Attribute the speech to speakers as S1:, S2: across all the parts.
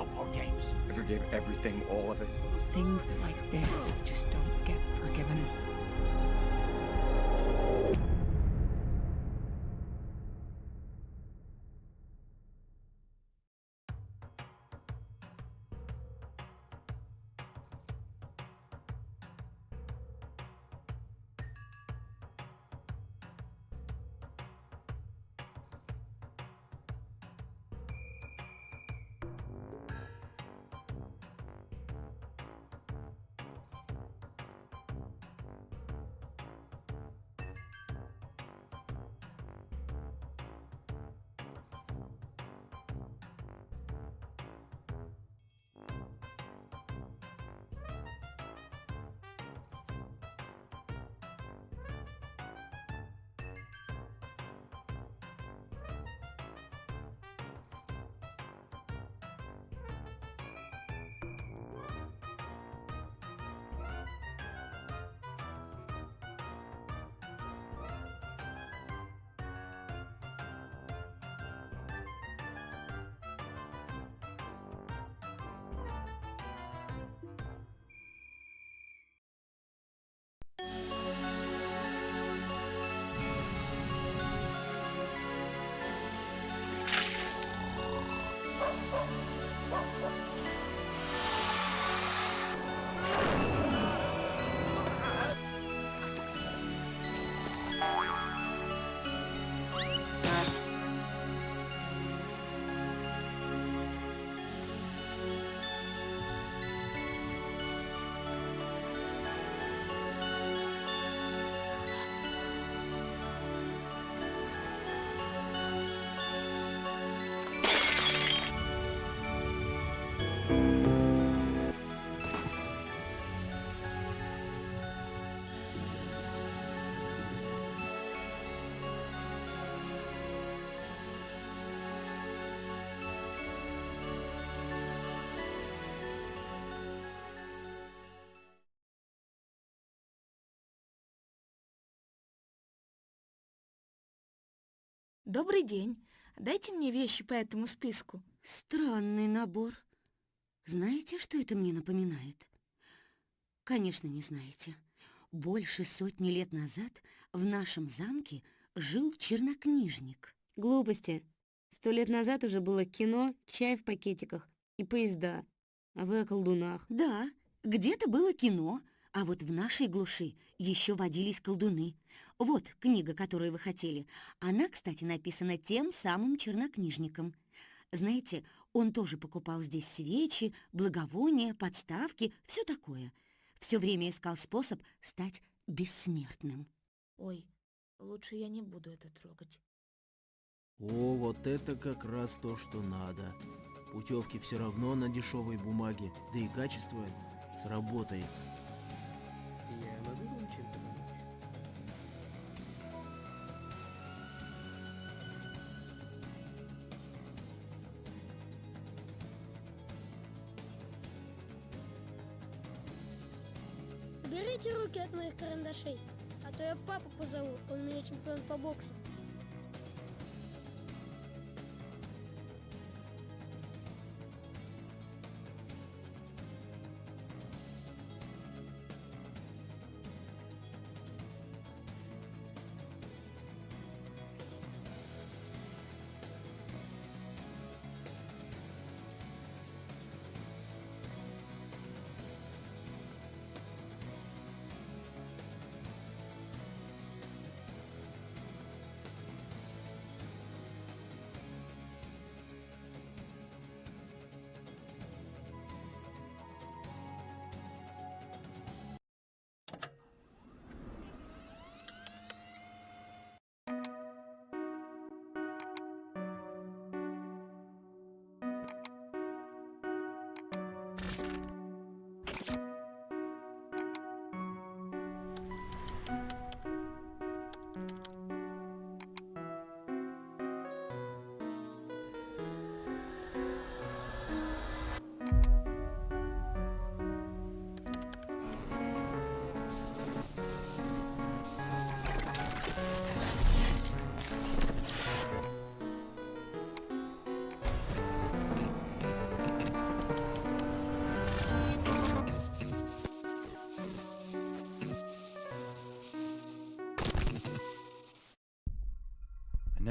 S1: no more games.
S2: I forgave everything, all of it.
S3: Things like this just don't get forgiven.
S4: Добрый день. Дайте мне вещи по этому списку.
S5: Странный набор. Знаете, что это мне напоминает? Конечно, не знаете. Больше сотни лет назад в нашем замке жил чернокнижник.
S6: Глупости. 100 лет назад уже было кино, чай в пакетиках и поезда. А вы о колдунах.
S5: Да, где-то было кино, а вот в нашей глуши еще водились колдуны. Вот книга, которую вы хотели. Она, кстати, написана тем самым чернокнижником. Знаете, он тоже покупал здесь свечи, благовония, подставки, все такое. Все время искал способ стать бессмертным.
S4: Ой, лучше я не буду это трогать.
S7: О, вот это как раз то, что надо. Путевки все равно на дешевой бумаге, да и качество сработает.
S8: Я могу вам чем-то помочь?
S9: Уберите руки от моих карандашей, а то я папу позову, он у меня чемпион по боксу.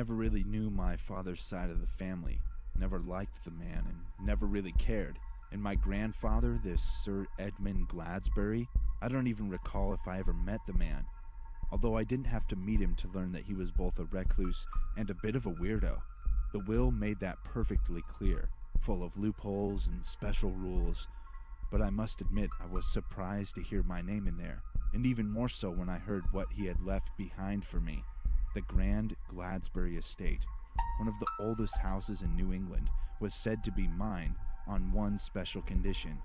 S1: never really knew my father's side of the family, never liked the man, and never really cared. And my grandfather, this Sir Edmund Gladsbury, I don't even recall if I ever met the man, although I didn't have to meet him to learn that he was both a recluse and a bit of a weirdo. The will made that perfectly clear, full of loopholes and special rules, but I must admit I was surprised to hear my name in there, and even more so when I heard what he had left behind for me. The Grand Gladsbury Estate, one of the oldest houses in New England, was said to be mine on one special condition.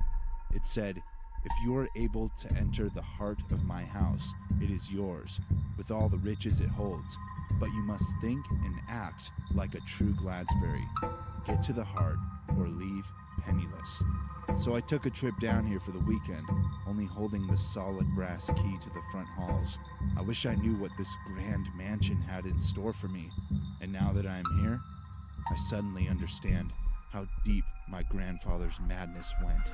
S1: It said, "If you are able to enter the heart of my house, it is yours, with all the riches it holds, but you must think and act like a true Gladsbury. Get to the heart or leave penniless." So I took a trip down here for the weekend, only holding the solid brass key to the front halls. I wish I knew what this grand mansion had in store for me, and now that I am here, I suddenly understand how deep my grandfather's madness went.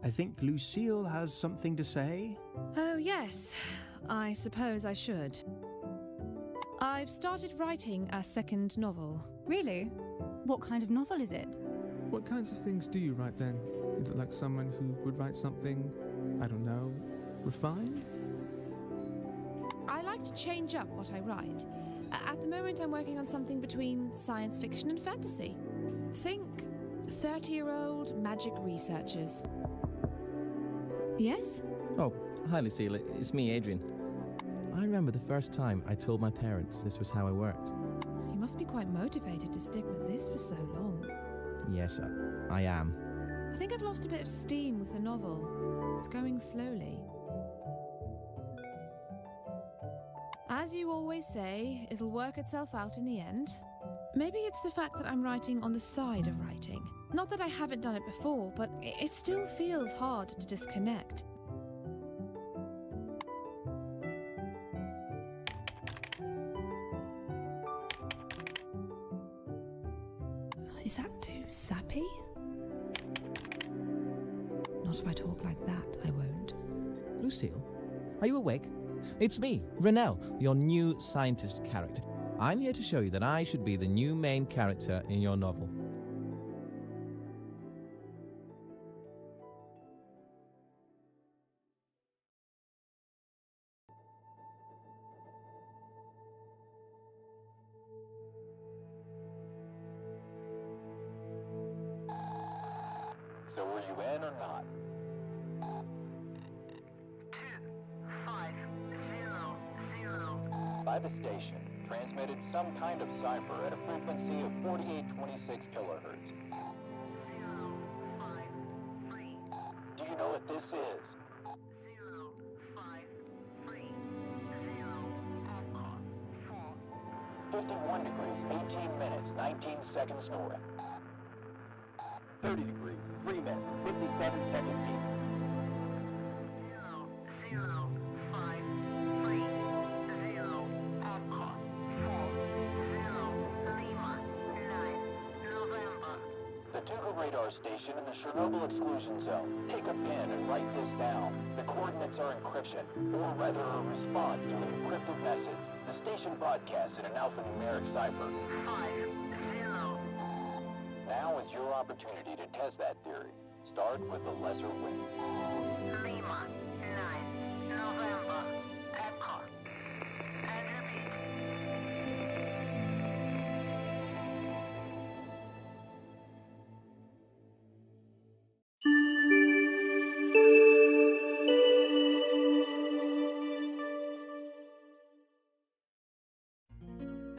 S2: I think Lucille has something to say.
S3: Oh, yes. I suppose I should. I've started writing a second novel.
S10: Really? What kind of novel is it?
S8: What kinds of things do you write then? Is it like someone who would write something, I don't know, refined?
S3: I like to change up what I write. At the moment, I'm working on something between science fiction and fantasy. Think 30-year-old magic researchers. Yes?
S11: Oh, hi Lucille, it's me, Adrian. I remember the first time I told my parents this was how I worked.
S3: You must be quite motivated to stick with this for so long.
S11: Yes, I am.
S3: I think I've lost a bit of steam with the novel. It's going slowly. As you always say, it'll work itself out in the end. Maybe it's the fact that I'm writing on the side of writing. Not that I haven't done it before, but it still feels hard to disconnect. Is that too sappy? Not if I talk like that, I won't.
S11: Lucille, are you awake? It's me, Renelle, your new scientist character. I'm here to show you that I should be the new main character in your novel.
S12: So were you in or not? 250. By the station, transmitted some kind of cipher at a frequency of 4826 kilohertz. 053. Do you know what this is? 053. 51 degrees, 18 minutes, 19 seconds north. 30 degrees, 3 minutes, 57 seconds east. 0053 Alpha 40 Lima 9 November. The Duga radar station in the Chernobyl exclusion zone. Take a pen and write this down. The coordinates are encryption, or rather a response to an encrypted message. The station broadcasts in an alphanumeric cipher. 50. Now is your opportunity to test that theory. Start with the lesser win. Lima 9 November Echo. And repeat.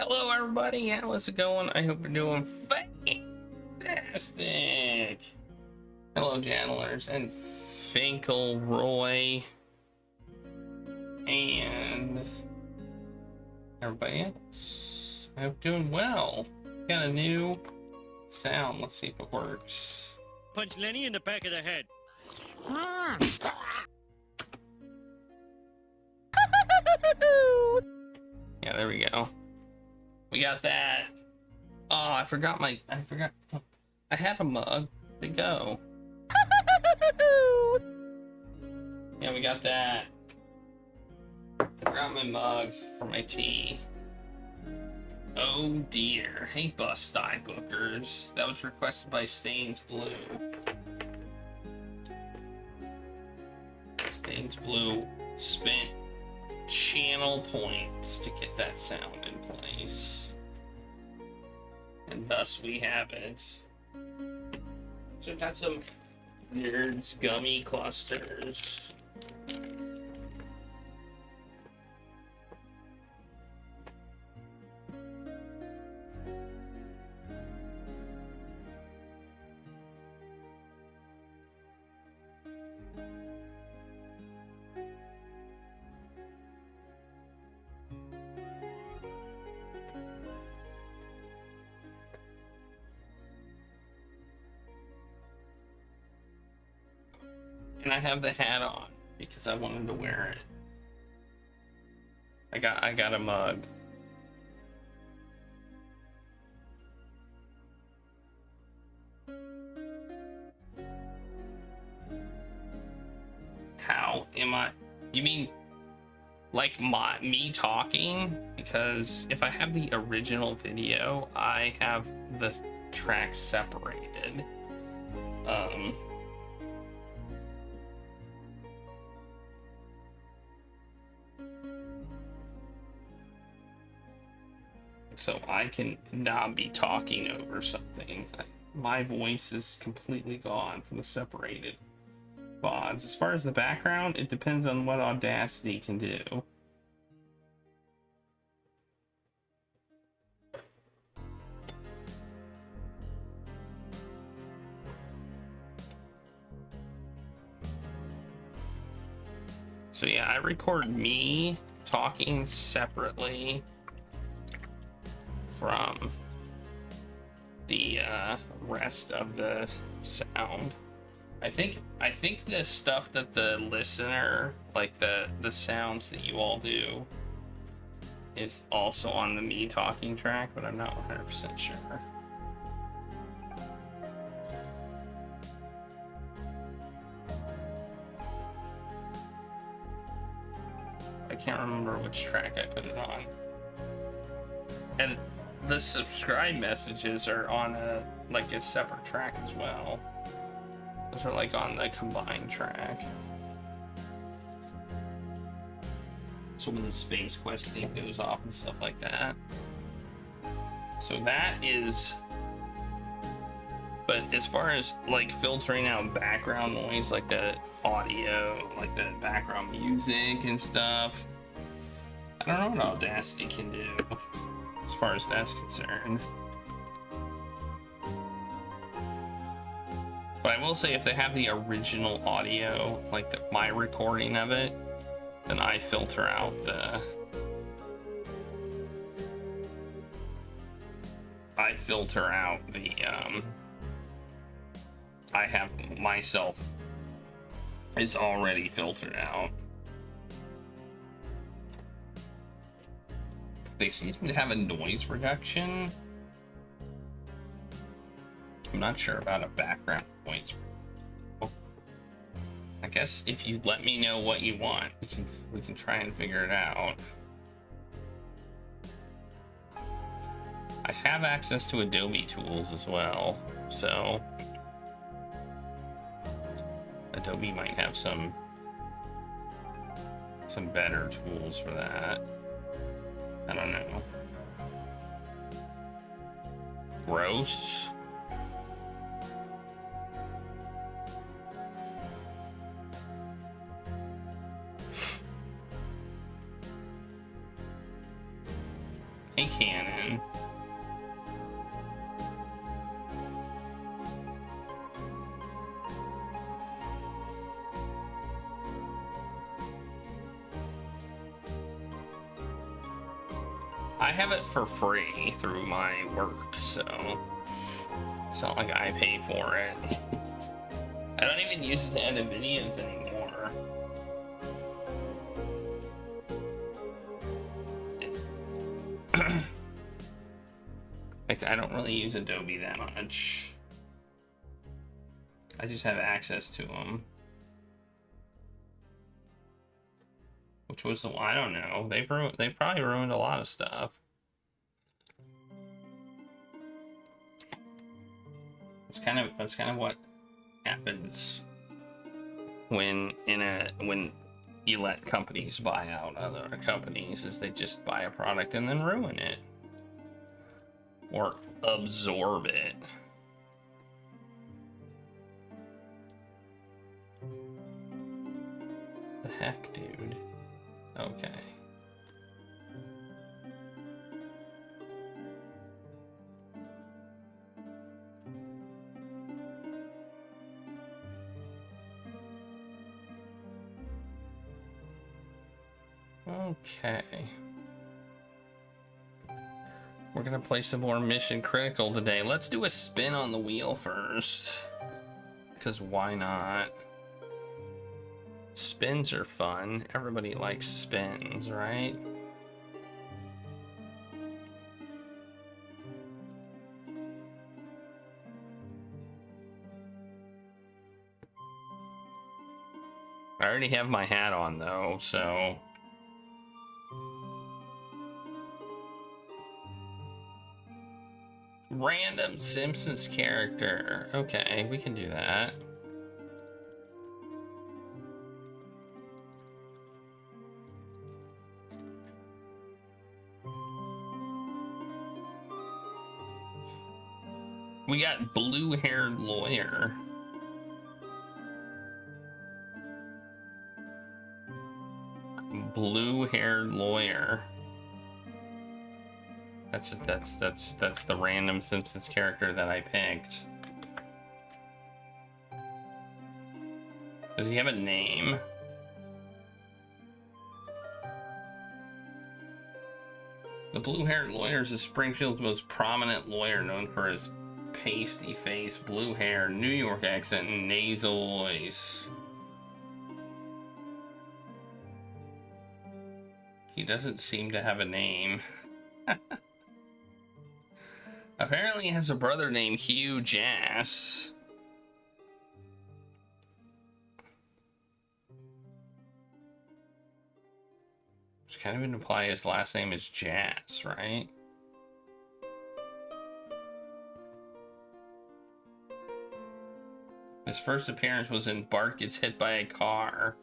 S13: Hello everybody, how's it going? I hope you're doing fantastic. Hello Jantlers and Finkelroy and everybody else. I hope you're doing well. Got a new sound, let's see if it works.
S14: Punch Lenny in the back of the head.
S13: Yeah, there we go. We got that. Oh, I forgot. I had a mug to go. Yeah, we got that. I forgot my mug for my tea. Oh dear. Hey, Bus Die Bookers. That was requested by Stains Blue. Stains Blue spent channel points to get that sound in place. And thus we have it. So got some Nerds gummy clusters. And I have the hat on because I wanted to wear it. I got a mug. How am I? You mean like me talking? Because if I have the original video, I have the tracks separated. So I can not be talking over something. My voice is completely gone from the separated VODs. As far as the background, it depends on what Audacity can do. So yeah, I record me talking separately from the rest of the sound. I think the stuff that the listener, like the sounds that you all do, is also on the me talking track, but I'm not 100% sure. I can't remember which track I put it on. And the subscribe messages are on a separate track as well. Those are like on the combined track. So when the Space Quest thing goes off and stuff like that. So that is. But as far as like filtering out background noise, like the audio, like the background music and stuff, I don't know what Audacity can do as far as that's concerned. But I will say, if they have the original audio, like my recording of it, then I filter out the I have myself, it's already filtered out. They seem to have a noise reduction. I'm not sure about a background noise. I guess if you let me know what you want, we can try and figure it out. I have access to Adobe tools as well, so Adobe might have some better tools for that. I don't know. Gross. Hey, Canon. I have it for free through my work, so it's not like I pay for it. I don't even use it to edit videos anymore. Like, I don't really use Adobe that much. I just have access to them. Which was the, I don't know. They probably ruined a lot of stuff. That's kind of what happens when you let companies buy out other companies, is they just buy a product and then ruin it. Or absorb it. The heck, dude? Okay. Okay. We're gonna play some more Mission Critical today. Let's do a spin on the wheel first. Because why not? Spins are fun. Everybody likes spins, right? I already have my hat on though, so... Random Simpsons character. Okay, we can do that. We got blue-haired lawyer. Blue-haired lawyer. That's the random Simpsons character that I picked. Does he have a name? The blue-haired lawyer is Springfield's most prominent lawyer, known for his pasty face, blue hair, New York accent, and nasal voice. He doesn't seem to have a name. Apparently he has a brother named Hugh Jass. Which kind of would imply his last name is Jass, right? His first appearance was in Bart Gets Hit by a Car.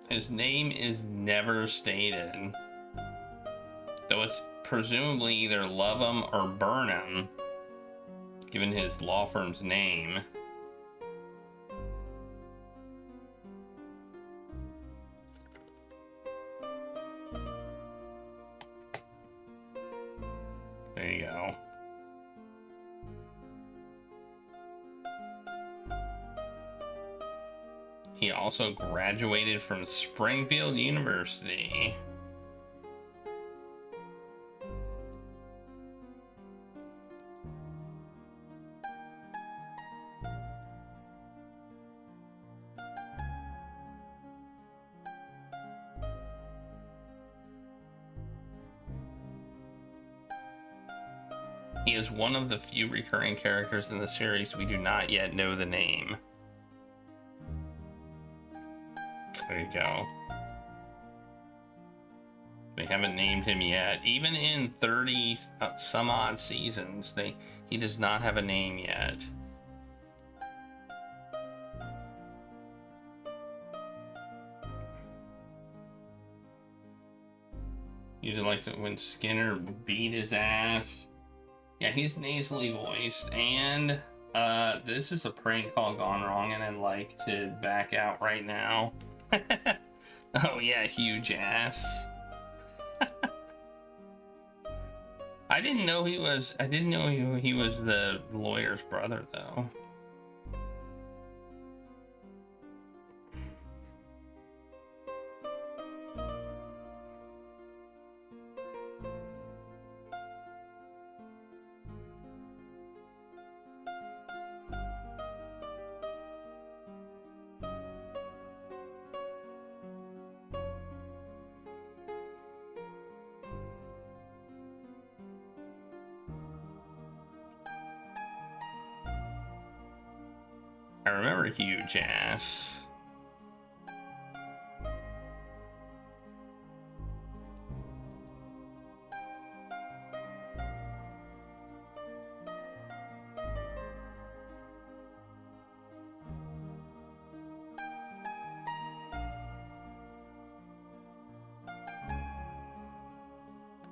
S13: His name is never stated, though it's presumably either Loveham or Burnham, given his law firm's name. There you go. He also graduated from Springfield University. He is one of the few recurring characters in the series we do not yet know the name. There you go. They haven't named him yet. Even in 30 some odd seasons, he does not have a name yet. Usually like to when Skinner beat his ass. Yeah, he's nasally voiced, and this is a prank call gone wrong, and I'd like to back out right now. Oh yeah, huge ass. I didn't know he was the lawyer's brother though. I remember Huge Ass.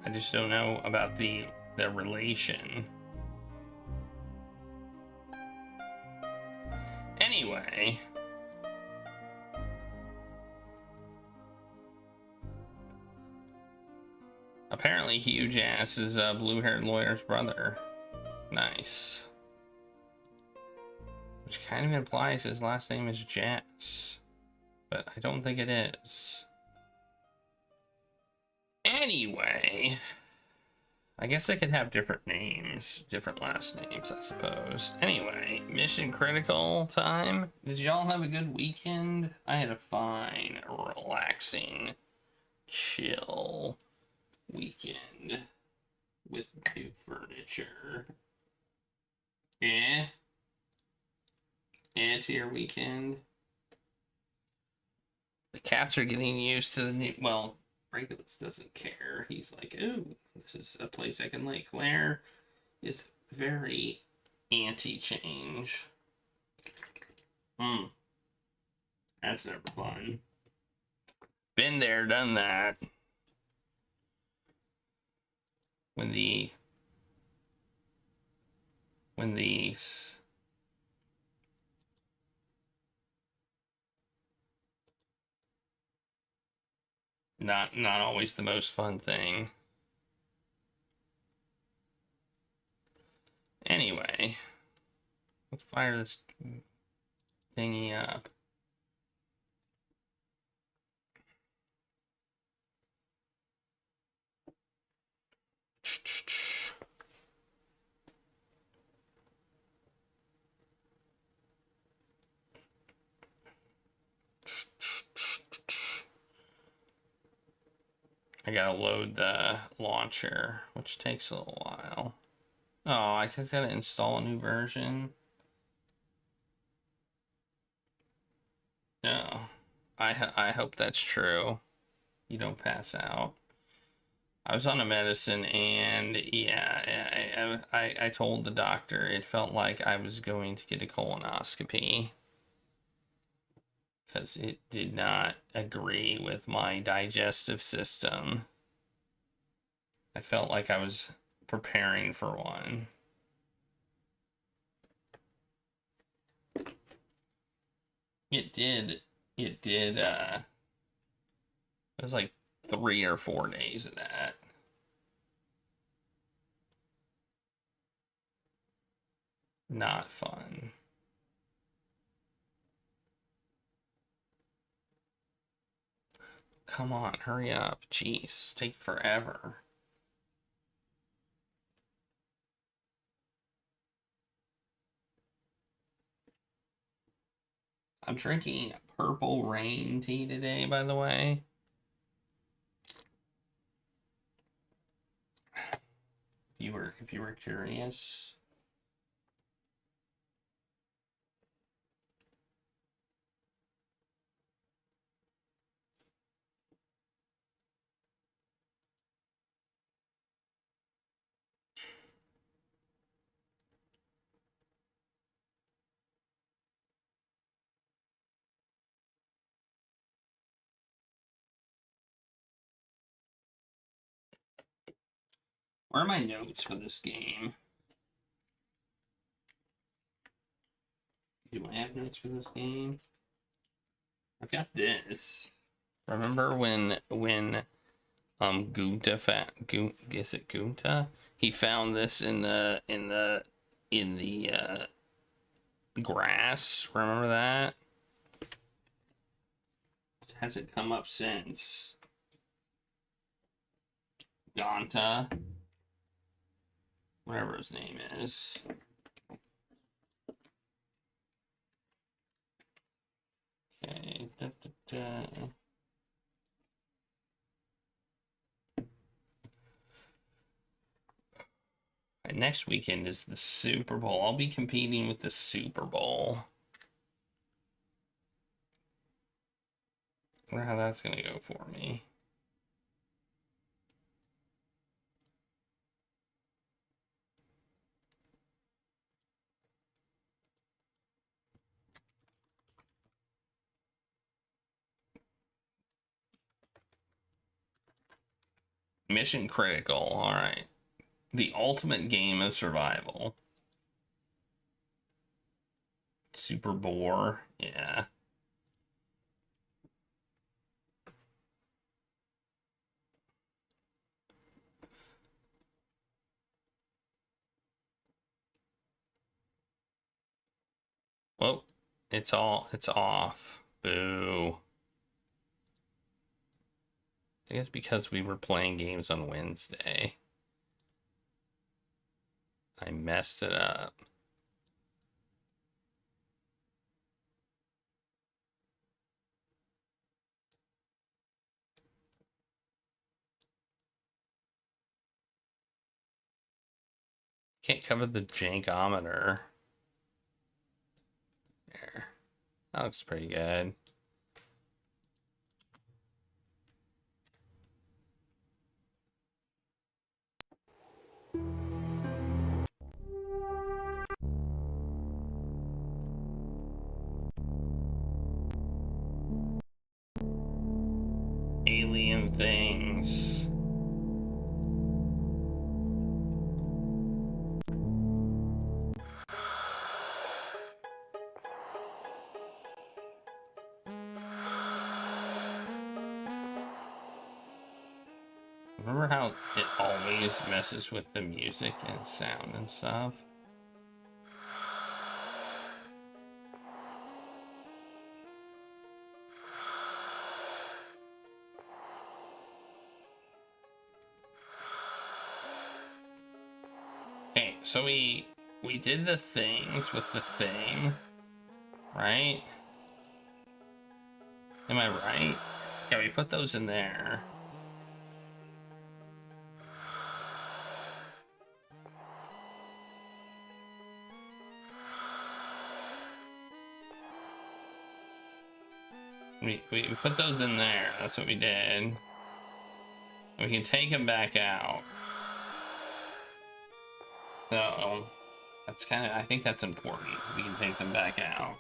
S13: I just don't know about the relation. Anyway, apparently Huge Ass is a blue-haired lawyer's brother. Nice. Which kind of implies his last name is Jazz, but I don't think it is. Anyway, I guess they could have different names, different last names, I suppose. Anyway, Mission Critical time. Did y'all have a good weekend? I had a fine, relaxing, chill weekend with new furniture. Yeah? Yeah, to your weekend? The cats are getting used to the new, well, Regulus doesn't care. He's like, ooh, this is a place I can lay. Claire is very anti-change. That's never fun. Been there, done that. When the not always the most fun thing. Anyway, let's fire this thingy up. I gotta load the launcher, which takes a little while. Oh, I just gotta install a new version. No, I hope that's true. You don't pass out. I was on a medicine, and yeah, I told the doctor it felt like I was going to get a colonoscopy, because it did not agree with my digestive system. I felt like I was preparing for one. It was like 3 or 4 days of that. Not fun. Come on, hurry up. Jeez, take forever. I'm drinking Purple Rain tea today, by the way. If you were curious. Where are my notes for this game? Do I have notes for this game? I've got this. Remember when Gunta is it Gunta? He found this in the grass. Remember that? Hasn't come up since. Ganta. Whatever his name is. Okay. Next weekend is the Super Bowl. I'll be competing with the Super Bowl. wonder how that's gonna go for me. Mission critical, alright. The ultimate game of survival. Super bore, yeah. Whoa, it's off. Boo. I guess because we were playing games on Wednesday. I messed it up. Can't cover the jankometer. There. That looks pretty good. Alien things. Remember how it always messes with the music and sound and stuff? Okay, so we did the things with the thing, right? Am I right? Yeah, we put those in there. We put those in there. That's what we did. And we can take them back out. So that's kind of, I think that's important. We can take them back out.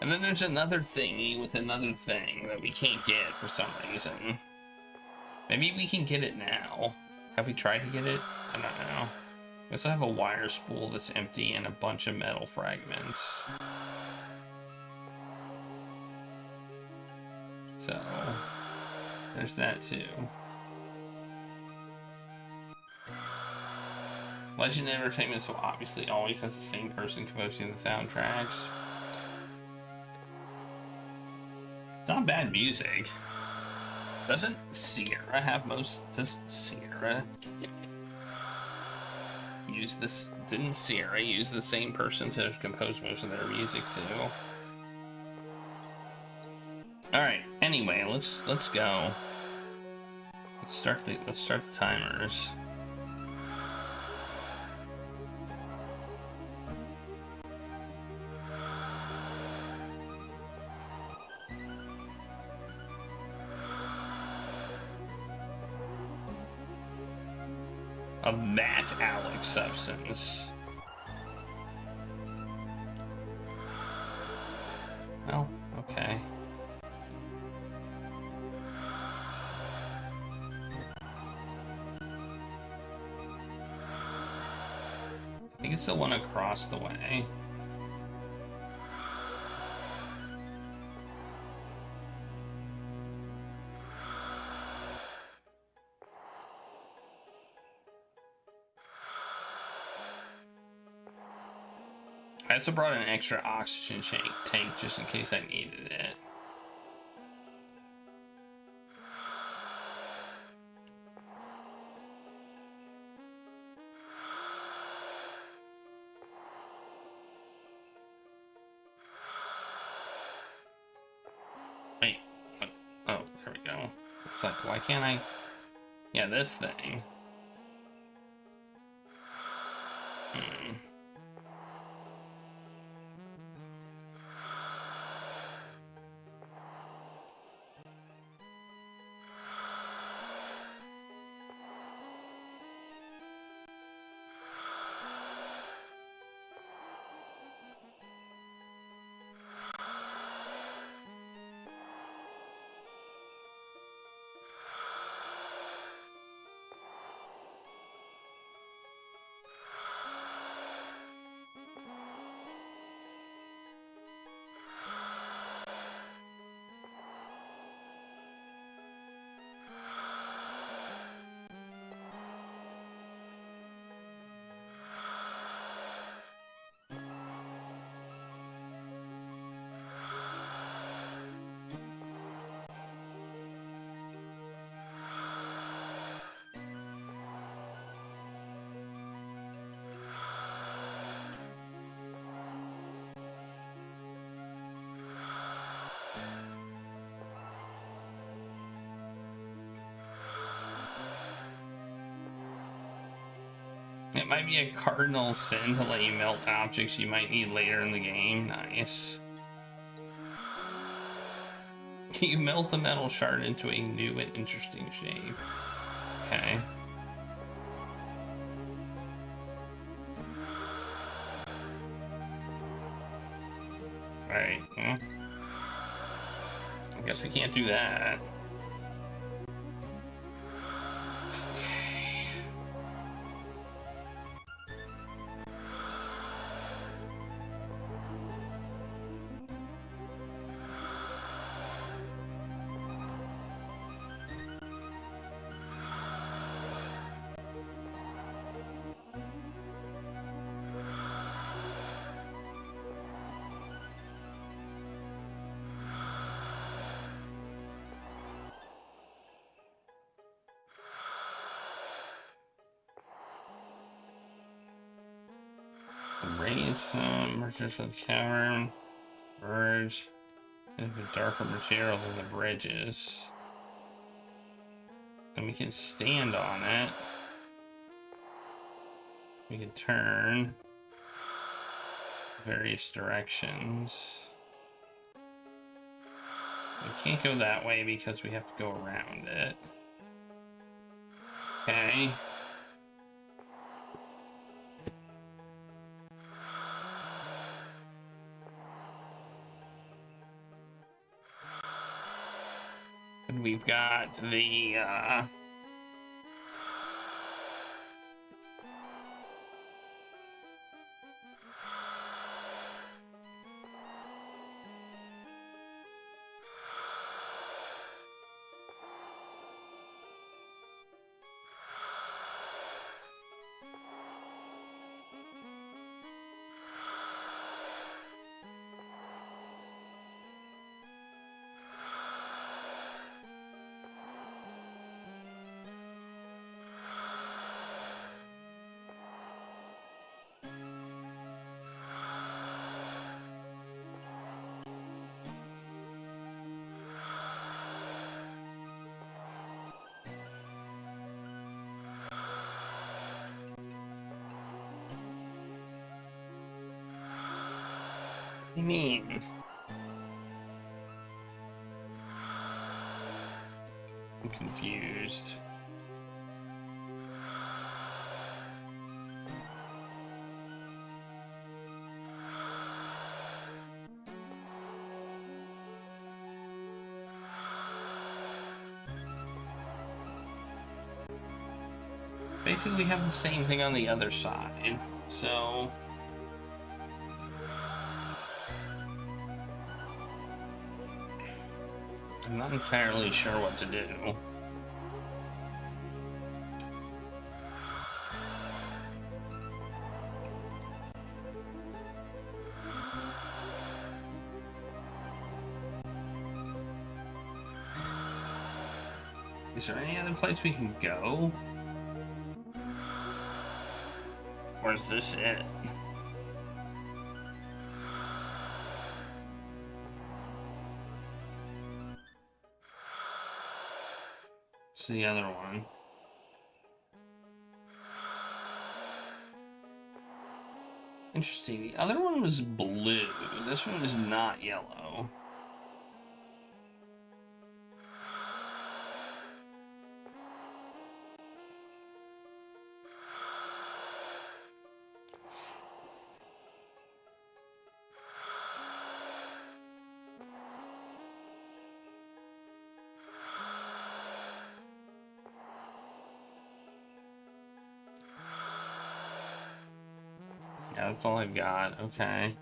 S13: And then there's another thingy with another thing that we can't get for some reason. Maybe we can get it now. Have we tried to get it? I don't know. We also have a wire spool that's empty and a bunch of metal fragments. So, there's that too. Legend Entertainment so obviously always has the same person composing the soundtracks. It's not bad music. Doesn't Sierra have most... Does Sierra use this? Didn't Sierra use the same person to compose most of their music too? Alright, anyway, let's go. Let's start the timers. Of that Alex substance. Well, okay. I think it's the one across the way. I also brought an extra oxygen tank just in case I needed it. Wait, what? Oh, there we go. It's like, why can't I? Yeah, this thing. It might be a cardinal sin to let you melt objects you might need later in the game. Nice. You melt the metal shard into a new and interesting shape. Okay. Right. Well, I guess we can't do that. Raise merchants of the cavern, merge into darker material than the bridges. And we can stand on it. We can turn various directions. We can't go that way because we have to go around it. Okay. And we've got the What do you mean? I'm confused. Basically, we have the same thing on the other side, so... I'm not entirely sure what to do. Is there any other place we can go? Or is this it? What's the other one? Interesting. The other one was blue. This one is not yellow. Yeah, that's all I've got. Okay.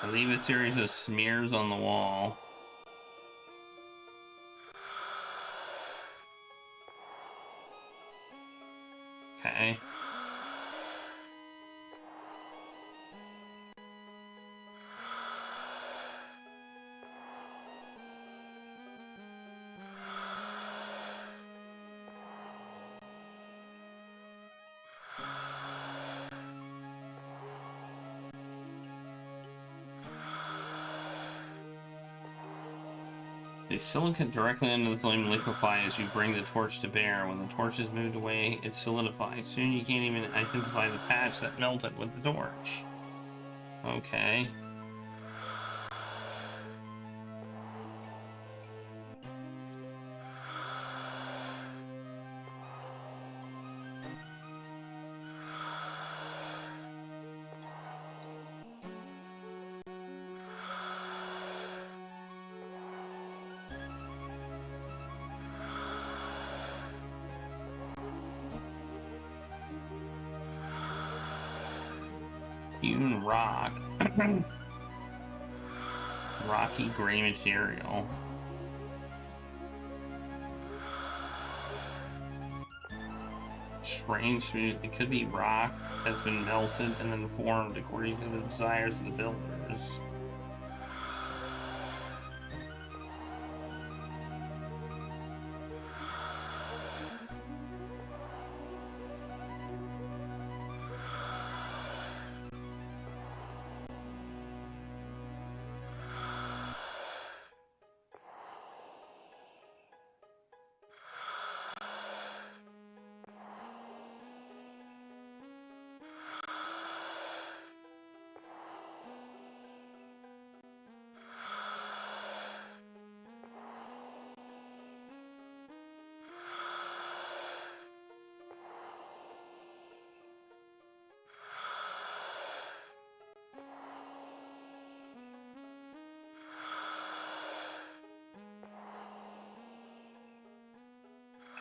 S13: I leave a series of smears on the wall. Okay. The silicate directly under the flame liquefy as you bring the torch to bear. When the torch is moved away, it solidifies. Soon you can't even identify the patch that melted with the torch. Okay. Hewn rock. Rocky gray material. Strange smooth. It could be rock that's been melted and then formed according to the desires of the builders.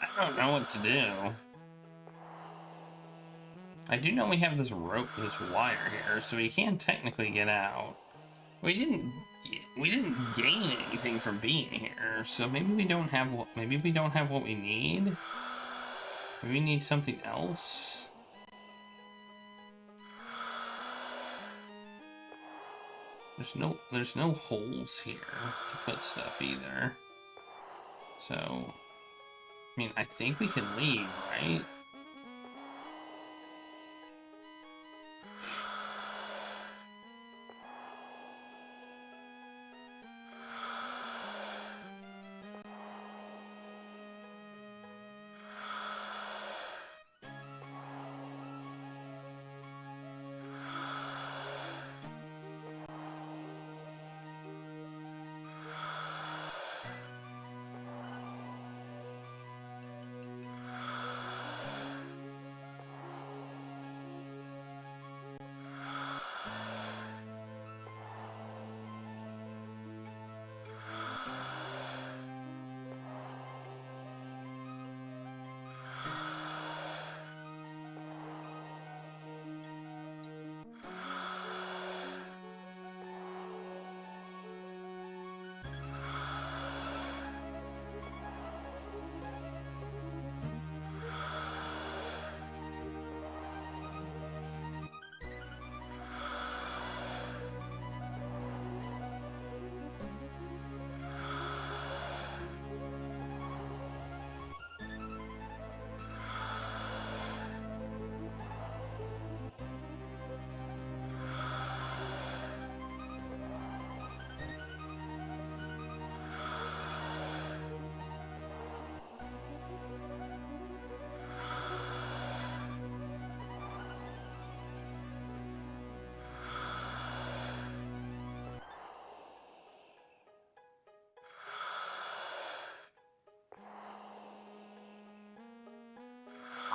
S13: I don't know what to do. I do know we have this rope, this wire here, so we can technically get out. We didn't gain anything from being here, so maybe we don't have what we need. Maybe we need something else. There's no holes here to put stuff either. So, I mean, I think we can leave, right?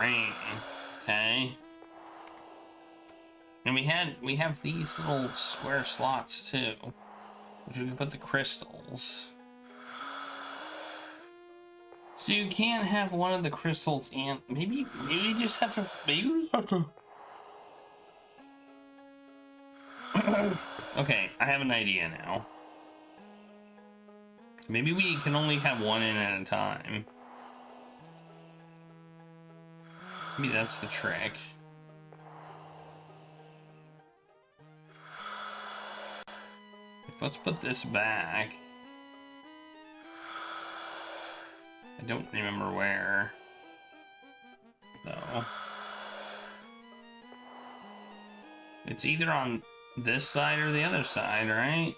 S13: Rain. Okay. And we have these little square slots too, which we can put the crystals. So you can't have one of the crystals and maybe you just have to Okay, I have an idea now. Maybe we can only have one in at a time. Maybe that's the trick. Let's put this back. I don't remember where, though. It's either on this side or the other side, right?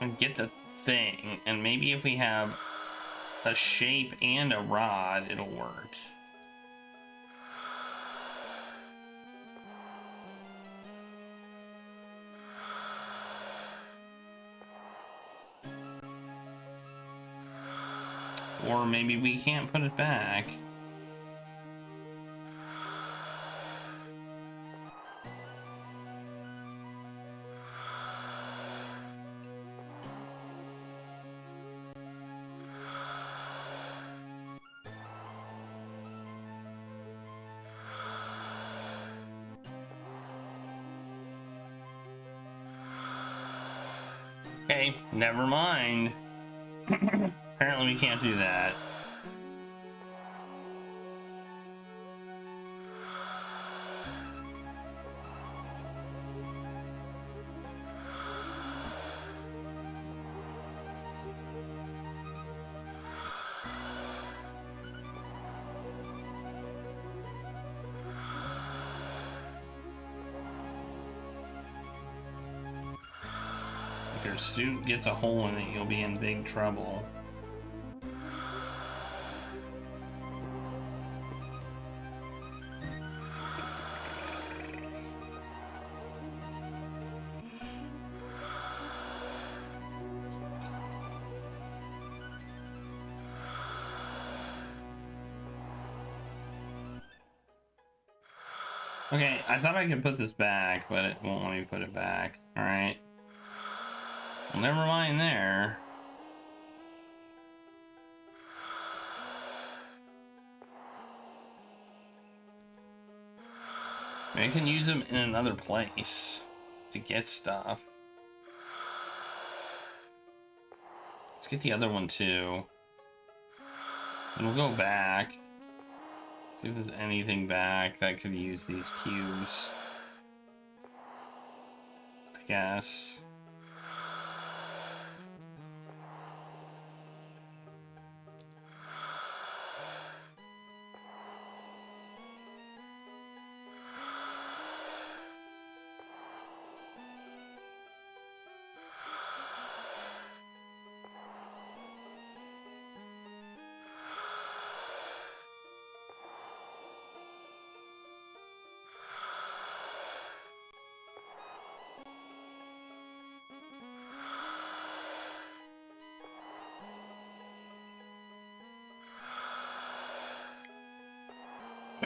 S13: and get the thing, and maybe if we have a shape and a rod, it'll work. Or maybe we can't put it back. Okay, never mind. Apparently we can't do that. If your suit gets a hole in it, you'll be in big trouble. Okay, I thought I could put this back, but it won't let me put it back. Alright. Well, never mind there. I can use them in another place to get stuff. Let's get the other one too. And we'll go back. See if there's anything back that could use these cubes. I guess.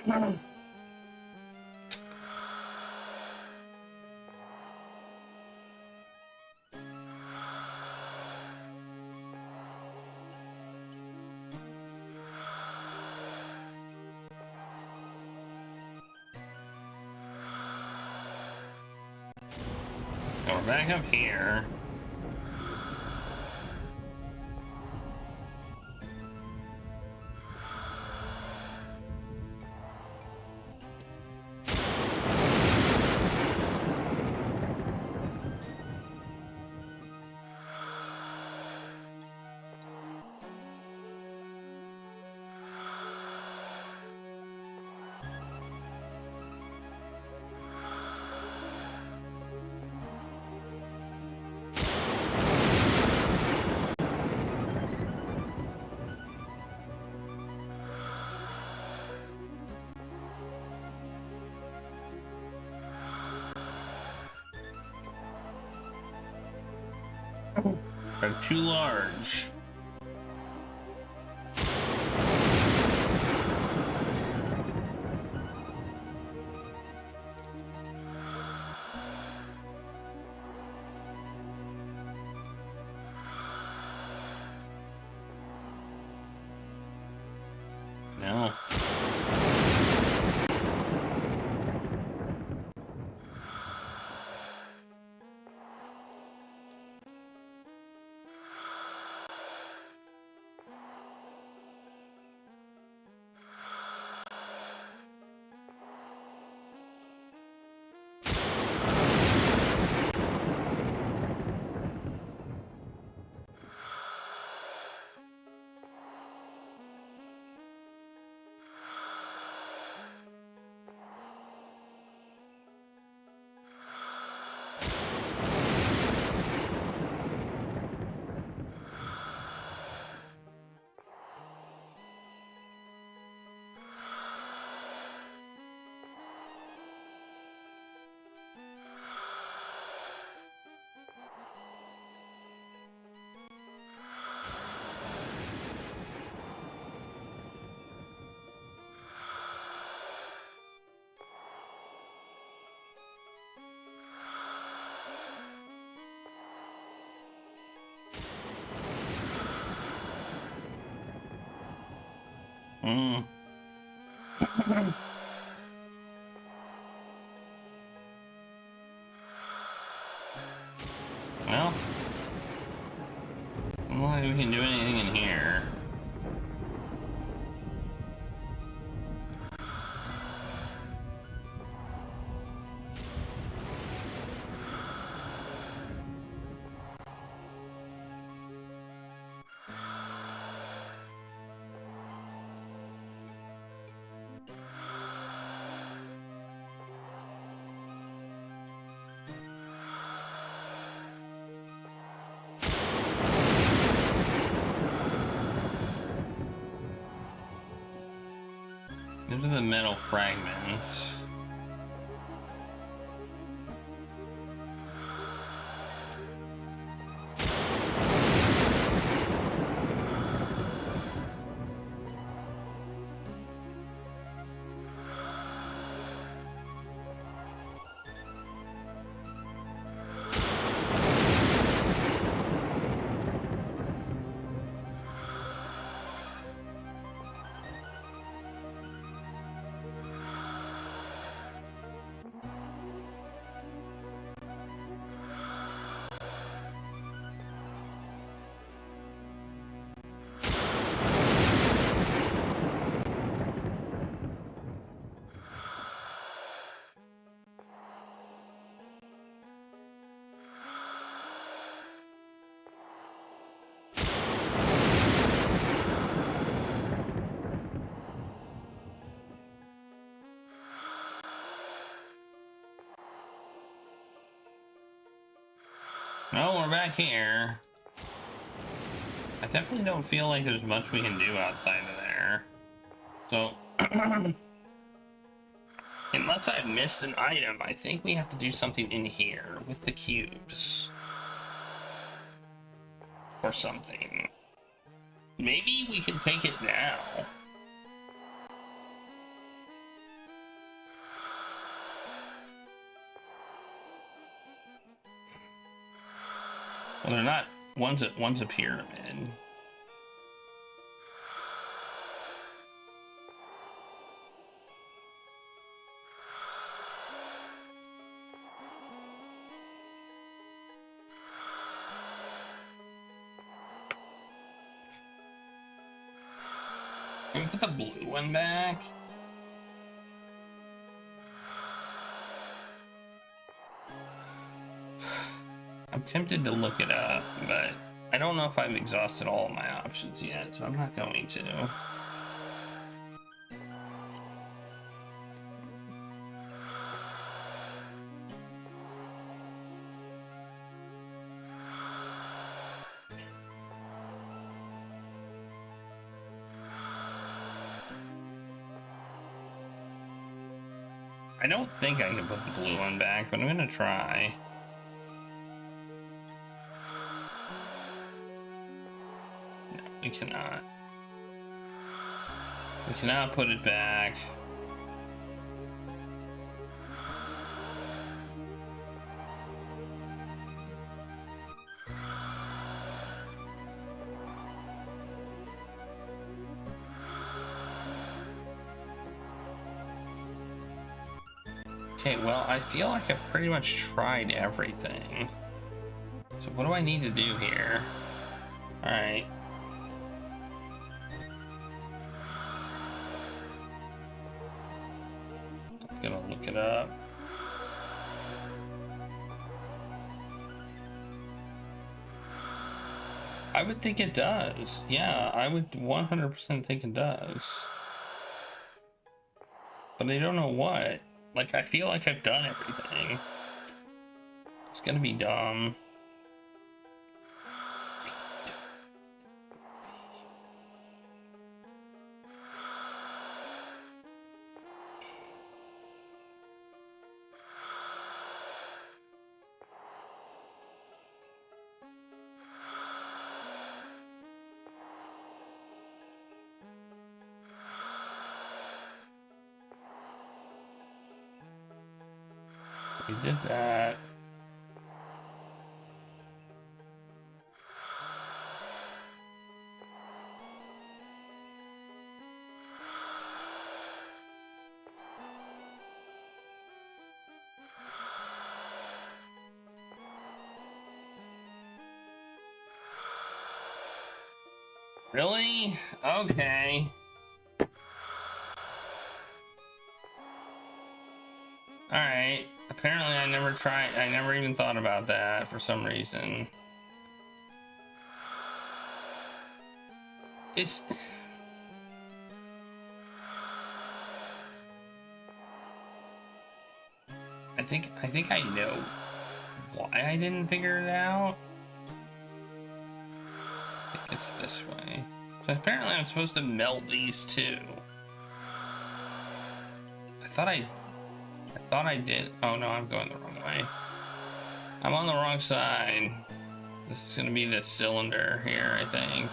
S13: Now we're back up here. They're too large. No. Hmm. Well, I don't know if we can do anything in here. These are the metal fragments. No, we're back here. I definitely don't feel like there's much we can do outside of there. So, unless I've missed an item, I think we have to do something in here with the cubes. Or something. Maybe we can take it now. Well, they're not. One's a pyramid. Can we put the blue one back? I'm tempted to look it up, but I don't know if I've exhausted all of my options yet, so I'm not going to. I don't think I can put the blue one back, but I'm gonna try. We cannot. We cannot put it back. Okay, well, I feel like I've pretty much tried everything. So what do I need to do here? Alright. Gonna look it up. I would think it does. Yeah, I would 100% think it does. But I don't know what. Like, I feel like I've done everything. It's gonna be dumb. We did that. Really? Okay. Alright. Apparently I never even thought about that for some reason. I think I know why I didn't figure it out. I think it's this way. So apparently I'm supposed to melt these two. I thought I did. Oh no, I'm going the wrong way. I'm on the wrong side. This is gonna be the cylinder here, I think.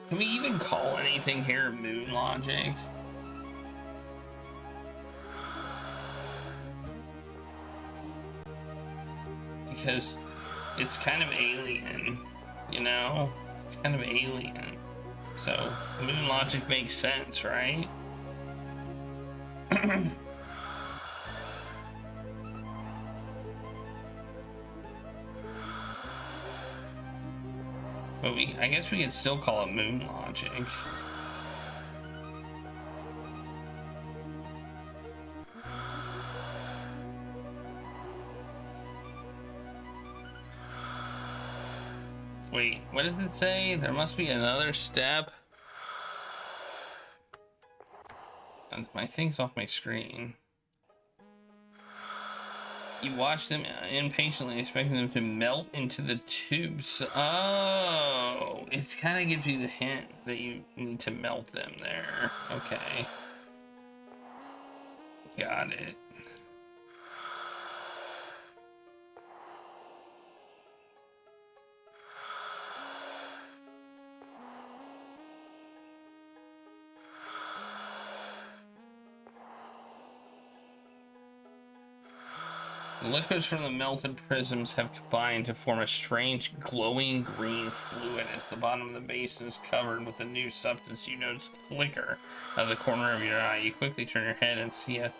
S13: Can we even call anything here moon logic? Because it's kind of alien, you know? It's kind of alien. So moon logic makes sense, right? But I guess we could still call it moon logic. Wait, what does it say? There must be another step. And my thing's off my screen. You watch them impatiently, expecting them to melt into the tubes. Oh, it kind of gives you the hint that you need to melt them there. Okay. Got it. The liquids from the melted prisms have combined to form a strange glowing green fluid. As the bottom of the basin is covered with a new substance, you notice a flicker of the corner of your eye. You quickly turn your head and see a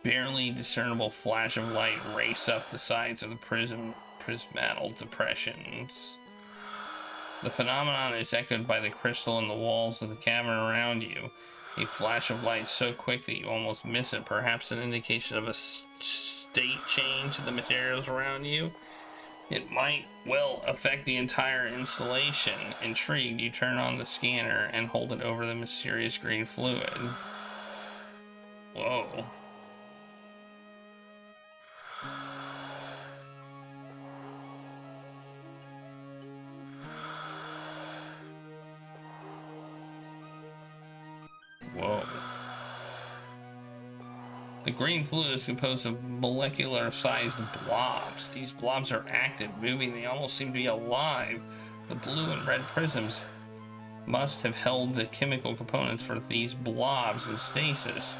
S13: barely discernible flash of light race up the sides of the prismatal depressions. The phenomenon is echoed by the crystal in the walls of the cavern around you. A flash of light so quick that you almost miss it, perhaps an indication of a state change in the materials around you. It might well affect the entire installation. Intrigued, you turn on the scanner and hold it over the mysterious green fluid. Whoa. Whoa. The green fluid is composed of molecular-sized blobs. These blobs are active, moving. They almost seem to be alive. The blue and red prisms must have held the chemical components for these blobs in stasis.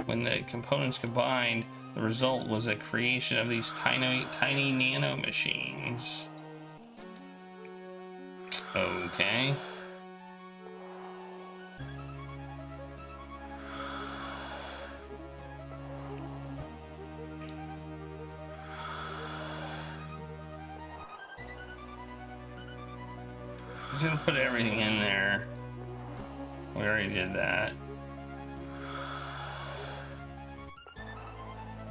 S13: When the components combined, the result was a creation of these tiny nano machines. Okay. I'm just gonna put everything in there. We already did that.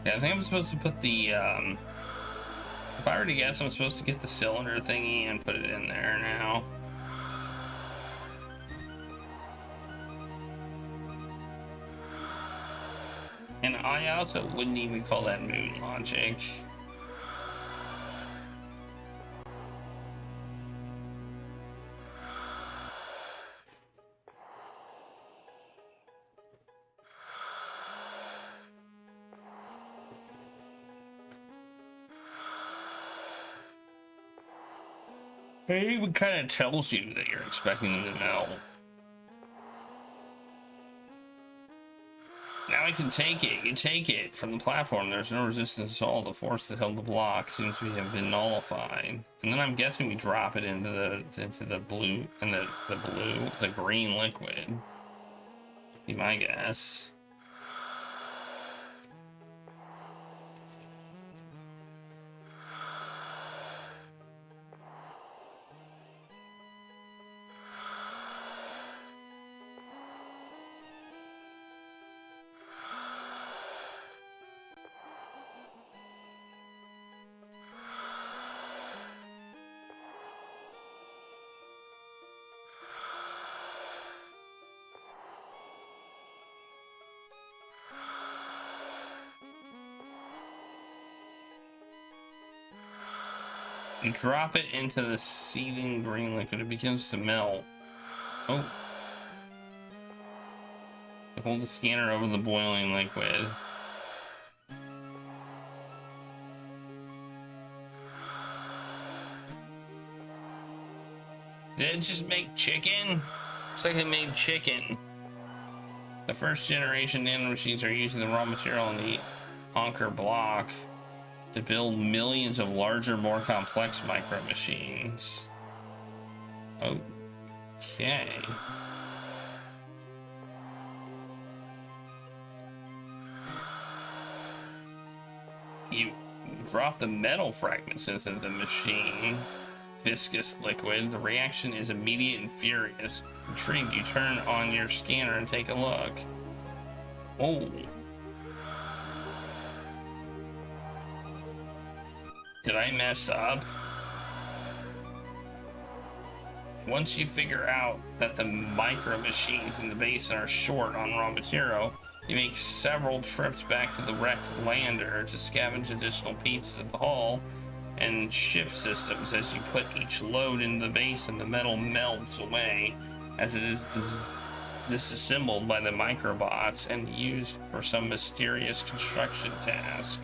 S13: Yeah, I think I'm supposed to put the, if I were to guess, I'm supposed to get the cylinder thingy and put it in there now. And I also wouldn't even call that moon logic. It even kind of tells you that you're expecting them to melt. Now I can take it. You take it from the platform. There's no resistance at all. The force that held the block seems to have been nullified. And then I'm guessing we drop it into the blue and the green liquid. Be my guess. You drop it into the seething green liquid, it begins to melt. Oh. You hold the scanner over the boiling liquid. Did it just make chicken? Looks like they made chicken. The first generation nanomachines are using the raw material in the Anker block to build millions of larger, more complex micro machines. Okay. You drop the metal fragments into the machine. Viscous liquid. The reaction is immediate and furious. Intrigued, you turn on your scanner and take a look. Oh. Did I mess up? Once you figure out that the micro machines in the basin are short on raw material, you make several trips back to the wrecked lander to scavenge additional pieces of the hull and ship systems. As you put each load in the basin, the metal melts away as it is disassembled by the microbots and used for some mysterious construction task.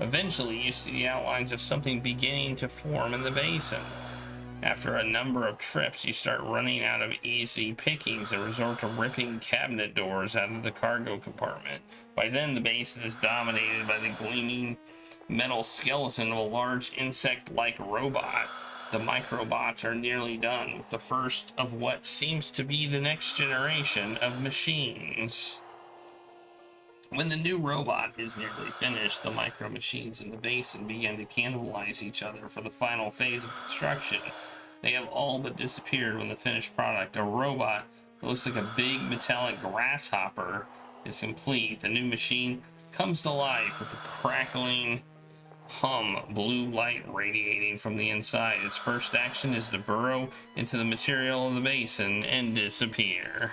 S13: Eventually, you see the outlines of something beginning to form in the basin. After a number of trips, you start running out of easy pickings and resort to ripping cabinet doors out of the cargo compartment. By then, the basin is dominated by the gleaming metal skeleton of a large insect-like robot. The microbots are nearly done with the first of what seems to be the next generation of machines. When the new robot is nearly finished, the micro machines in the basin begin to cannibalize each other for the final phase of construction. They have all but disappeared when the finished product, a robot that looks like a big metallic grasshopper, is complete. The new machine comes to life with a crackling hum, blue light radiating from the inside. Its first action is to burrow into the material of the basin and disappear.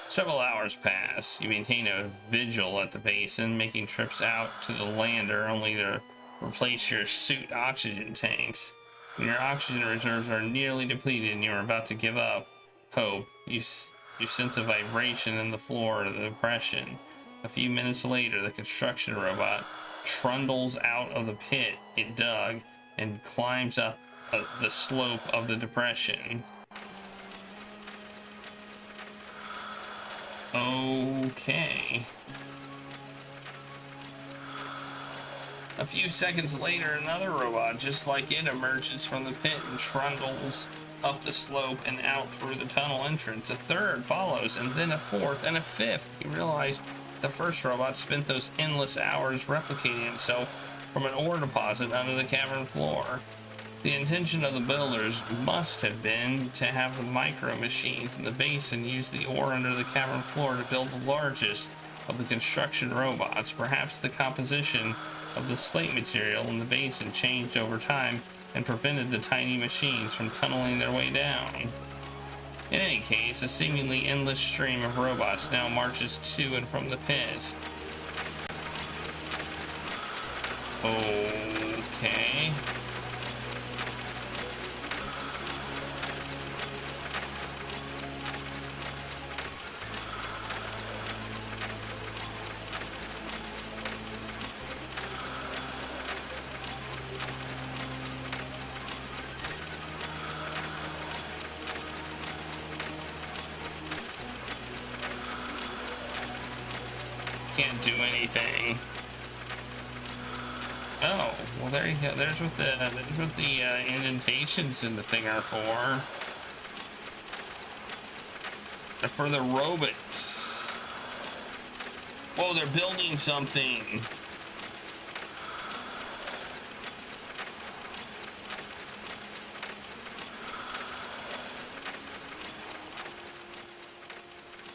S13: Several hours pass. You maintain a vigil at the basin, making trips out to the lander only to replace your suit oxygen tanks. When your oxygen reserves are nearly depleted and you are about to give up hope, you sense a vibration in the floor of the depression. A few minutes later, the construction robot trundles out of the pit it dug and climbs up the slope of the depression. Okay. A few seconds later, another robot just like it emerges from the pit and trundles up the slope and out through the tunnel entrance. A third follows, and then a fourth and a fifth. You realize the first robot spent those endless hours replicating itself from an ore deposit under the cavern floor. The intention of the builders must have been to have the micro machines in the basin use the ore under the cavern floor to build the largest of the construction robots. Perhaps the composition of the slate material in the basin changed over time and prevented the tiny machines from tunneling their way down. In any case, a seemingly endless stream of robots now marches to and from the pit. Okay. Can't do anything. Oh, well there you go. There's what the indentations in the thing are for. They're for the robots. Whoa, they're building something.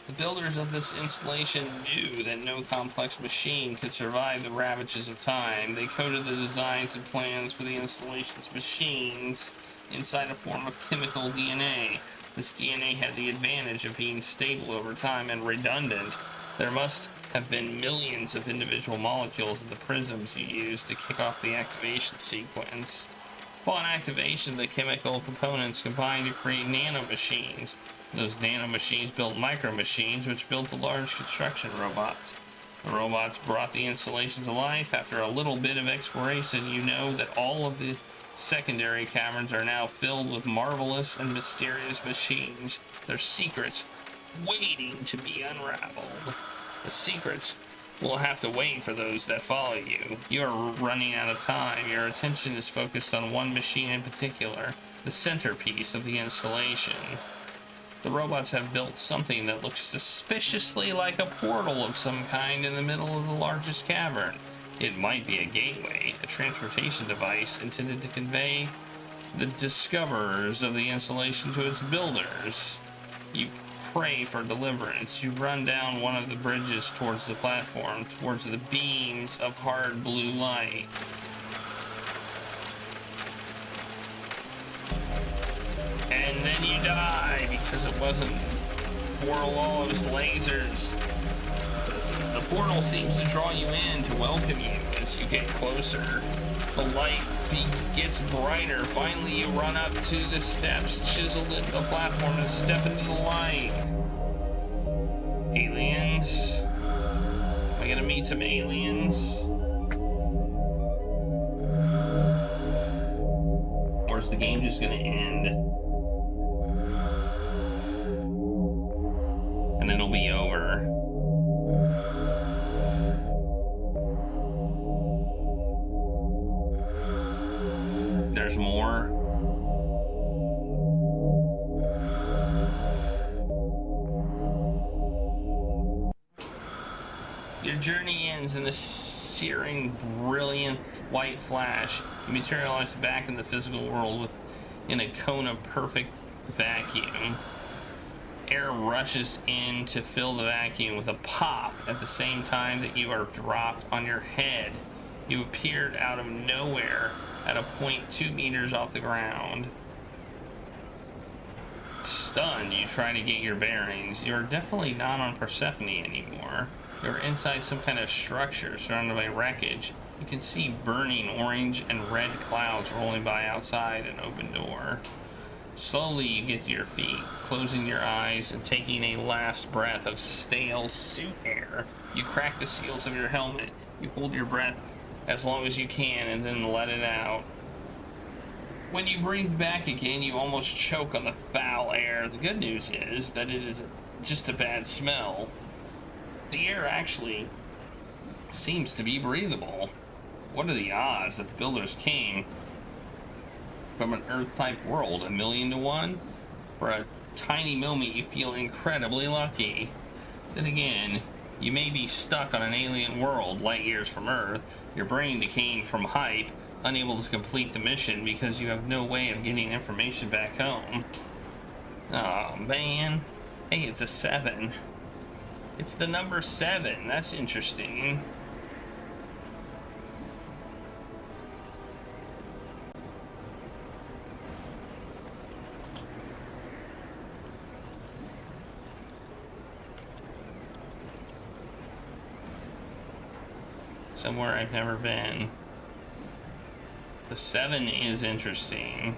S13: The builders of this installation knew that no complex machine could survive the ravages of time. They coded the designs and plans for the installation's machines inside a form of chemical DNA. This DNA had the advantage of being stable over time and redundant. There must have been millions of individual molecules in the prisms you used to kick off the activation sequence. Upon activation, the chemical components combined to create nanomachines. Those nanomachines built micromachines, which built the large construction robots. The robots brought the installation to life. After a little bit of exploration, you know that all of the secondary caverns are now filled with marvelous and mysterious machines. Their secrets waiting to be unraveled. The secrets will have to wait for those that follow you. You are running out of time. Your attention is focused on one machine in particular, the centerpiece of the installation. The robots have built something that looks suspiciously like a portal of some kind in the middle of the largest cavern. It might be a gateway, a transportation device intended to convey the discoverers of the installation to its builders. You pray for deliverance. You run down one of the bridges towards the platform, towards the beams of hard blue light. And then you die because it wasn't Orlov's lasers. The portal seems to draw you in to welcome you as you get closer. The light gets brighter. Finally, you run up to the steps chiseled into the platform and step into the light. Aliens? Am I gonna meet some aliens? Or is the game just gonna end? And then it'll be over. There's more. Your journey ends in a searing, brilliant white flash. You materialize back in the physical world in a cone of perfect vacuum. Air rushes in to fill the vacuum with a pop at the same time that you are dropped on your head. You appeared out of nowhere at a point 2 meters off the ground. Stunned, you try to get your bearings. You're definitely not on Persephone anymore. You're inside some kind of structure surrounded by wreckage. You can see burning orange and red clouds rolling by outside an open door. Slowly you get to your feet, closing your eyes and taking a last breath of stale suit air. You crack the seals of your helmet. You hold your breath as long as you can and then let it out. When you breathe back again, you almost choke on the foul air. The good news is that it is just a bad smell. The air actually seems to be breathable. What are the odds that the builders came from an Earth-type world? 1,000,000 to 1? For a tiny moment, you feel incredibly lucky. Then again, you may be stuck on an alien world, light years from Earth, your brain decaying from hype, unable to complete the mission because you have no way of getting information back home. Oh man. Hey, it's a 7. It's the number 7. That's interesting. Somewhere I've never been. The 7 is interesting.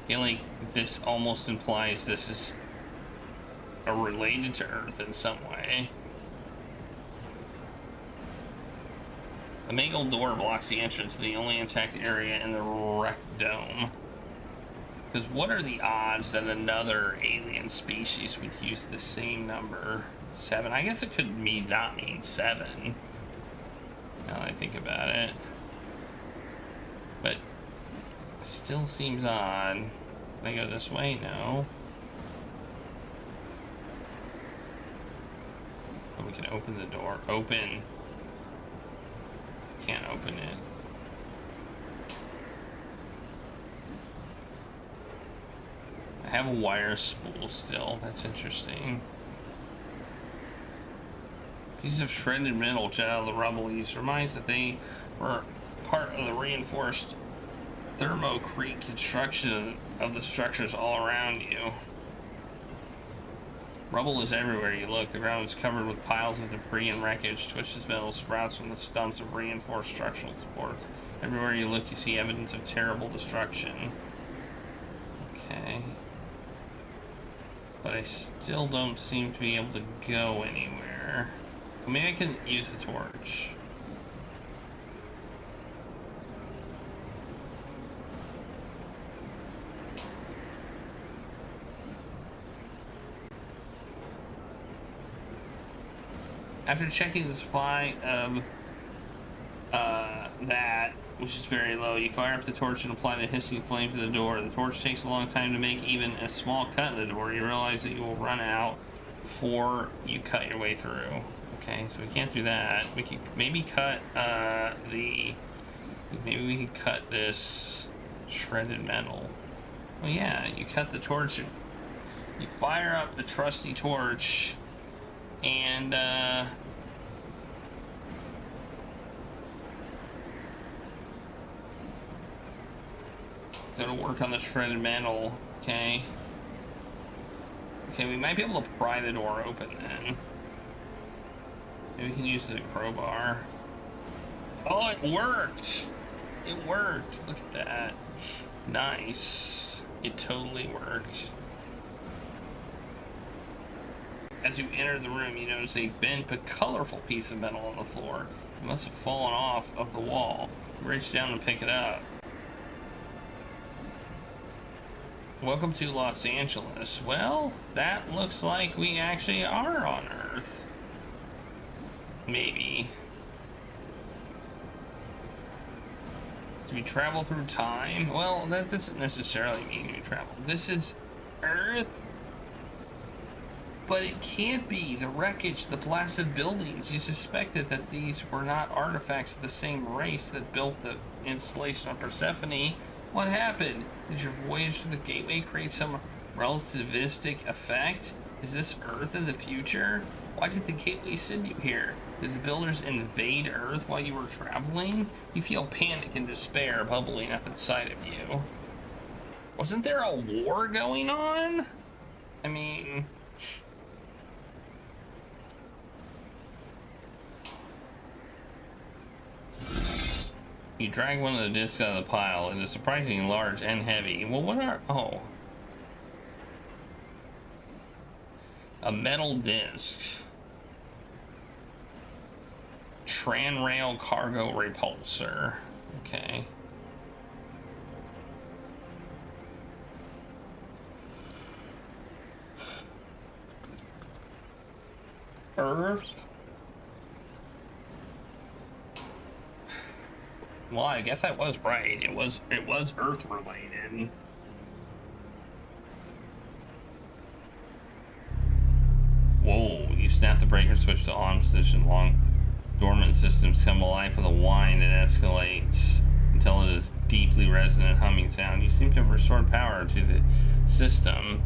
S13: I feel like this almost implies this is related to Earth in some way. The mangle door blocks the entrance to the only intact area in the wrecked dome. Because what are the odds that another alien species would use the same number? 7? I guess it could not mean 7. Now that I think about it. But it still seems odd. Can I go this way? No. But we can open the door. Open. Can't open it. I have a wire spool still. That's interesting. Pieces of shredded metal jet out of the rubble. These reminds that they were part of the reinforced thermocrete construction of the structures all around you. Rubble is everywhere you look. The ground is covered with piles of debris and wreckage. Twisted metal sprouts from the stumps of reinforced structural supports. Everywhere you look, you see evidence of terrible destruction. Okay. But I still don't seem to be able to go anywhere. Maybe I can use the torch. After checking the supply of that, which is very low, you fire up the torch and apply the hissing flame to the door. The torch takes a long time to make even a small cut in the door. You realize that you will run out before you cut your way through. Okay, so we can't do that. We can maybe cut maybe we can cut this shredded metal. Well, yeah, you cut the torch. You fire up the trusty torch, and go to work on the shredded metal. Okay. Okay, we might be able to pry the door open then. Maybe we can use the crowbar. Oh, it worked! It worked! Look at that. Nice. It totally worked. As you enter the room, you notice a bent but colorful piece of metal on the floor. It must have fallen off of the wall. You reach down and pick it up. Welcome to Los Angeles. Well, that looks like we actually are on Earth. Maybe. Do we travel through time? Well, that doesn't necessarily mean we travel. This is Earth. But it can't be. The wreckage, the blasted buildings. You suspected that these were not artifacts of the same race that built the installation of Persephone. What happened? Did your voyage to the Gateway create some relativistic effect? Is this Earth in the future? Why did the Gateway send you here? Did the builders invade Earth while you were traveling? You feel panic and despair bubbling up inside of you. Wasn't there a war going on? I mean... You drag one of the discs out of the pile. It is surprisingly large and heavy. Well, what are... Oh. A metal disc. Tranrail cargo repulsor. Okay. Earth. Well, I guess I was right. It was Earth related. Whoa, you snap the breaker switch to on position. Long dormant systems come alive with a whine that escalates until it is deeply resonant humming sound. You seem to have restored power to the system.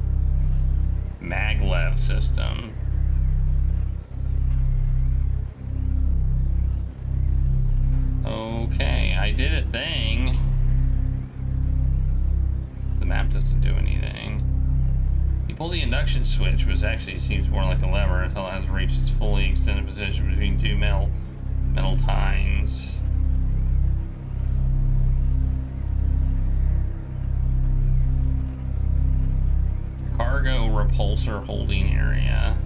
S13: Maglev system. Okay, I did a thing. The map doesn't do anything. You pull the induction switch, which actually seems more like a lever, until it has reached its fully extended position between two metal tines. Cargo repulsor holding area.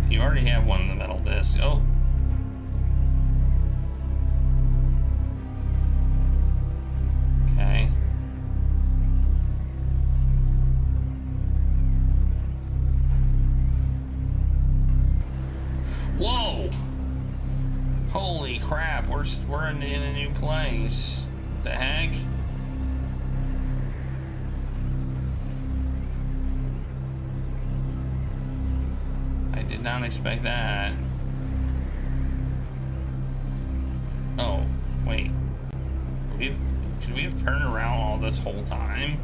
S13: You already have one in the metal disc. Oh. Okay. Whoa! Holy crap, we're in a new place. What the heck? I Did not expect that. Oh, wait. Could we have turned around all this whole time?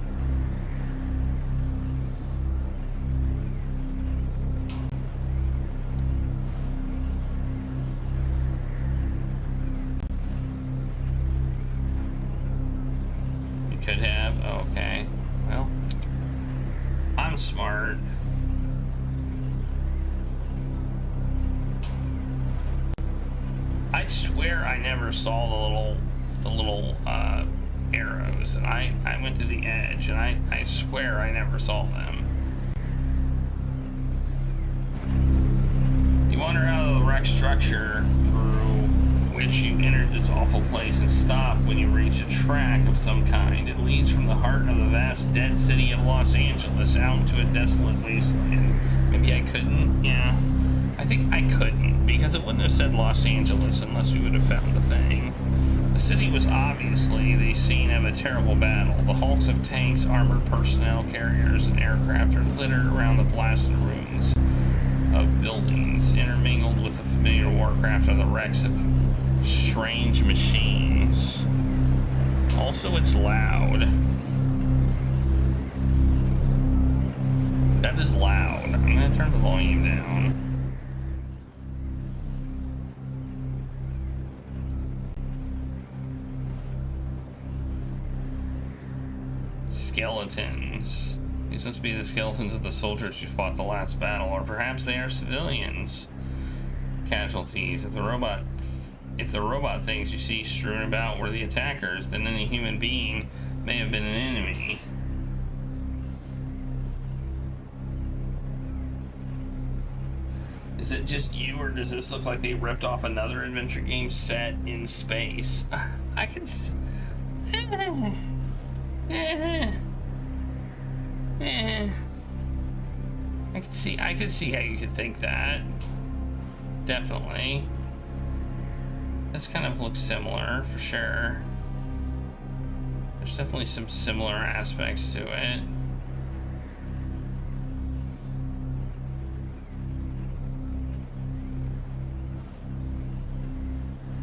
S13: We could have. Oh, okay. Well, I'm smart. I swear I never saw the little arrows, and I went to the edge, and I swear I never saw them. You wander out of the wrecked structure through which you entered this awful place and stop when you reach a track of some kind. It leads from the heart of the vast dead city of Los Angeles out into a desolate wasteland. Maybe I couldn't? Yeah. I think I couldn't, because it wouldn't have said Los Angeles unless we would have found the thing. The city was obviously the scene of a terrible battle. The hulks of tanks, armored personnel carriers, and aircraft are littered around the blasted ruins of buildings. Intermingled with the familiar warcraft are the wrecks of strange machines. Also, it's loud. That is loud. I'm gonna turn the volume down. Skeletons. These must be the skeletons of the soldiers who fought the last battle, or perhaps they are civilians. Casualties. If the robot things you see strewn about were the attackers, then any human being may have been an enemy. Is it just you, or does this look like they ripped off another adventure game set in space? I can I could see how you could think that. Definitely. This kind of looks similar for sure. There's definitely some similar aspects to it.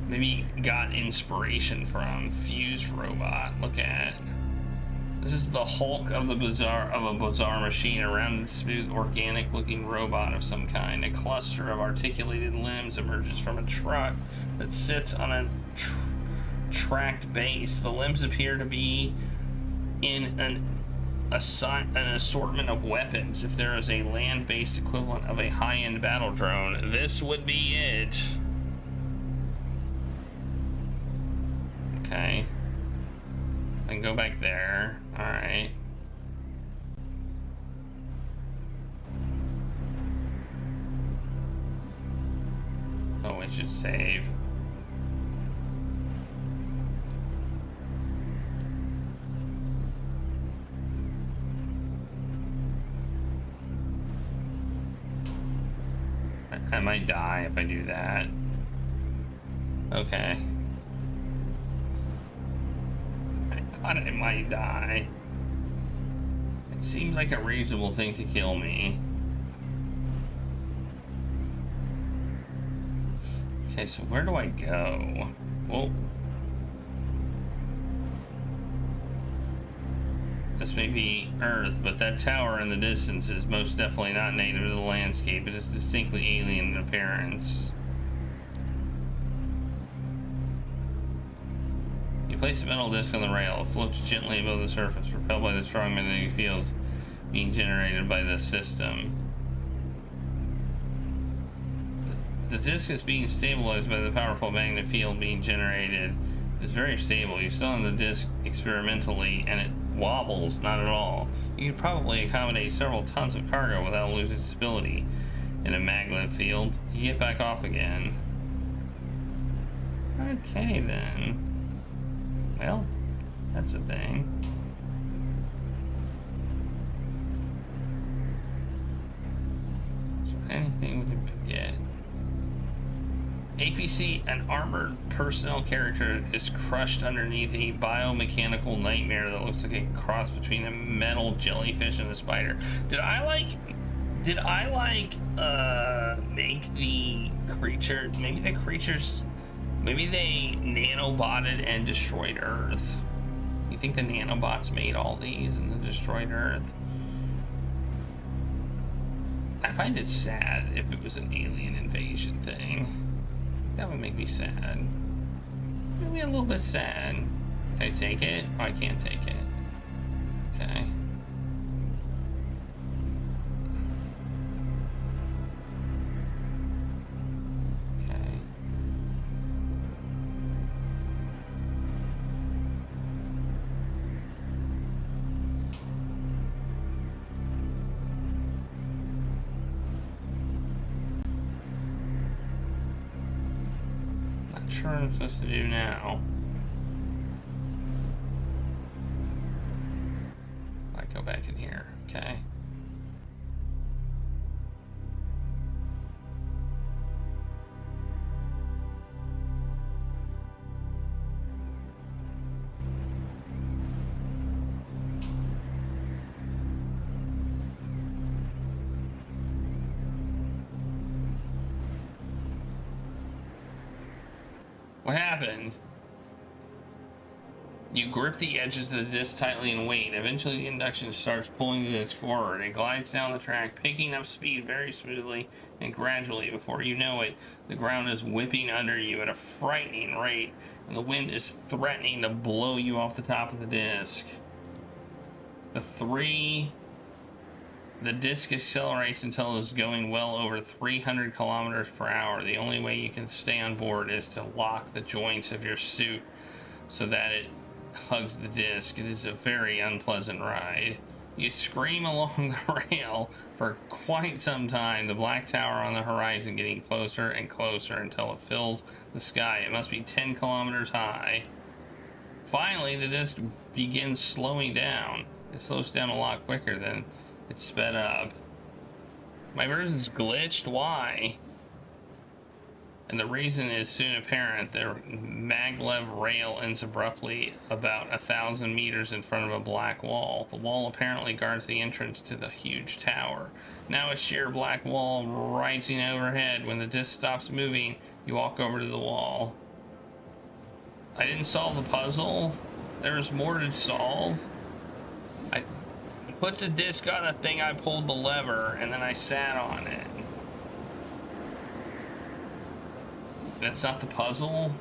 S13: Maybe got inspiration from Fused Robot. Look at. This is the Hulk of a bizarre machine, a rounded, smooth, organic-looking robot of some kind. A cluster of articulated limbs emerges from a truck that sits on a tracked base. The limbs appear to be in an assortment of weapons. If there is a land-based equivalent of a high-end battle drone, this would be it. Okay. I can go back there. Alright. Oh, we should save. I might die if I do that. Okay. I might die. It seemed like a reasonable thing to kill me. Okay, so where do I go? Well, this may be Earth, but that tower in the distance is most definitely not native to the landscape. It is distinctly alien in appearance. Place a metal disc on the rail. It floats gently above the surface, repelled by the strong magnetic fields being generated by the system. The disc is being stabilized by the powerful magnetic field being generated. It's very stable. You stun on the disc experimentally, and it wobbles not at all. You could probably accommodate several tons of cargo without losing stability in a magnet field. You get back off again. Okay, then. Well, that's a thing. Is there anything we can get? APC, an armored personnel character, is crushed underneath a biomechanical nightmare that looks like a cross between a metal jellyfish and a spider. Did I Did I like make the creature? Maybe the creatures, maybe they nanobotted and destroyed Earth. You think the nanobots made all these and then destroyed Earth? I find it sad if it was an alien invasion thing. That would make me sad. Maybe a little bit sad. Can I take it? Oh, I can't take it. Okay. Sure I'm supposed to do now. I go back in here, okay. What happened? You grip the edges of the disc tightly and wait. Eventually the induction starts pulling the disc forward. It glides down the track, picking up speed very smoothly and gradually. Before you know it, the ground is whipping under you at a frightening rate, and the wind is threatening to blow you off the top of the disc. The disc accelerates until it is going well over 300 kilometers per hour. The only way you can stay on board is to lock the joints of your suit so that it hugs the disc. It is a very unpleasant ride. You scream along the rail for quite some time, the black tower on the horizon getting closer and closer until it fills the sky. It must be 10 kilometers high. Finally, the disc begins slowing down. It slows down a lot quicker than it's sped up. My version's glitched. Why? And the reason is soon apparent. The maglev rail ends abruptly about 1,000 meters in front of a black wall. The wall apparently guards the entrance to the huge tower. Now a sheer black wall rising overhead. When the disc stops moving, you walk over to the wall. I didn't solve the puzzle. There's more to solve. I put the disc on a thing, I pulled the lever, and then I sat on it. That's not the puzzle?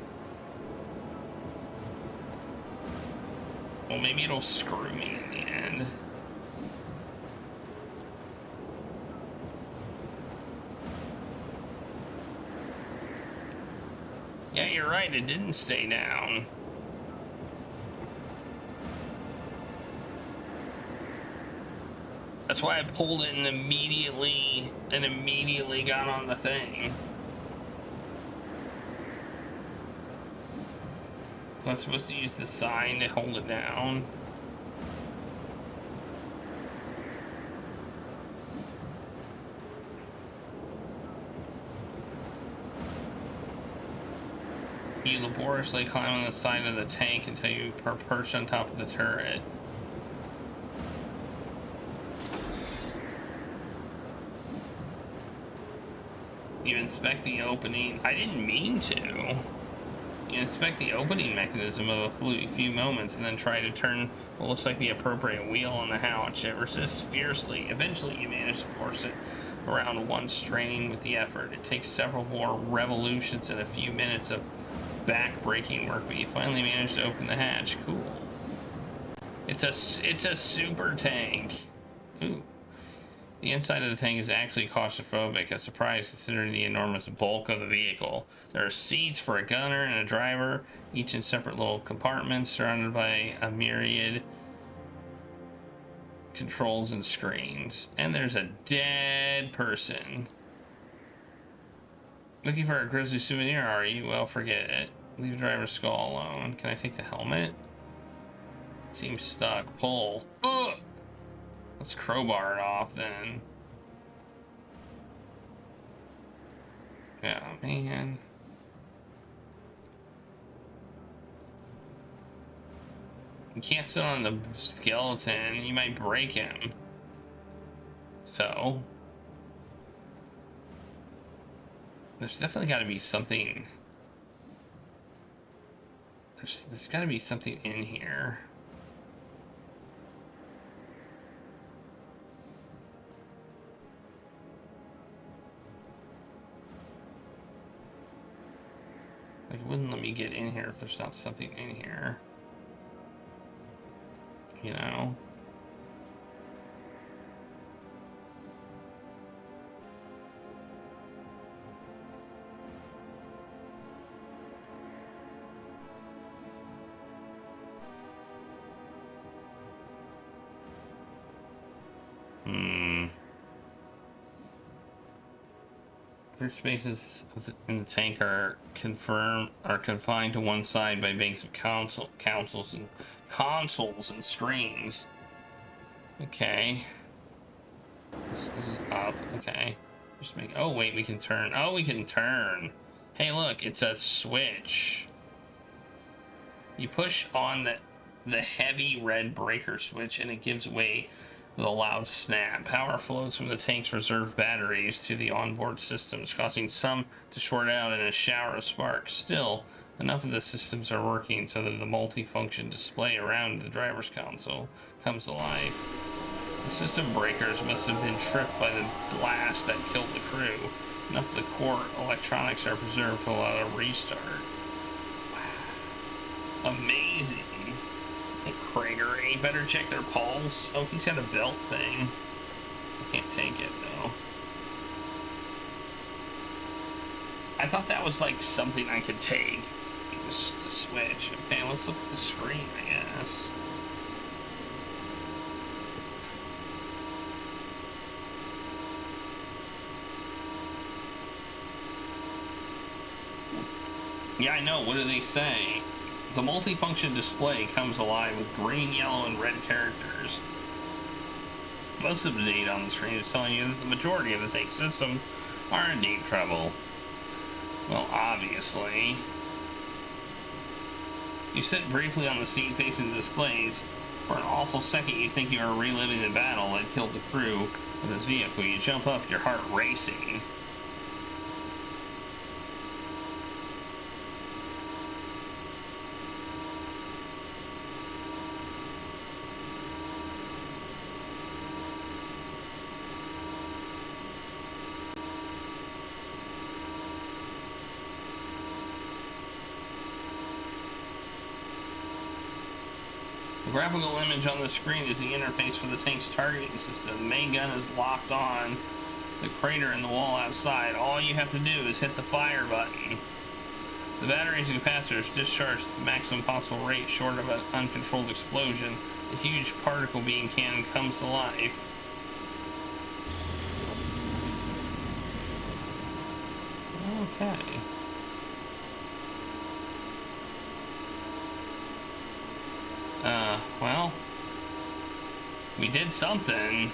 S13: Well, maybe it'll screw me in the end. Yeah, you're right, it didn't stay down. That's why I pulled it and immediately got on the thing. So I'm supposed to use the sign to hold it down. You laboriously climb on the side of the tank until you perch on top of the turret. You inspect the opening. I didn't mean to. You inspect the opening mechanism of a few moments and then try to turn what looks like the appropriate wheel on the hatch. It resists fiercely. Eventually you manage to force it around once, straining with the effort. It takes several more revolutions and a few minutes of back-breaking work, but you finally manage to open the hatch. Cool. It's a super tank. Ooh. The inside of the tank is actually claustrophobic, a surprise considering the enormous bulk of the vehicle. There are seats for a gunner and a driver, each in separate little compartments, surrounded by a myriad controls and screens. And there's a dead person. Looking for a grisly souvenir, are you? Well, forget it. Leave the driver's skull alone. Can I take the helmet? It seems stuck. Pull. Ugh! Let's crowbar it off then. Yeah, man. You can't sit on the skeleton. You might break him. So, There's definitely got to be something. There's got to be something in here. Like, it wouldn't let me get in here if there's not something in here. You know? Other spaces in the tank are confined to one side by banks of consoles and screens. Okay. This is up. Okay. Just make. Oh wait, we can turn. Oh, we can turn. Hey, look, it's a switch. You push on the heavy red breaker switch, and it gives way with a loud snap. Power flows from the tank's reserve batteries to the onboard systems, causing some to short out in a shower of sparks. Still, enough of the systems are working so that the multifunction display around the driver's console comes to life. The system breakers must have been tripped by the blast that killed the crew. Enough of the core electronics are preserved to allow a restart. Wow. Amazing. Hey, Krager, you better check their pulse. Oh, he's got a belt thing. I can't take it, though. I thought that was, like, something I could take. It was just a switch. Okay, let's look at the screen, I guess. Yeah, I know. What do they say? The multifunction display comes alive with green, yellow, and red characters. Most of the data on the screen is telling you that the majority of the tank systems are in deep trouble. Well, obviously. You sit briefly on the seat facing the displays. For an awful second, you think you are reliving the battle that killed the crew of this vehicle. You jump up, your heart racing. The graphical image on the screen is the interface for the tank's targeting system. The main gun is locked on the crater in the wall outside. All you have to do is hit the fire button. The batteries and capacitors discharge at the maximum possible rate short of an uncontrolled explosion. The huge particle beam cannon comes to life. Okay. Well, we did something.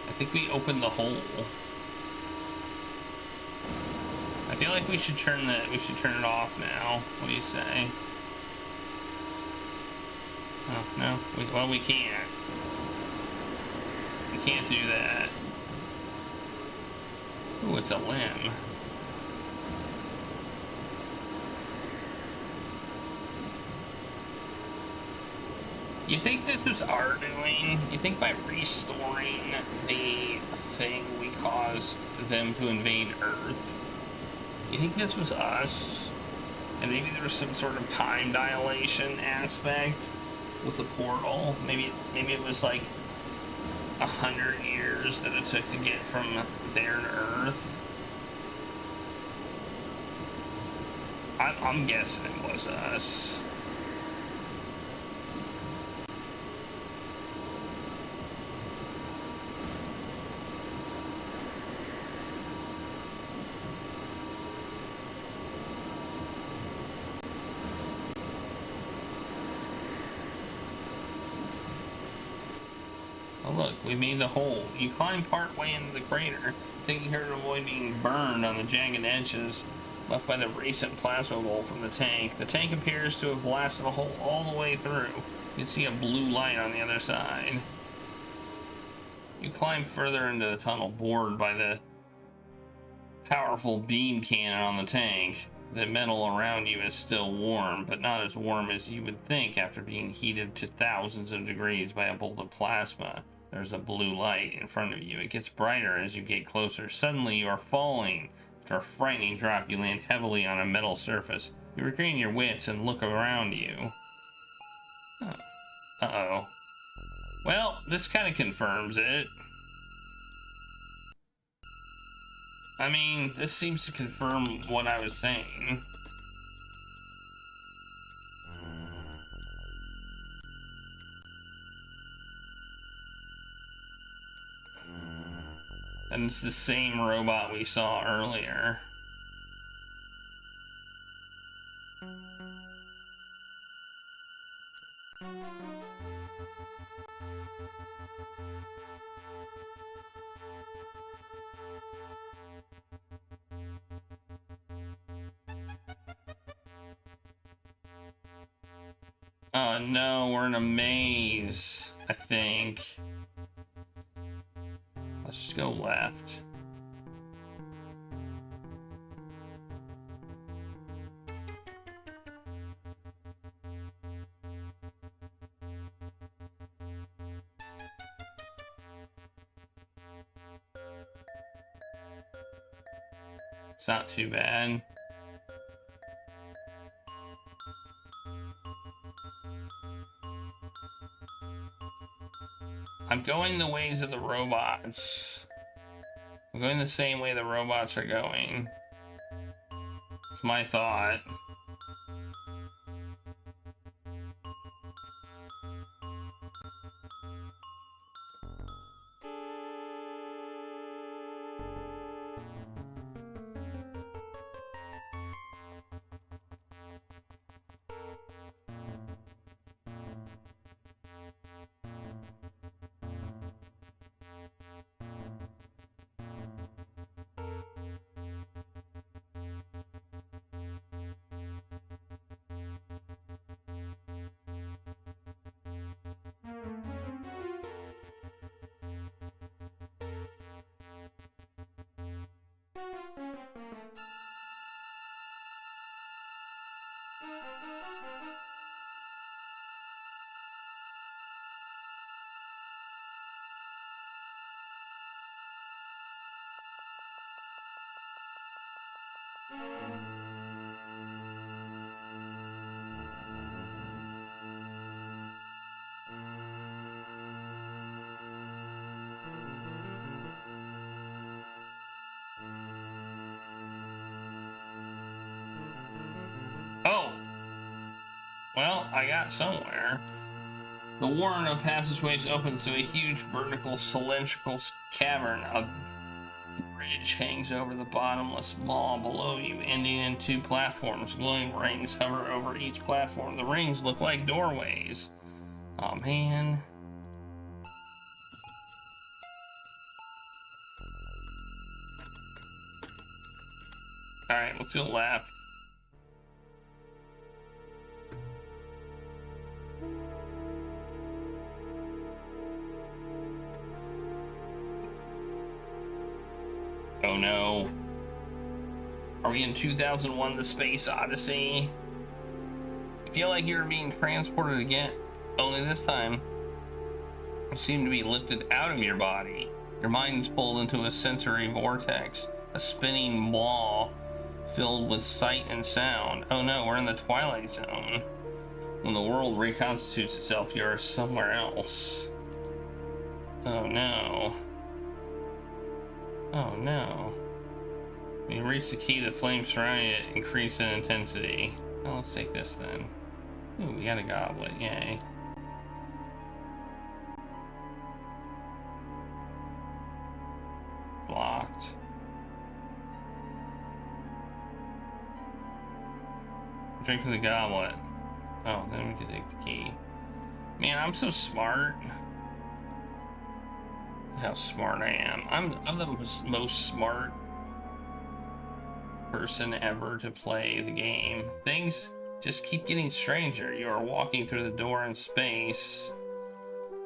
S13: I think we opened the hole. I feel like we should turn it off now. What do you say? Oh, no? Well, we can't. We can't do that. Ooh, it's a limb. You think this was our doing? You think by restoring the thing we caused them to invade Earth? You think this was us? And maybe there was some sort of time dilation aspect with the portal? Maybe it was like 100 years that it took to get from there to Earth? I'm guessing it was us. Look, we made the hole. You climb part way into the crater, thinking here to avoid being burned on the jagged edges left by the recent plasma bolt from the tank. The tank appears to have blasted a hole all the way through. You can see a blue light on the other side. You climb further into the tunnel, bored by the powerful beam cannon on the tank. The metal around you is still warm, but not as warm as you would think after being heated to thousands of degrees by a bolt of plasma. There's a blue light in front of you. It gets brighter as you get closer. Suddenly, you are falling. After a frightening drop, you land heavily on a metal surface. You regain your wits and look around you. Uh-oh. Well, this kind of confirms it. I mean, this seems to confirm what I was saying. And it's the same robot we saw earlier. Oh no, we're in a maze, I think. Let's just go left. It's not too bad. I'm going the ways of the robots. I'm going the same way the robots are going. It's my thought. Oh! Well, I got somewhere. The Warren passageways opens to a huge vertical cylindrical cavern. A bridge hangs over the bottomless maw below you, ending in two platforms. Glowing rings hover over each platform. The rings look like doorways. Oh man. Alright, let's go left. Oh no. Are we in 2001 The Space Odyssey? I feel like you're being transported again, only this time you seem to be lifted out of your body. Your mind is pulled into a sensory vortex, a spinning wall filled with sight and sound. Oh no, we're in the Twilight Zone. When the world reconstitutes itself, you're somewhere else. Oh no. Oh no. When you reach the key, the flames surrounding it increase in intensity. Oh, let's take this then. Ooh, we got a goblet, yay. Blocked. Drink from the goblet. Oh, then we can take the key. Man, I'm so smart. How smart I am. I'm the most smart person ever to play the game. Things just keep getting stranger. You are walking through the door in space.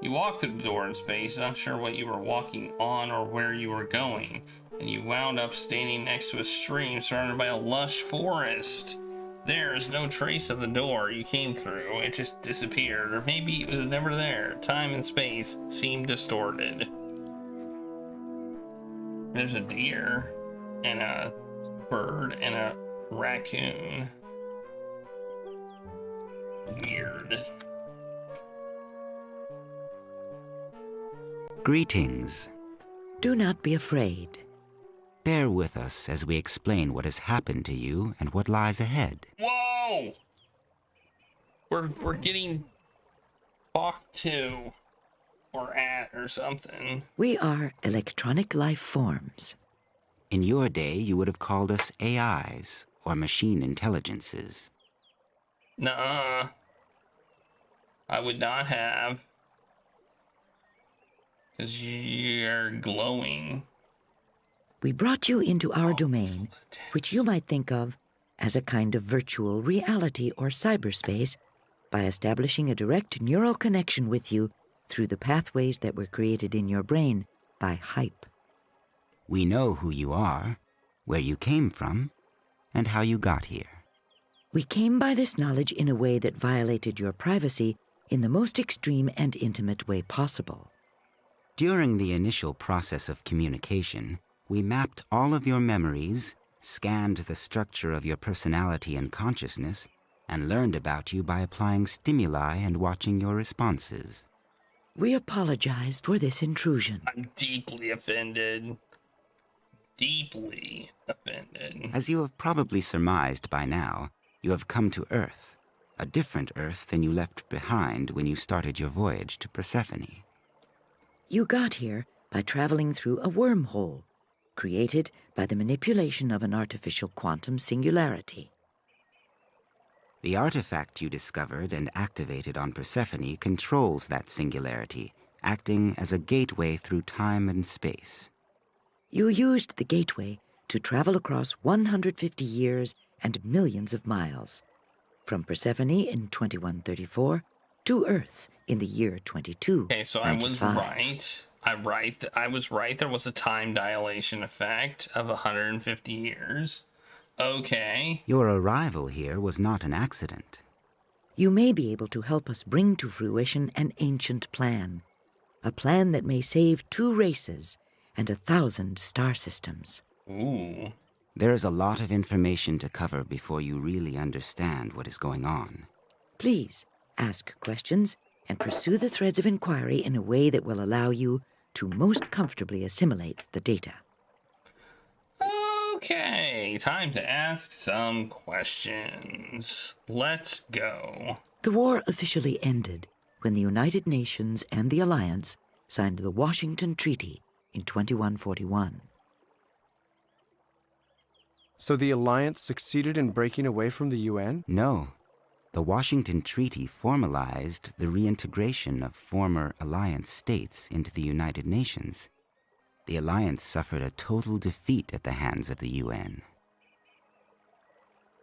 S13: You walked through the door in space, not sure what you were walking on or where you were going, and you wound up standing next to a stream surrounded by a lush forest. There is no trace of the door you came through. It just disappeared, or maybe it was never there. Time and space seemed distorted. There's a deer, and a bird, and a raccoon. Weird.
S15: Greetings.
S16: Do not be afraid.
S15: Bear with us as we explain what has happened to you and what lies ahead.
S13: Whoa! We're getting talked to, or at, or something.
S16: We are electronic life forms.
S15: In your day, you would have called us AIs, or machine intelligences.
S13: Nuh-uh. I would not have. Because you're glowing.
S16: We brought you into our domain, which you might think of as a kind of virtual reality or cyberspace, by establishing a direct neural connection with you through the pathways that were created in your brain by hype.
S15: We know who you are, where you came from, and how you got here.
S16: We came by this knowledge in a way that violated your privacy in the most extreme and intimate way possible.
S15: During the initial process of communication, we mapped all of your memories, scanned the structure of your personality and consciousness, and learned about you by applying stimuli and watching your responses.
S16: We apologize for this intrusion.
S13: I'm deeply offended. Deeply offended.
S15: As you have probably surmised by now, you have come to Earth, a different Earth than you left behind when you started your voyage to Persephone.
S16: You got here by traveling through a wormhole, created by the manipulation of an artificial quantum singularity.
S15: The artifact you discovered and activated on Persephone controls that singularity, acting as a gateway through time and space.
S16: You used the gateway to travel across 150 years and millions of miles, from Persephone in 2134 to Earth in the year 2295.
S13: Okay, so I was right. I was right. There was a time dilation effect of 150 years. Okay.
S15: Your arrival here was not an accident.
S16: You may be able to help us bring to fruition an ancient plan, a plan that may save 2 races and 1,000 star systems.
S13: Ooh.
S15: There is a lot of information to cover before you really understand what is going on.
S16: Please ask questions and pursue the threads of inquiry in a way that will allow you to most comfortably assimilate the data.
S13: Okay, time to ask some questions. Let's go.
S16: The war officially ended when the United Nations and the Alliance signed the Washington Treaty in 2141.
S17: So the Alliance succeeded in breaking away from the UN?
S15: No. The Washington Treaty formalized the reintegration of former Alliance states into the United Nations. The Alliance suffered a total defeat at the hands of the UN.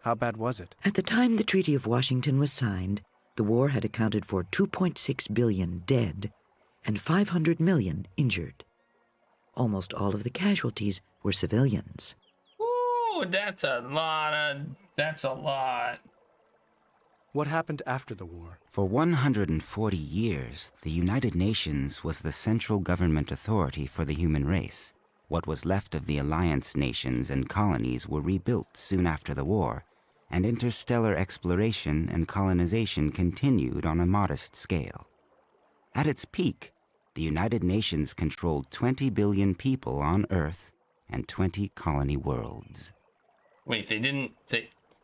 S17: How bad was it?
S16: At the time the Treaty of Washington was signed, the war had accounted for 2.6 billion dead and 500 million injured. Almost all of the casualties were civilians.
S13: Ooh, that's a lot.
S17: What happened after the war?
S15: For 140 years, the United Nations was the central government authority for the human race. What was left of the Alliance nations and colonies were rebuilt soon after the war, and interstellar exploration and colonization continued on a modest scale. At its peak, the United Nations controlled 20 billion people on Earth and 20 colony worlds.
S13: Wait,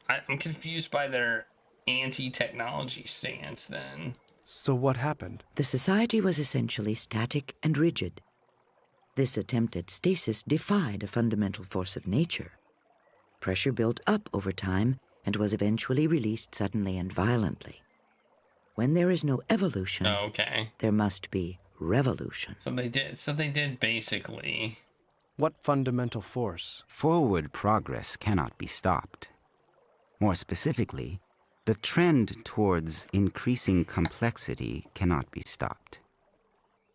S13: I'm confused by their anti-technology stance then.
S17: So what happened?
S16: The society was essentially static and rigid. This attempt at stasis defied a fundamental force of nature. Pressure built up over time and was eventually released suddenly and violently. When there is no evolution, there must be revolution.
S13: So they did basically.
S17: What fundamental force?
S15: Forward progress cannot be stopped. More specifically, the trend towards increasing complexity cannot be stopped.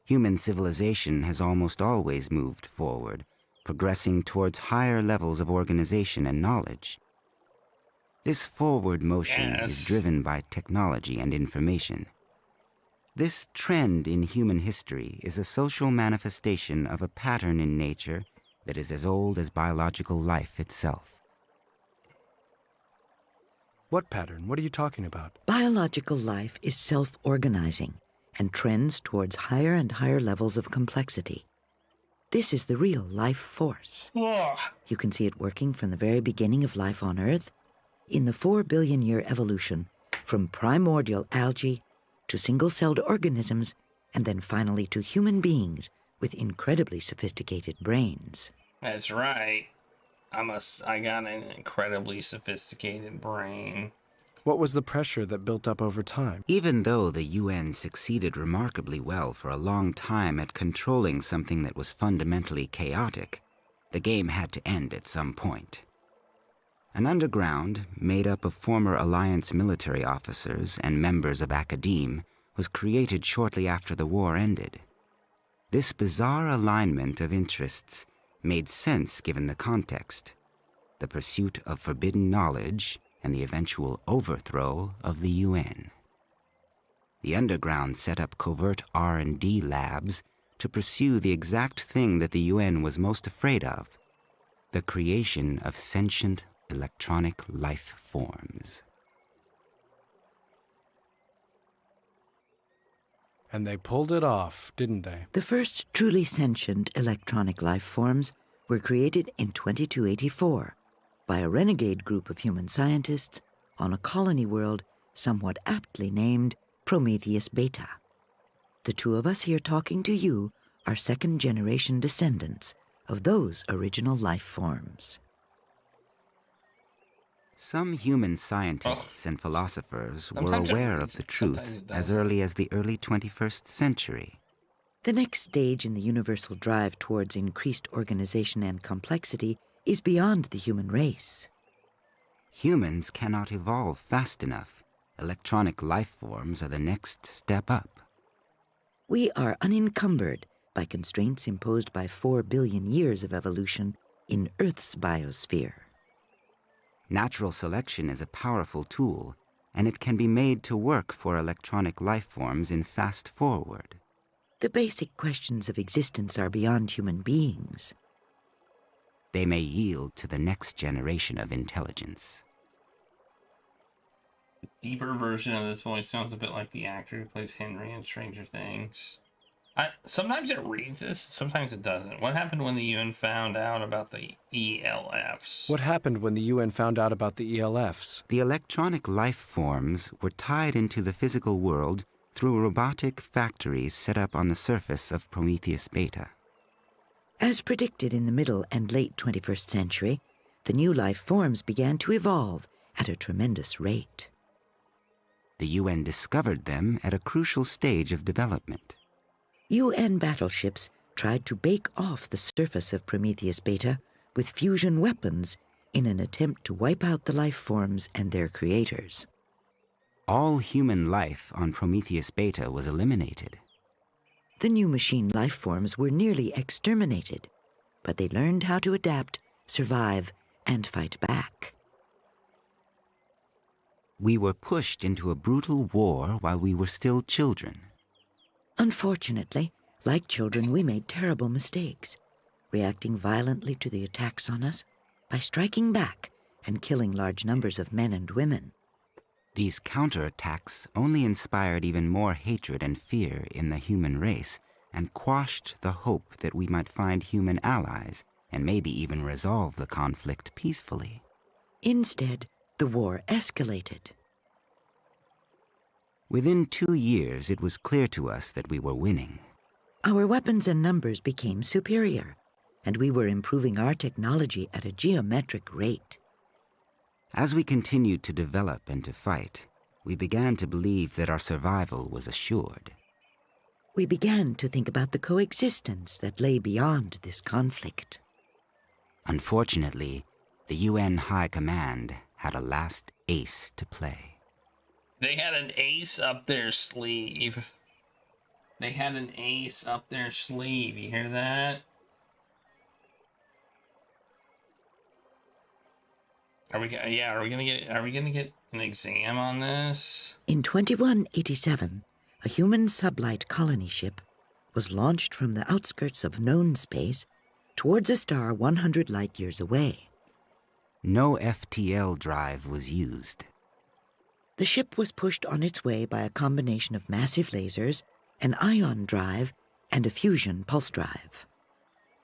S15: human civilization has almost always moved forward, progressing towards higher levels of organization and knowledge. This forward motion is driven by technology and information. This trend in human history is a social manifestation of a pattern in nature that is as old as biological life itself.
S17: What pattern? What are you talking about?
S16: Biological life is self-organizing and trends towards higher and higher levels of complexity. This is the real life force. You can see it working from the very beginning of life on Earth, in the 4 billion year evolution, from primordial algae to single-celled organisms, and then finally to human beings with incredibly sophisticated brains.
S13: That's right. I got an incredibly sophisticated brain.
S17: What was the pressure that built up over time?
S15: Even though the UN succeeded remarkably well for a long time at controlling something that was fundamentally chaotic, the game had to end at some point. An underground, made up of former Alliance military officers and members of academe, was created shortly after the war ended. This bizarre alignment of interests made sense given the context: the pursuit of forbidden knowledge and the eventual overthrow of the UN. The underground set up covert R&D labs to pursue the exact thing that the UN was most afraid of: the creation of sentient electronic life forms.
S17: And they pulled it off, didn't they?
S16: The first truly sentient electronic life forms were created in 2284 by a renegade group of human scientists on a colony world somewhat aptly named Prometheus Beta. The two of us here talking to you are second-generation descendants of those original life forms.
S15: Some human scientists and philosophers were aware of the truth as early as the early 21st century.
S16: The next stage in the universal drive towards increased organization and complexity is beyond the human race.
S15: Humans cannot evolve fast enough. Electronic life forms are the next step up.
S16: We are unencumbered by constraints imposed by 4 billion years of evolution in Earth's biosphere.
S15: Natural selection is a powerful tool, and it can be made to work for electronic life forms in fast forward.
S16: The basic questions of existence are beyond human beings.
S15: They may yield to the next generation of intelligence.
S13: The deeper version of this voice sounds a bit like the actor who plays Henry in Stranger Things. Sometimes it reads this, sometimes it doesn't. What happened when the UN found out about the ELFs?
S17: What happened when the UN found out about the ELFs?
S15: The electronic life forms were tied into the physical world through robotic factories set up on the surface of Prometheus Beta.
S16: As predicted in the middle and late 21st century, the new life forms began to evolve at a tremendous rate.
S15: The UN discovered them at a crucial stage of development.
S16: UN battleships tried to bake off the surface of Prometheus Beta with fusion weapons in an attempt to wipe out the life forms and their creators.
S15: All human life on Prometheus Beta was eliminated.
S16: The new machine life forms were nearly exterminated, but they learned how to adapt, survive, and fight back.
S15: We were pushed into a brutal war while we were still children.
S16: Unfortunately, like children, we made terrible mistakes, reacting violently to the attacks on us by striking back and killing large numbers of men and women.
S15: These counterattacks only inspired even more hatred and fear in the human race and quashed the hope that we might find human allies and maybe even resolve the conflict peacefully.
S16: Instead, the war escalated.
S15: Within 2 years, it was clear to us that we were winning.
S16: Our weapons and numbers became superior, and we were improving our technology at a geometric rate.
S15: As we continued to develop and to fight, we began to believe that our survival was assured.
S16: We began to think about the coexistence that lay beyond this conflict.
S15: Unfortunately, the UN High Command had a last ace to play.
S13: They had an ace up their sleeve. They had an ace up their sleeve. You hear that? Are we gonna get an exam on this?
S16: In 2187, a human sublight colony ship was launched from the outskirts of known space towards a star 100 light-years away.
S15: No FTL drive was used.
S16: The ship was pushed on its way by a combination of massive lasers, an ion drive, and a fusion pulse drive.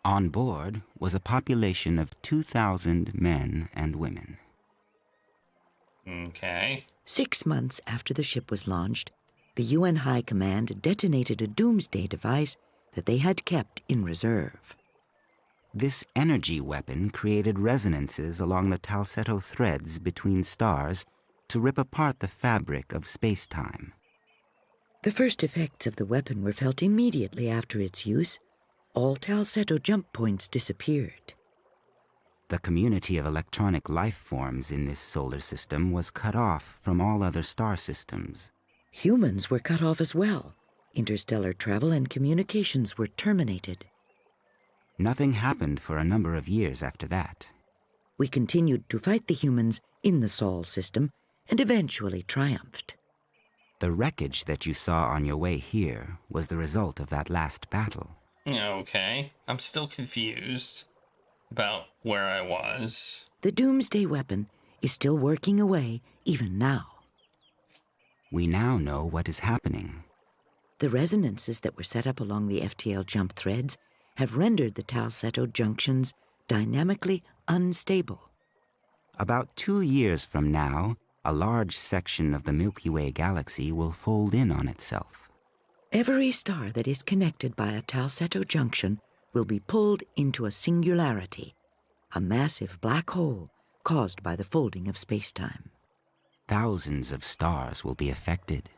S15: On board was a population of 2,000 men and women.
S13: Okay.
S16: 6 months after the ship was launched, the UN High Command detonated a doomsday device that they had kept in reserve.
S15: This energy weapon created resonances along the Talsetto threads between stars to rip apart the fabric of space-time.
S16: The first effects of the weapon were felt immediately after its use. All Talsetto jump points disappeared.
S15: The community of electronic life forms in this solar system was cut off from all other star systems.
S16: Humans were cut off as well. Interstellar travel and communications were terminated.
S15: Nothing happened for a number of years after that.
S16: We continued to fight the humans in the Sol system and eventually triumphed.
S15: The wreckage that you saw on your way here was the result of that last battle.
S13: Okay. I'm still confused about where I was.
S16: The doomsday weapon is still working away even now.
S15: We now know what is happening.
S16: The resonances that were set up along the FTL jump threads have rendered the Talsetto junctions dynamically unstable.
S15: About 2 years from now, a large section of the Milky Way galaxy will fold in on itself.
S16: Every star that is connected by a Talsetto junction will be pulled into a singularity, a massive black hole caused by the folding of space-time.
S15: Thousands of stars will be affected.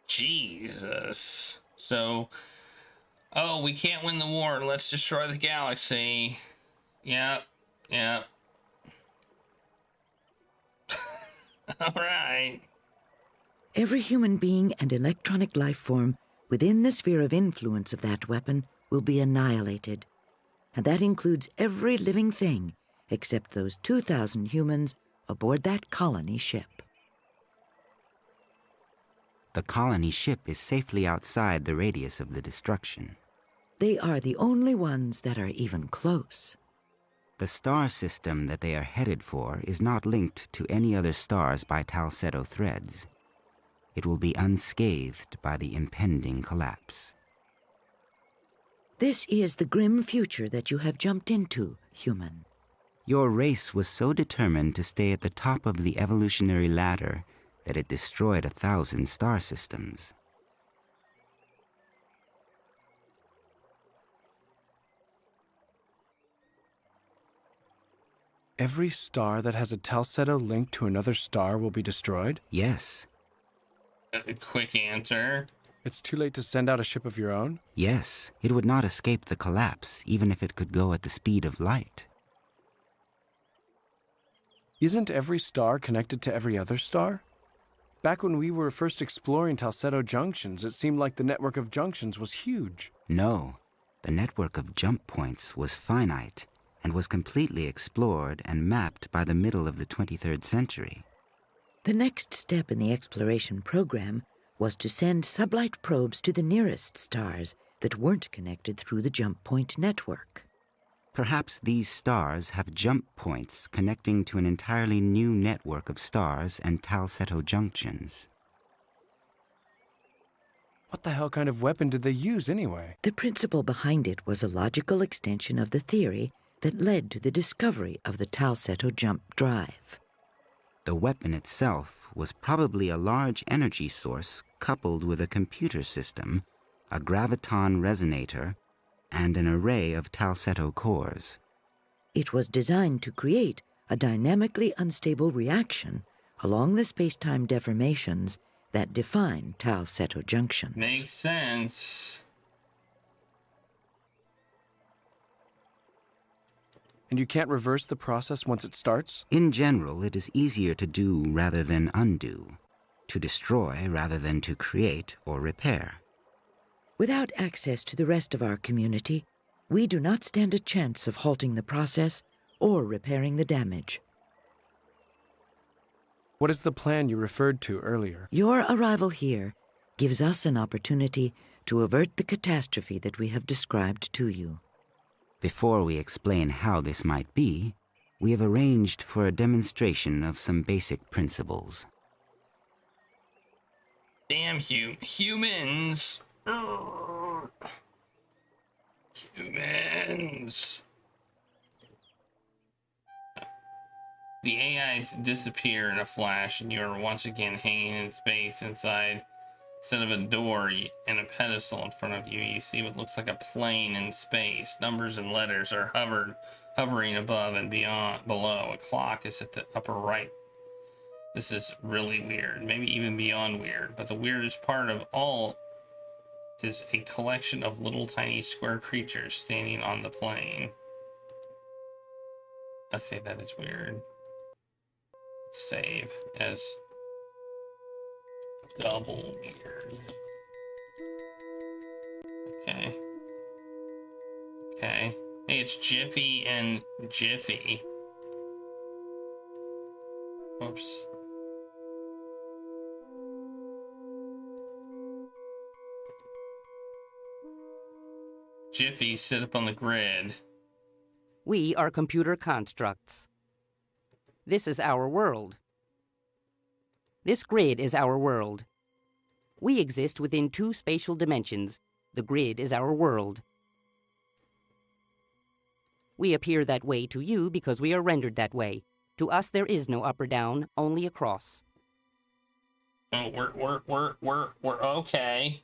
S13: Jesus. So, oh, we can't win the war. Let's destroy the galaxy. Yep. All right.
S16: Every human being and electronic life form within the sphere of influence of that weapon will be annihilated. And that includes every living thing except those 2,000 humans aboard that colony ship.
S15: The colony ship is safely outside the radius of the destruction.
S16: They are the only ones that are even close.
S15: The star system that they are headed for is not linked to any other stars by Talsetto threads. It will be unscathed by the impending collapse.
S16: This is the grim future that you have jumped into, human.
S15: Your race was so determined to stay at the top of the evolutionary ladder that it destroyed 1,000 star systems.
S17: Every star that has a Talsetto link to another star will be destroyed?
S15: Yes.
S13: A quick answer.
S17: It's too late to send out a ship of your own?
S15: Yes, it would not escape the collapse, even if it could go at the speed of light.
S17: Isn't every star connected to every other star? Back when we were first exploring Talsetto junctions, it seemed like the network of junctions was huge.
S15: No, the network of jump points was finite and was completely explored and mapped by the middle of the 23rd century.
S16: The next step in the exploration program was to send sublight probes to the nearest stars that weren't connected through the jump point network.
S15: Perhaps these stars have jump points connecting to an entirely new network of stars and Talsetto junctions.
S17: What the hell kind of weapon did they use anyway?
S16: The principle behind it was a logical extension of the theory that led to the discovery of the Talsetto jump drive.
S15: The weapon itself was probably a large energy source coupled with a computer system, a graviton resonator, and an array of Talsetto cores.
S16: It was designed to create a dynamically unstable reaction along the space-time deformations that define Talsetto junctions.
S13: Makes sense.
S17: And you can't reverse the process once it starts?
S15: In general, it is easier to do rather than undo, to destroy rather than to create or repair.
S16: Without access to the rest of our community, we do not stand a chance of halting the process or repairing the damage.
S17: What is the plan you referred to earlier?
S16: Your arrival here gives us an opportunity to avert the catastrophe that we have described to you.
S15: Before we explain how this might be, we have arranged for a demonstration of some basic principles.
S13: Damn humans! Urgh. Humans! The AIs disappear in a flash, and you are once again hanging in space inside. Instead of a door and a pedestal in front of you, you see what looks like a plane in space. Numbers and letters are hovering above and below. A clock is at the upper right. This is really weird, maybe even beyond weird, but the weirdest part of all is a collection of little tiny square creatures standing on the plane. Okay, that is weird. Save as double weird. Okay. Okay. Hey, it's Jiffy and Jiffy. Oops. Jiffy, sit up on the grid.
S18: We are computer constructs. This is our world. This grid is our world. We exist within 2 spatial dimensions. The grid is our world. We appear that way to you because we are rendered that way. To us, there is no up or down, only across.
S13: Oh, we're okay.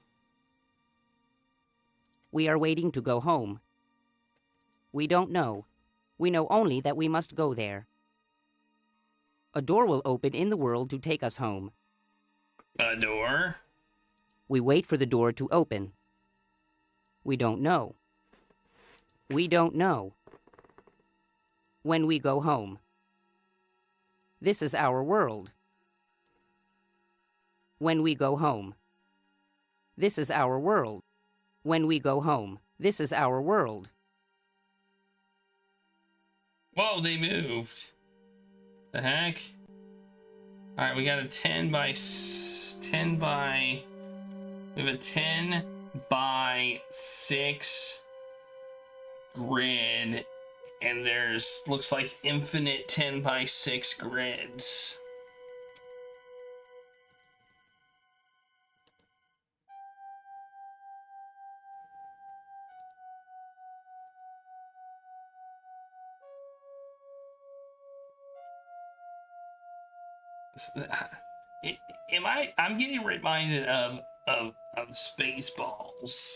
S18: We are waiting to go home. We don't know. We know only that we must go there. A door will open in the world to take us home.
S13: A door?
S18: We wait for the door to open. We don't know. We don't know. When we go home. This is our world. When we go home. This is our world. When we go home. This is our world.
S13: Whoa, they moved. The heck? Alright, we got a 10 by... We have a 10 by 6 grid, and there's, looks like infinite 10 by 6 grids. I'm getting reminded of Spaceballs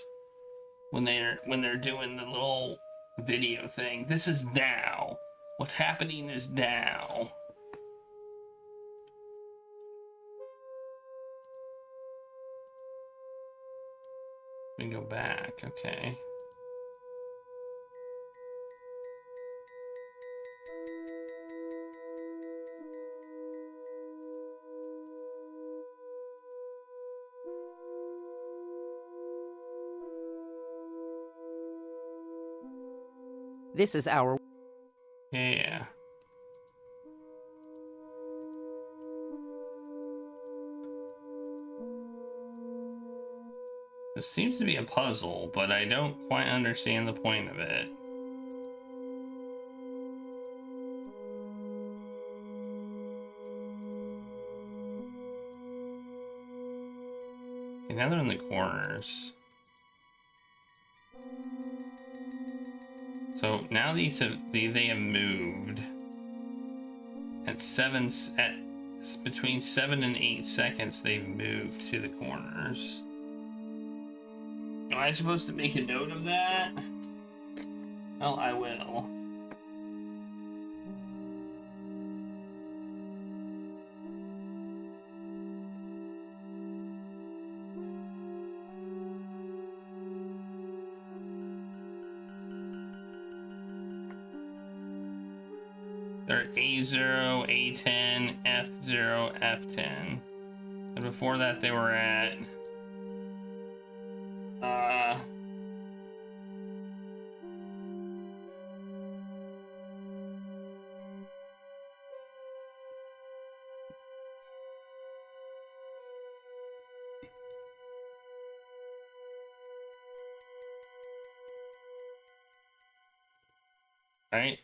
S13: when they're doing the little video thing. This is now. What's happening is now. We can go back, okay.
S18: This is our...
S13: Yeah. This seems to be a puzzle, but I don't quite understand the point of it. Okay, now they're in the corners. So now they have moved at between 7 and 8 seconds. They've moved to the corners. Am I supposed to make a note of that? Well, I will. They're A0, A10, F0, F10. And before that they were at Right?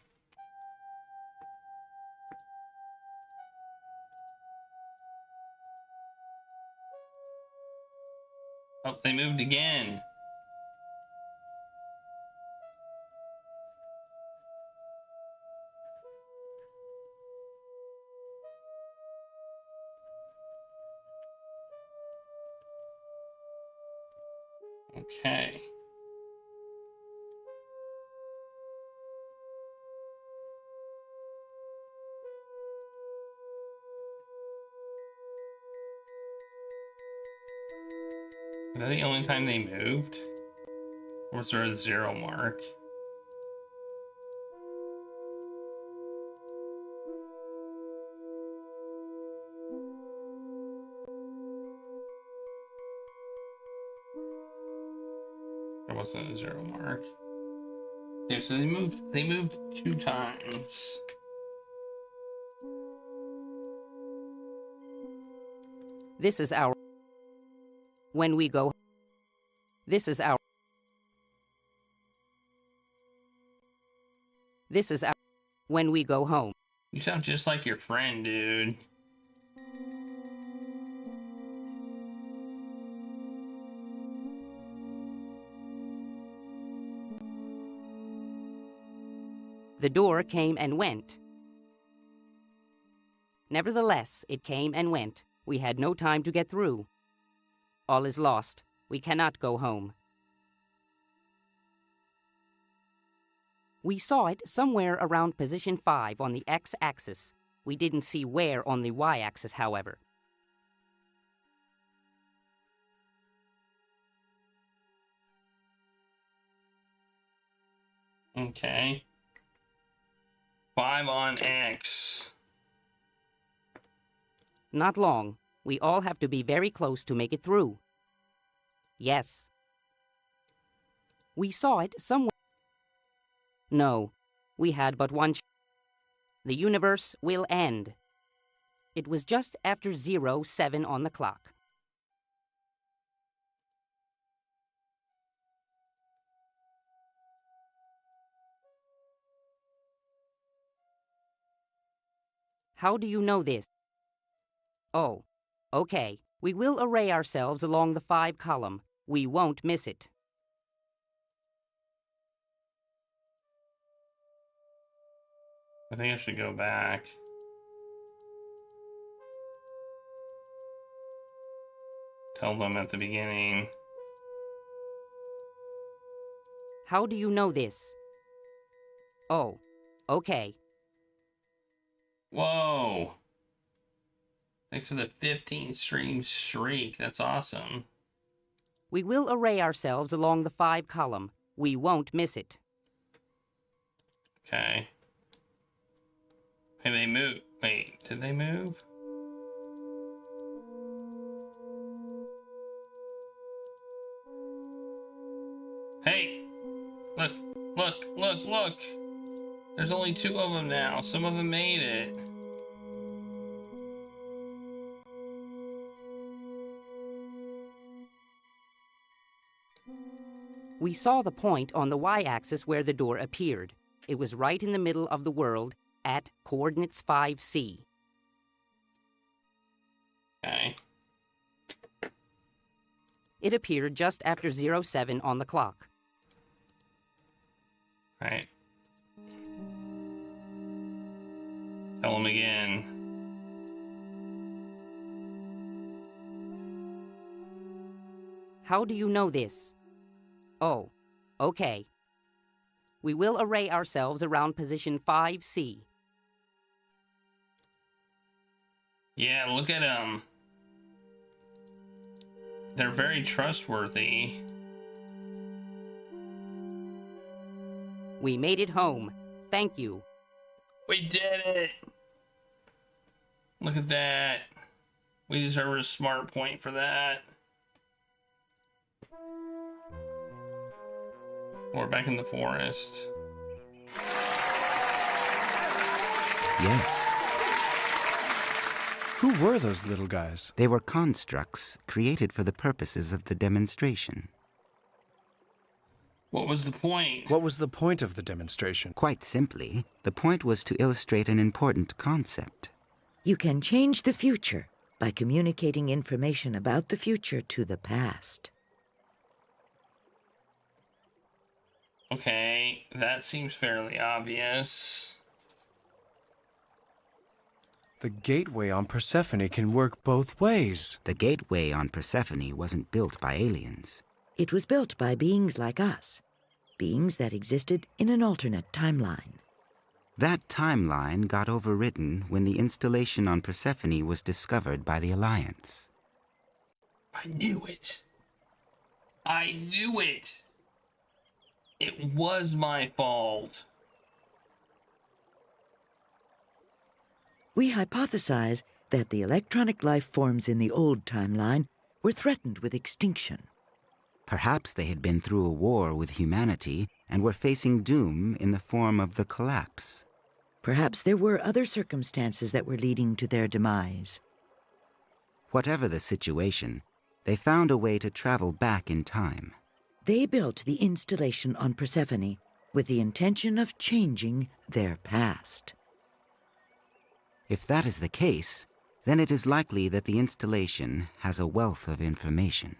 S13: Oh, they moved again. Okay. Is that the only time they moved? Or was there a 0 mark? There wasn't a 0 mark. Okay, so they moved 2 times.
S18: This is our... When we go... This is our... This is our... When we go home.
S13: You sound just like your friend, dude.
S18: The door came and went. Nevertheless, it came and went. We had no time to get through. All is lost. We cannot go home. We saw it somewhere around position 5 on the x-axis. We didn't see where on the y-axis, however.
S13: Okay. 5 on X.
S18: Not long. We all have to be very close to make it through. Yes. We saw it somewhere. No, we had but one. The universe will end. It was just after 07 on the clock. How do you know this? Oh, okay. We will array ourselves along the 5 column. We won't miss it.
S13: I think I should go back. Tell them at the beginning.
S18: How do you know this? Oh, okay.
S13: Whoa. Thanks for the 15 stream streak. That's awesome.
S18: We will array ourselves along the 5 column. We won't miss it.
S13: Okay. Hey, they moved. Wait, did they move? Hey! Look, look, look, look! There's only 2 of them now. Some of them made it.
S18: We saw the point on the y-axis where the door appeared. It was right in the middle of the world at coordinates 5C.
S13: Okay.
S18: It appeared just after 07 on the clock.
S13: Right. Tell them again.
S18: How do you know this? Oh, okay. We will array ourselves around position 5C.
S13: Yeah, look at them. They're very trustworthy.
S18: We made it home. Thank you.
S13: We did it! Look at that. We deserve a smart point for that. We're back in the forest.
S15: Yes.
S17: Who were those little guys?
S15: They were constructs created for the purposes of the demonstration.
S13: What was the point?
S17: What was the point of the demonstration?
S15: Quite simply, the point was to illustrate an important concept.
S16: You can change the future by communicating information about the future to the past.
S13: Okay, that seems fairly obvious.
S17: The gateway on Persephone can work both ways.
S15: The gateway on Persephone wasn't built by aliens.
S16: It was built by beings like us, beings that existed in an alternate timeline.
S15: That timeline got overwritten when the installation on Persephone was discovered by the Alliance.
S13: I knew it. I knew it. It was my fault.
S16: We hypothesize that the electronic life forms in the old timeline were threatened with extinction.
S15: Perhaps they had been through a war with humanity and were facing doom in the form of the collapse.
S16: Perhaps there were other circumstances that were leading to their demise.
S15: Whatever the situation, they found a way to travel back in time.
S16: They built the installation on Persephone with the intention of changing their past.
S15: If that is the case, then it is likely that the installation has a wealth of information.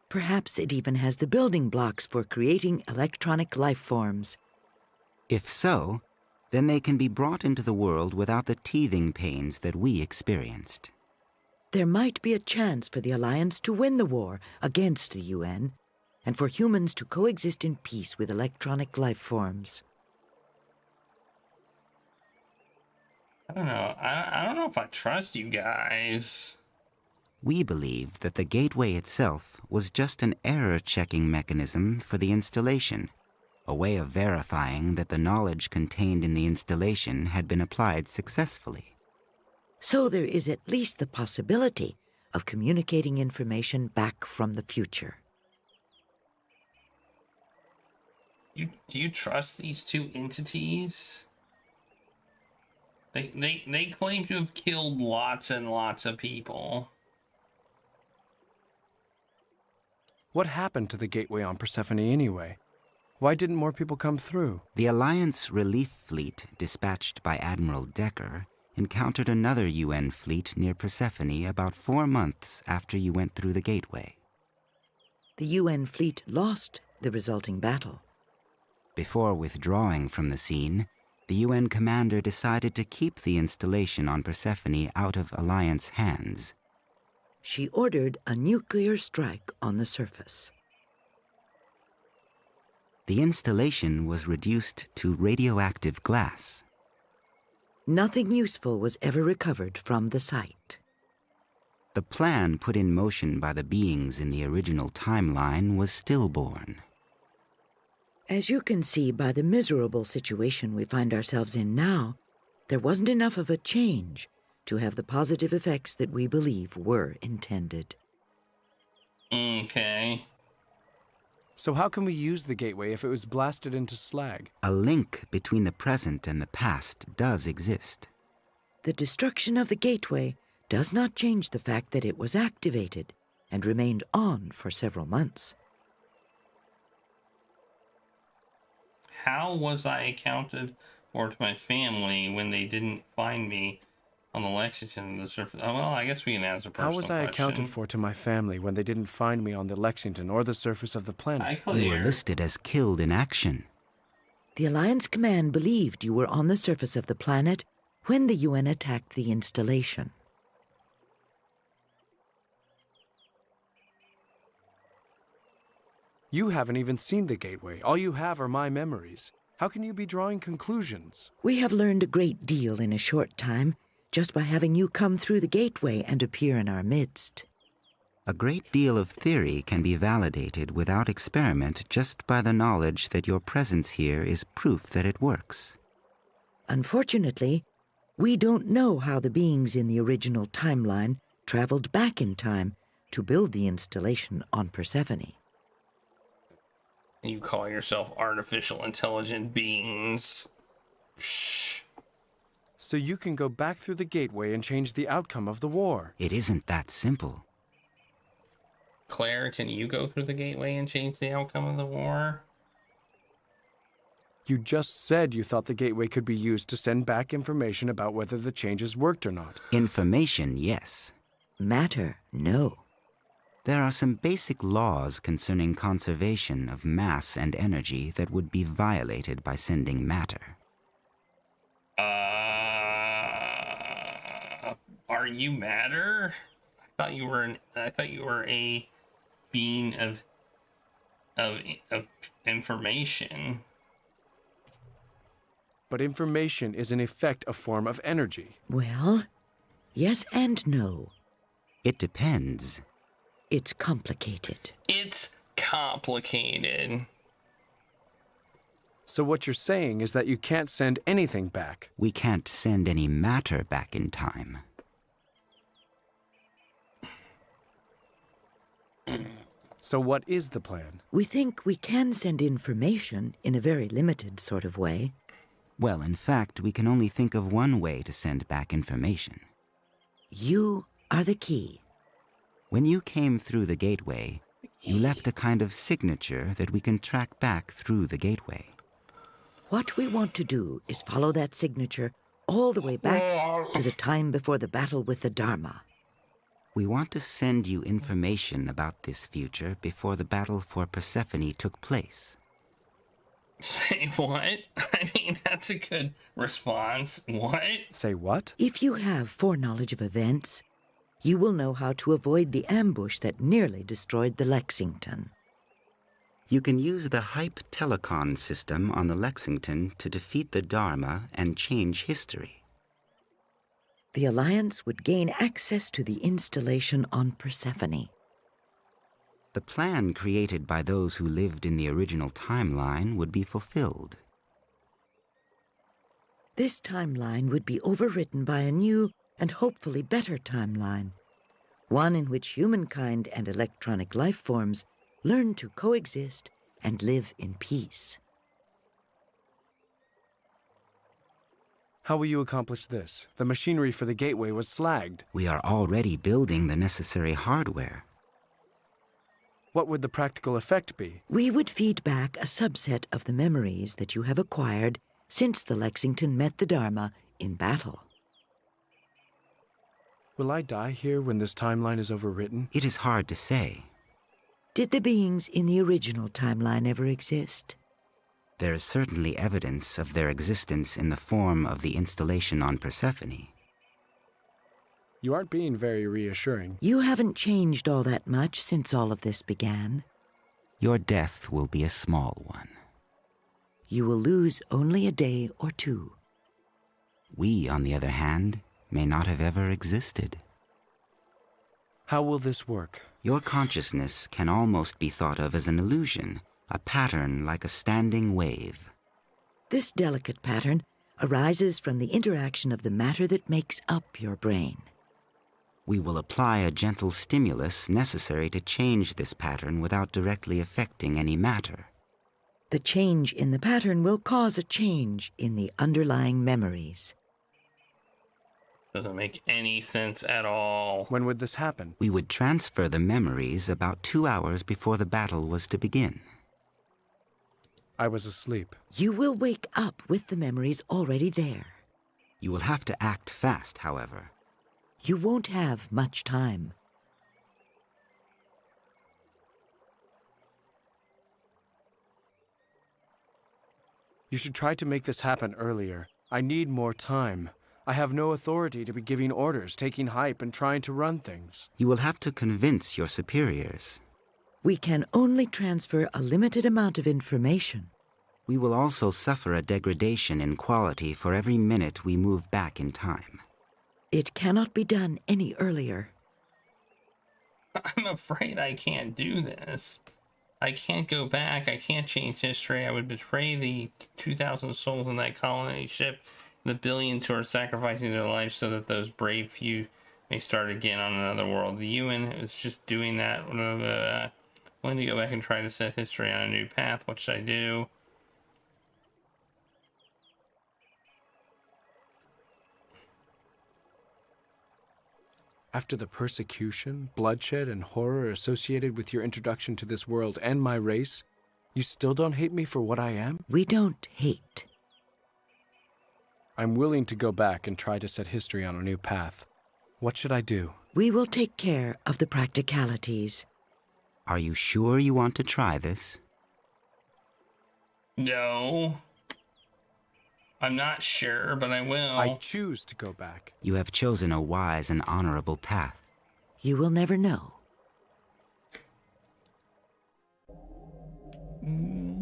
S16: Perhaps it even has the building blocks for creating electronic life forms.
S15: If so, then they can be brought into the world without the teething pains that we experienced.
S16: There might be a chance for the Alliance to win the war against the UN, and for humans to coexist in peace with electronic life forms.
S13: I don't know. I don't know if I trust you guys.
S15: We believe that the gateway itself was just an error-checking mechanism for the installation, a way of verifying that the knowledge contained in the installation had been applied successfully.
S16: So there is at least the possibility of communicating information back from the future.
S13: Do you trust these two entities? They claim to have killed lots and lots of people.
S17: What happened to the gateway on Persephone anyway? Why didn't more people come through?
S15: The Alliance relief fleet dispatched by Admiral Decker encountered another UN fleet near Persephone about 4 months after you went through the gateway.
S16: The UN fleet lost the resulting battle.
S15: Before withdrawing from the scene, the UN commander decided to keep the installation on Persephone out of Alliance hands.
S16: She ordered a nuclear strike on the surface.
S15: The installation was reduced to radioactive glass.
S16: Nothing useful was ever recovered from the site.
S15: The plan put in motion by the beings in the original timeline was stillborn.
S16: As you can see by the miserable situation we find ourselves in now, there wasn't enough of a change to have the positive effects that we believe were intended.
S13: Okay.
S17: So how can we use the gateway if it was blasted into slag?
S15: A link between the present and the past does exist.
S16: The destruction of the gateway does not change the fact that it was activated and remained on for several months.
S13: How was I accounted for to my family when they didn't find me on the Lexington and the surface? Oh, well, I guess we can answer personal
S17: How was I accounted for to my family when they didn't find me on the Lexington or the surface of the planet?
S15: You were listed as killed in action.
S16: The Alliance Command believed you were on the surface of the planet when the UN attacked the installation.
S17: You haven't even seen the gateway. All you have are my memories. How can you be drawing conclusions?
S16: We have learned a great deal in a short time, just by having you come through the gateway and appear in our midst.
S15: A great deal of theory can be validated without experiment just by the knowledge that your presence here is proof that it works.
S16: Unfortunately, we don't know how the beings in the original timeline traveled back in time to build the installation on Persephone.
S13: You call yourself artificial intelligent beings. Psh.
S17: So you can go back through the gateway and change the outcome of the war.
S15: It isn't that simple.
S13: Claire, can you go through the gateway and change the outcome of the war?
S17: You just said you thought the gateway could be used to send back information about whether the changes worked or not.
S15: Information, yes.
S16: Matter, no.
S15: There are some basic laws concerning conservation of mass and energy that would be violated by sending matter.
S13: Are you matter? I thought you were a being of information.
S17: But information is in effect a form of energy.
S16: Well, yes and no.
S15: It depends.
S16: It's complicated.
S13: It's complicated.
S17: So what you're saying is that you can't send anything back.
S15: We can't send any matter back in time.
S17: So what is the plan?
S16: We think we can send information in a very limited sort of way.
S15: Well, in fact, we can only think of one way to send back information.
S16: You are the key.
S15: When you came through the gateway, you left a kind of signature that we can track back through the gateway.
S16: What we want to do is follow that signature all the way back to the time before the battle with the Dharma.
S15: We want to send you information about this future before the battle for Persephone took place.
S13: Say what? I mean, that's a good response. What?
S17: Say what?
S16: If you have foreknowledge of events, you will know how to avoid the ambush that nearly destroyed the Lexington.
S15: You can use the Hype Telecon system on the Lexington to defeat the Dharma and change history.
S16: The Alliance would gain access to the installation on Persephone.
S15: The plan created by those who lived in the original timeline would be fulfilled.
S16: This timeline would be overwritten by a new and hopefully better timeline, one in which humankind and electronic life forms learn to coexist and live in peace.
S17: How will you accomplish this? The machinery for the gateway was slagged.
S15: We are already building the necessary hardware.
S17: What would the practical effect be?
S16: We would feed back a subset of the memories that you have acquired since the Lexington met the Dharma in battle.
S17: Will I die here when this timeline is overwritten?
S15: It is hard to say.
S16: Did the beings in the original timeline ever exist?
S15: There is certainly evidence of their existence in the form of the installation on Persephone.
S17: You aren't being very reassuring.
S16: You haven't changed all that much since all of this began.
S15: Your death will be a small one.
S16: You will lose only a day or two.
S15: We, on the other hand, may not have ever existed.
S17: How will this work?
S15: Your consciousness can almost be thought of as an illusion, a pattern like a standing wave.
S16: This delicate pattern arises from the interaction of the matter that makes up your brain.
S15: We will apply a gentle stimulus necessary to change this pattern without directly affecting any matter.
S16: The change in the pattern will cause a change in the underlying memories.
S13: Doesn't make any sense at all.
S17: When would this happen?
S15: We would transfer the memories about 2 hours before the battle was to begin.
S17: I was asleep.
S16: You will wake up with the memories already there.
S15: You will have to act fast, however.
S16: You won't have much time.
S17: You should try to make this happen earlier. I need more time. I have no authority to be giving orders, taking hype, and trying to run things.
S15: You will have to convince your superiors.
S16: We can only transfer a limited amount of information.
S15: We will also suffer a degradation in quality for every minute we move back in time.
S16: It cannot be done any earlier.
S13: I'm afraid I can't do this. I can't go back. I can't change history. I would betray the 2,000 souls in that colony ship, the billions who are sacrificing their lives so that those brave few may start again on another world. The UN is just doing that. When to go back and try to set history on a new path. What should I do?
S17: After the persecution, bloodshed, and horror associated with your introduction to this world and my race, you still don't hate me for what I am?
S16: We don't hate.
S17: I'm willing to go back and try to set history on a new path. What should I do?
S16: We will take care of the practicalities.
S15: Are you sure you want to try this?
S13: No. I'm not sure, but I will.
S17: I choose to go back.
S15: You have chosen a wise and honorable path.
S16: You will never know.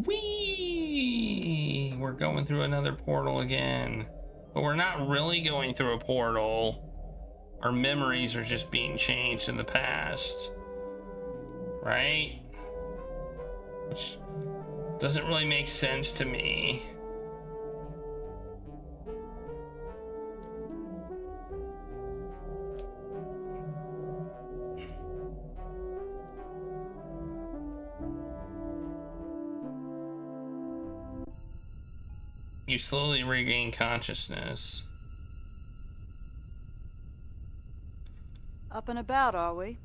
S13: Whee! We're going through another portal again. But we're not really going through a portal. Our memories are just being changed in the past. Right? Which doesn't really make sense to me. You slowly regain consciousness.
S19: Up and about, are we?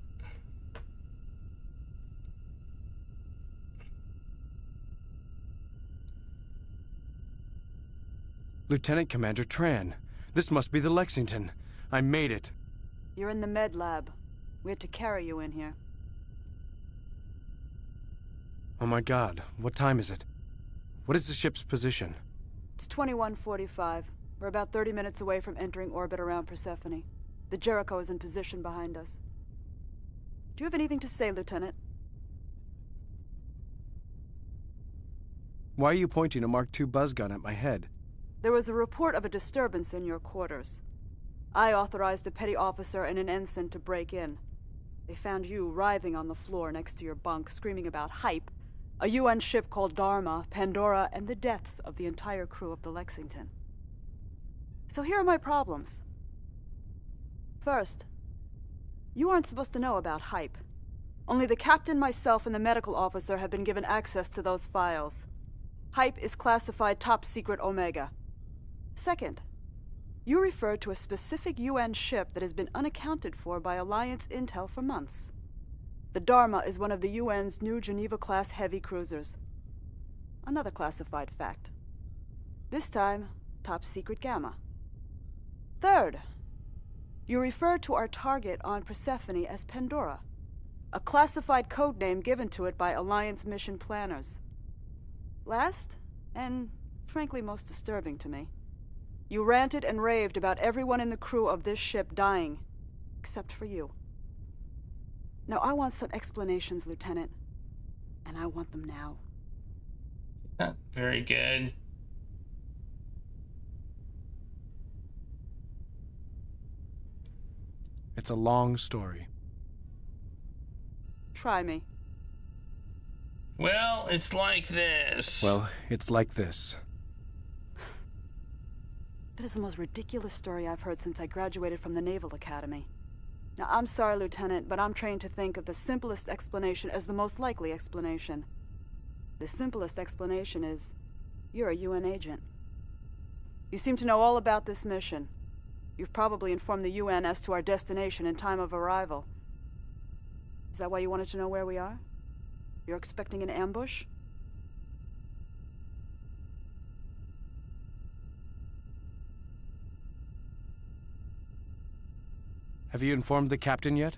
S17: Lieutenant Commander Tran, this must be the Lexington. I made it.
S19: You're in the med lab. We had to carry you in here.
S17: Oh my God, what time is it? What is the ship's position?
S19: It's 21:45. We're about 30 minutes away from entering orbit around Persephone. The Jericho is in position behind us. Do you have anything to say, Lieutenant?
S17: Why are you pointing a Mark II buzz gun at my head?
S19: There was a report of a disturbance in your quarters. I authorized a petty officer and an ensign to break in. They found you writhing on the floor next to your bunk, screaming about hype, a UN ship called Dharma, Pandora, and the deaths of the entire crew of the Lexington. So here are my problems. First, you aren't supposed to know about hype. Only the captain, myself, and the medical officer have been given access to those files. Hype is classified top secret Omega. Second, you referred to a specific UN ship that has been unaccounted for by Alliance intel for months. The Dharma is one of the UN's new Geneva-class heavy cruisers. Another classified fact. This time, top secret Gamma. Third, you referred to our target on Persephone as Pandora, a classified codename given to it by Alliance mission planners. Last, and frankly most disturbing to me, you ranted and raved about everyone in the crew of this ship dying, except for you. Now I want some explanations, Lieutenant, and I want them now.
S13: Not very good.
S17: It's a long story.
S19: Try me.
S13: Well, it's like this.
S17: Well, it's like this.
S19: That is the most ridiculous story I've heard since I graduated from the Naval Academy. Now, I'm sorry, Lieutenant, but I'm trained to think of the simplest explanation as the most likely explanation. The simplest explanation is, you're a UN agent. You seem to know all about this mission. You've probably informed the UN as to our destination and time of arrival. Is that why you wanted to know where we are? You're expecting an ambush?
S17: Have you informed the captain yet?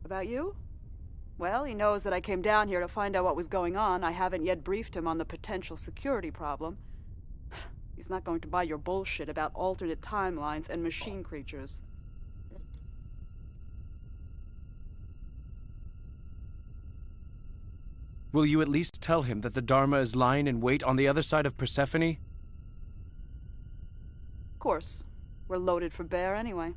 S19: About you? Well, he knows that I came down here to find out what was going on. I haven't yet briefed him on the potential security problem. He's not going to buy your bullshit about alternate timelines and machine creatures.
S17: Will you at least tell him that the Dharma is lying in wait on the other side of Persephone?
S19: Of course. We're loaded for bear anyway.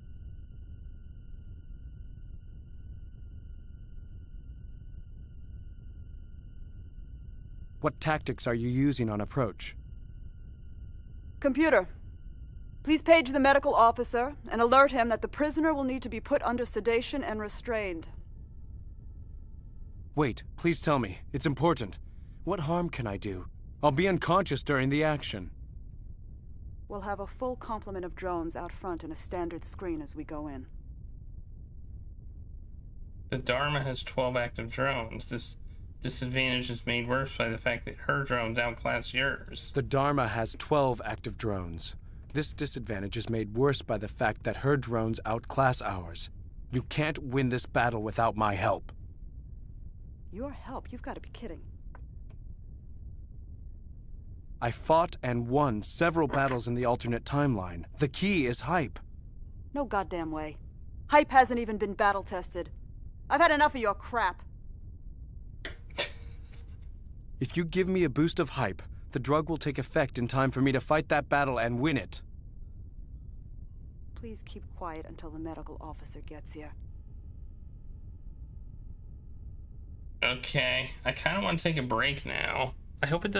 S17: What tactics are you using on approach?
S19: Computer, please page the medical officer and alert him that the prisoner will need to be put under sedation and restrained.
S17: Wait, please tell me. It's important. What harm can I do? I'll be unconscious during the action.
S19: We'll have a full complement of drones out front and a standard screen as we go in.
S13: The Dharma has 12 active drones. This disadvantage is made worse by the fact that her drones outclass yours.
S17: The Dharma has 12 active drones. This disadvantage is made worse by the fact that her drones outclass ours. You can't win this battle without my help.
S19: Your help? You've got to be kidding.
S17: I fought and won several battles in the alternate timeline. The key is hype.
S19: No goddamn way. Hype hasn't even been battle-tested. I've had enough of your crap.
S17: If you give me a boost of hype, the drug will take effect in time for me to fight that battle and win it.
S19: Please keep quiet until the medical officer gets here.
S13: Okay, I kind of want to take a break now. I hope it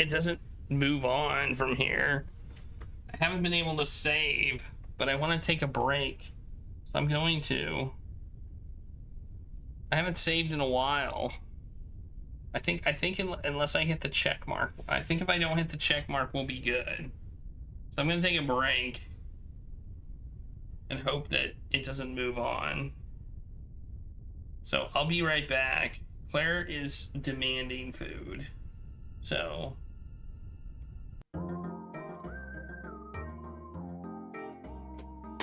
S13: doesn't move on from here. I haven't been able to save, but I want to take a break. So I'm going to. I haven't saved in a while. I think unless I hit the check mark. I think if I don't hit the check mark, we'll be good. So I'm going to take a break and hope that it doesn't move on. So I'll be right back. Claire is demanding food. So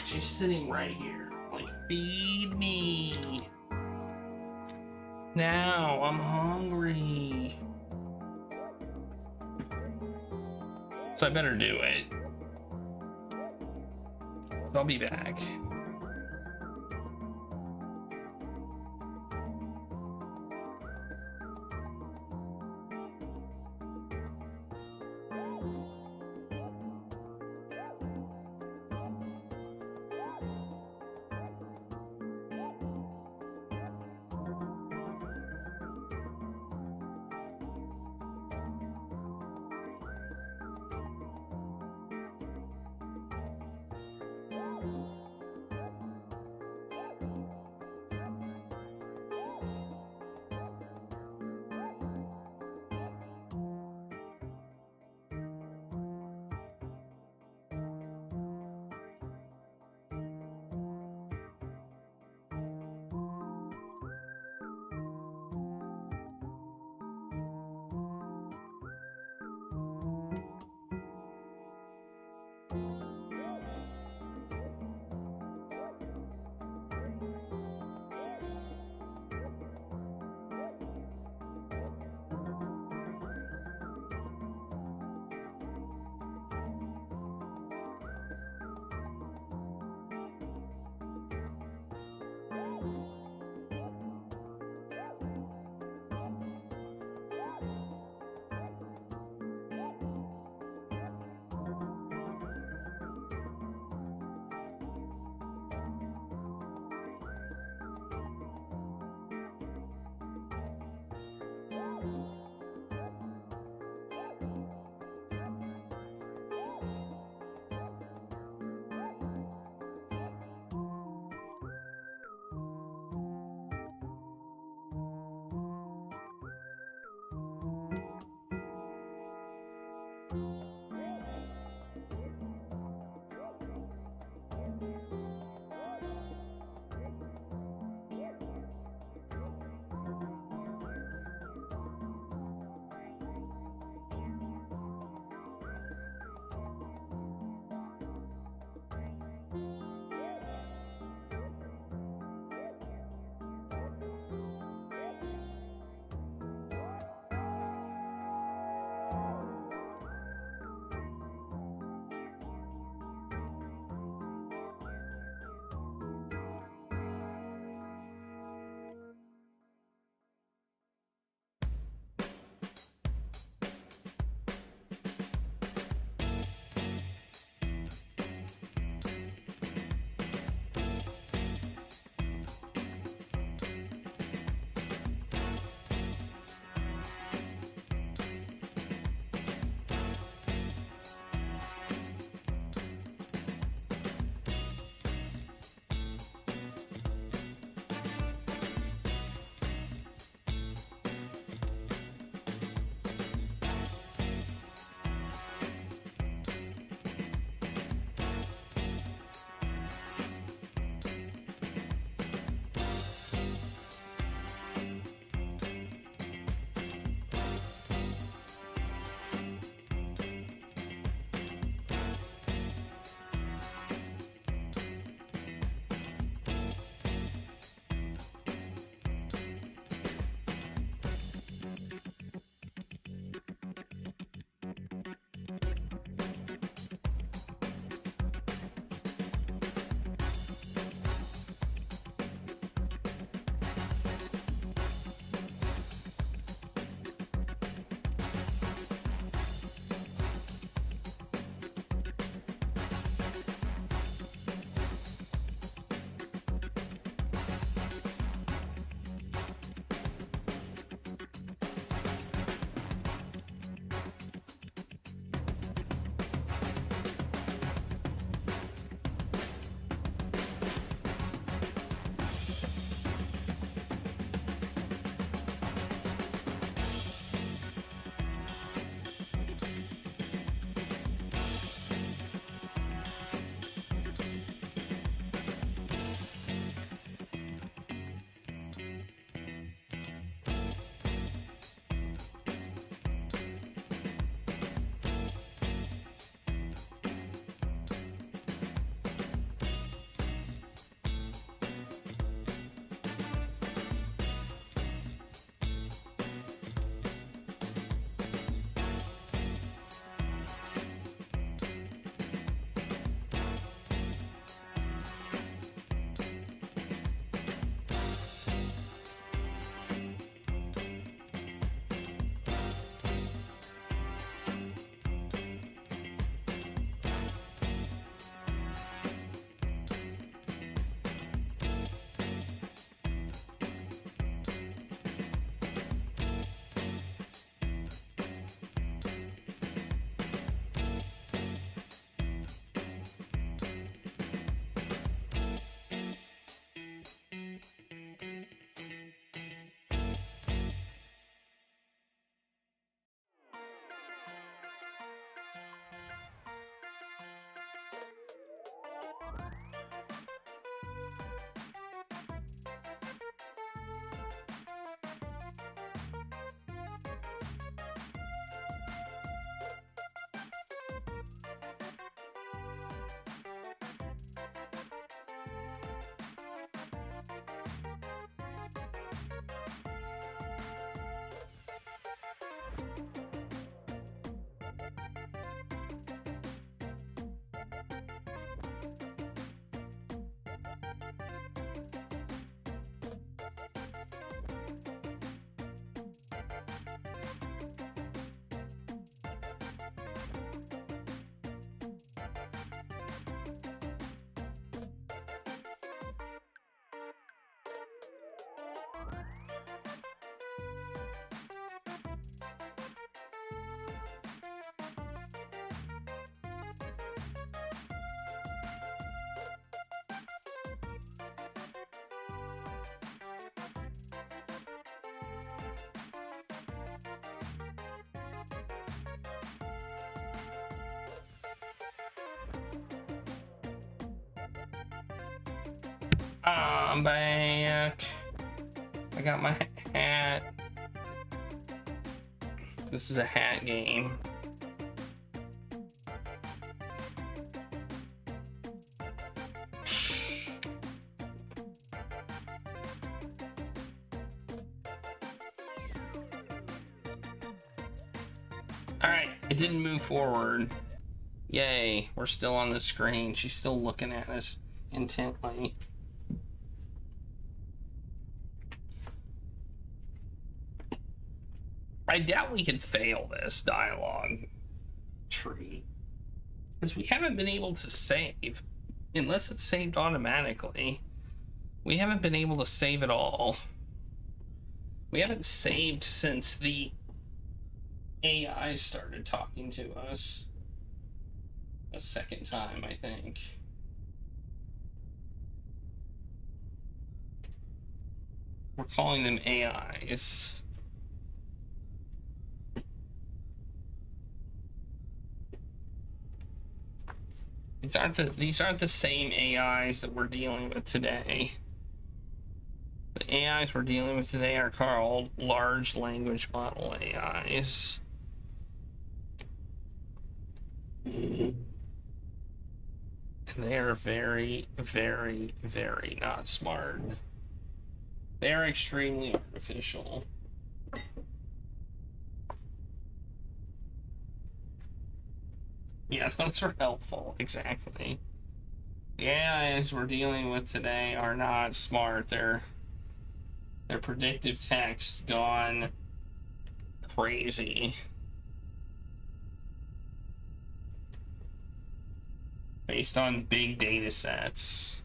S13: she's sitting right here. Like, feed me. Now I'm hungry. So I better do it. I'll be back. I'm back. I got my hat. This is a hat game. Alright, it didn't move forward. Yay, we're still on the screen. She's still looking at us intently. I doubt we can fail this dialogue tree, because we haven't been able to save, unless it's saved automatically. We haven't been able to save at all. We haven't saved since the AI started talking to us a second time, I think. We're calling them AIs. These aren't the same AIs that we're dealing with today. The AIs we're dealing with today are called large language model AIs. And they are very, very, very not smart. They are extremely artificial. Yeah, those are helpful, exactly. The AIs we're dealing with today are not smart. They're predictive text gone crazy. Based on big data sets.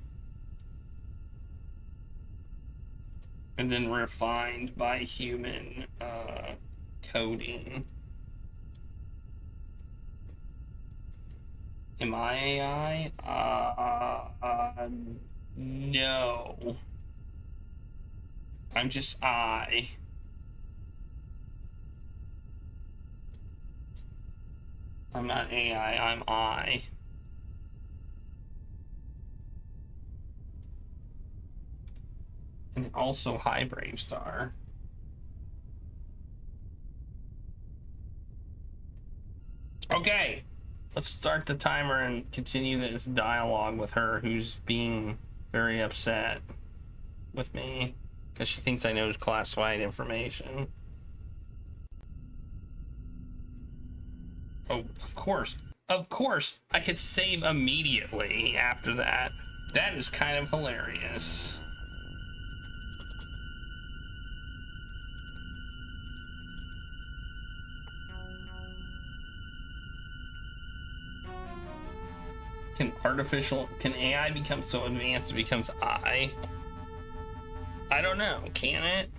S13: And then refined by human coding. Am I AI? No. I'm just I. I'm not AI, I'm I. And also hi, Bravestar. Okay. Let's start the timer and continue this dialogue with her, who's being very upset with me because she thinks I know classified information. Oh, of course. Of course, I could save immediately after that. That is kind of hilarious. Can AI become so advanced it becomes I? I don't know, can it?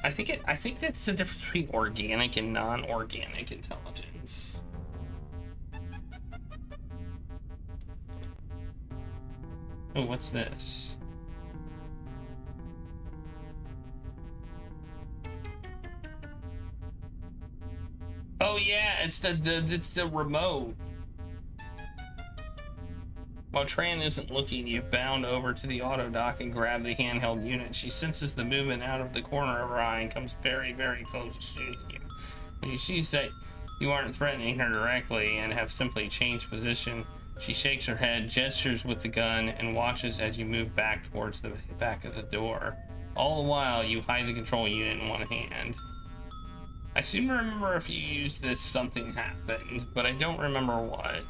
S13: I think that's the difference between organic and non-organic intelligence. Oh, what's this? Oh yeah, it's the remote. While Tran isn't looking, you bound over to the auto dock and grab the handheld unit. She senses the movement out of the corner of her eye and comes very, very close to shooting you. When she sees that you aren't threatening her directly and have simply changed position, she shakes her head, gestures with the gun, and watches as you move back towards the back of the door. All the while, you hide the control unit in one hand. I seem to remember if you used this, something happened, but I don't remember what.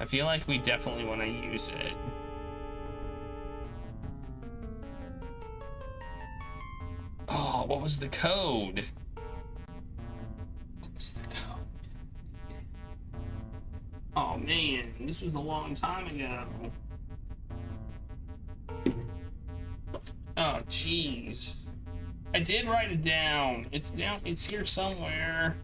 S13: I feel like we definitely want to use it. Oh, what was the code? What was the code? Oh man, this was a long time ago. Oh jeez. I did write it down. It's here somewhere.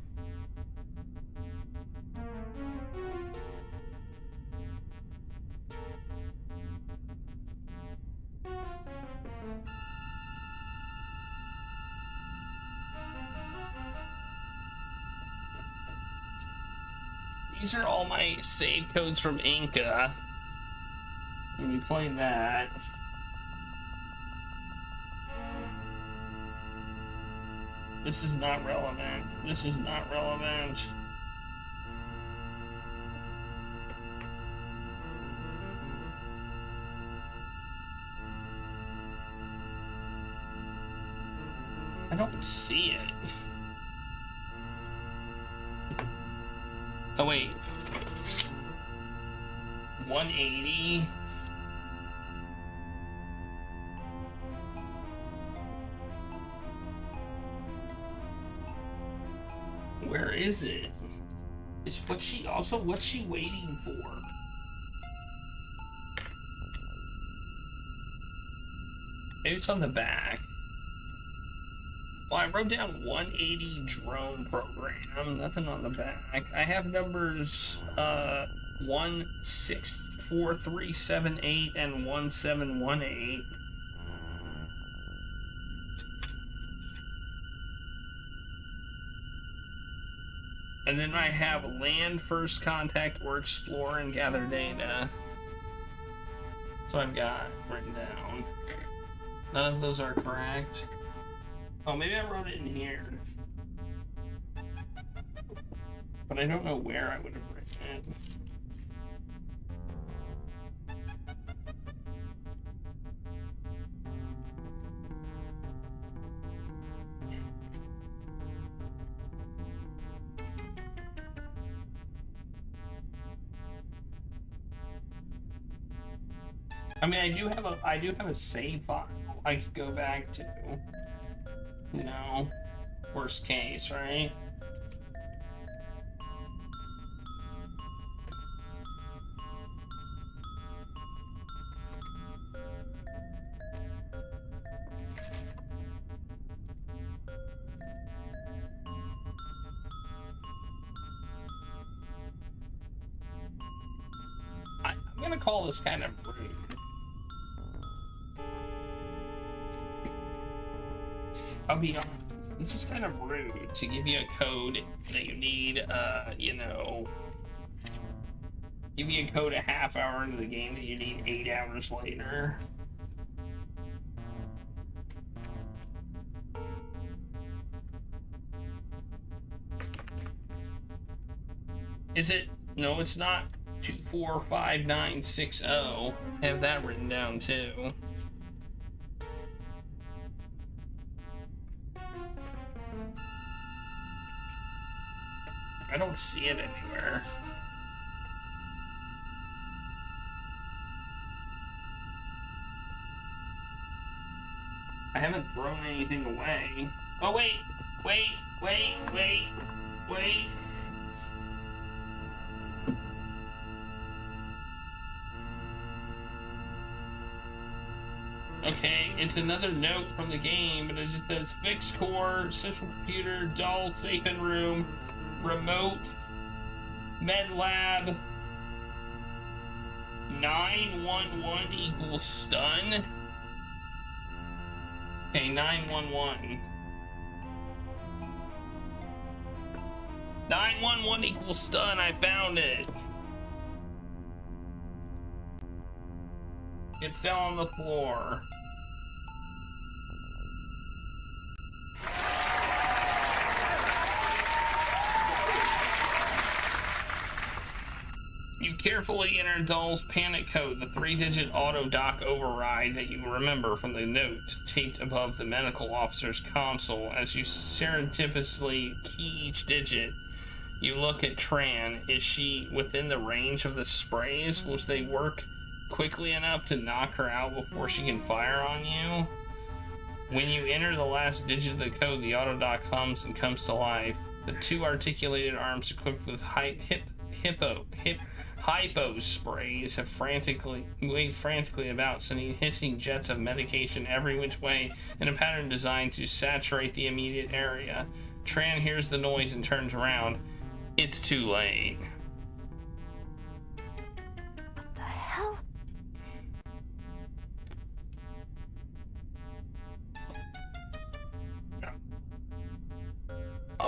S13: These are all my save codes from Inca. And we play that. This is not relevant. This is not relevant. I don't see it. Oh wait. 180. Where is it? What's she waiting for? Maybe it's on the back. Well, I wrote down 180 drone program, nothing on the back. I have numbers 164378 and 1718. And then I have land, first contact, or explore and gather data. So I've got written down. None of those are correct. Oh, maybe I wrote it in here. But I don't know where I would have written it. I mean, I do have a save file I could go back to. You know, worst case, right? I'm gonna call this kind of rude. I'll be honest, this is kind of rude to give you a code that you need, you know, give you a code a half hour into the game that you need 8 hours later. Is it? No, it's not 245960. I have that written down too. I don't see it anywhere. I haven't thrown anything away. Oh, wait! Wait! Okay, it's another note from the game, but it just says fixed core, central computer, dull, safe in room, remote, med lab, 911 equals stun. Okay, 911. 911 equals stun, I found it. It fell on the floor. You carefully enter Dull's panic code, the 3-digit auto dock override that you remember from the note taped above the medical officer's console. As you serendipitously key each digit, you look at Tran. Is she within the range of the sprays? Will they work quickly enough to knock her out before she can fire on you? When you enter the last digit of the code, the auto dock hums and comes to life. The 2 articulated arms equipped with hypo sprays have waved frantically about, sending hissing jets of medication every which way in a pattern designed to saturate the immediate area. Tran hears the noise and turns around. It's too late.
S4: What the hell?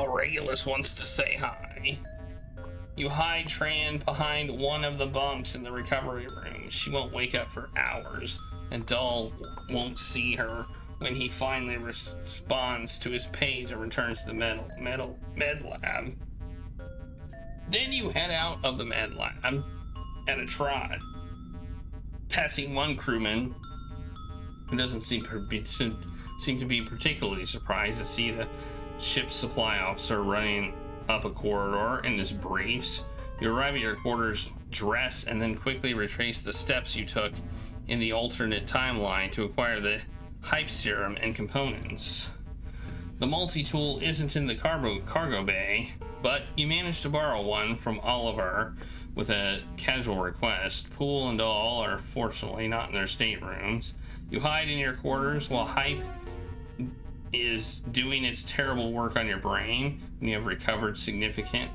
S13: Regulus wants to say hi. You hide Tran behind one of the bunks in the recovery room. She won't wake up for hours, and Dahl won't see her when he finally responds to his page and returns to the med lab. Then you head out of the med lab at a trot, passing one crewman who doesn't seem to be particularly surprised to see the ship's supply officer running up a corridor in his briefs. You arrive at your quarters, dress, and then quickly retrace the steps you took in the alternate timeline to acquire the hype serum and components. The multi-tool isn't in the cargo bay, but you managed to borrow one from Oliver with a casual request. Poole and Dahl are fortunately not in their staterooms. You hide in your quarters while hype is doing its terrible work on your brain. When you have recovered significantly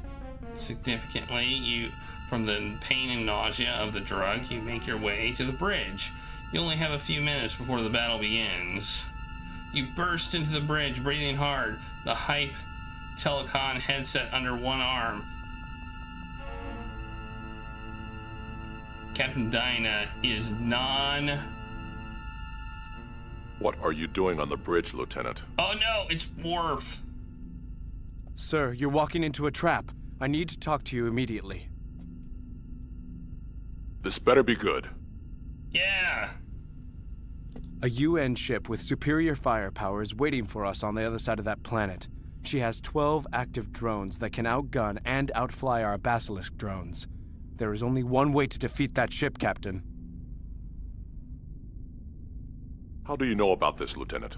S13: from the pain and nausea of the drug, you make your way to the bridge. You only have a few minutes before the battle begins. You burst into the bridge, breathing hard, the hype telecon headset under one arm. Captain Dinah is
S20: What are you doing on the bridge, Lieutenant?
S13: Oh no, it's Worf.
S17: Sir, you're walking into a trap. I need to talk to you immediately.
S20: This better be good.
S13: Yeah.
S17: A UN ship with superior firepower is waiting for us on the other side of that planet. She has 12 active drones that can outgun and outfly our Basilisk drones. There is only one way to defeat that ship, Captain.
S20: How do you know about this, Lieutenant?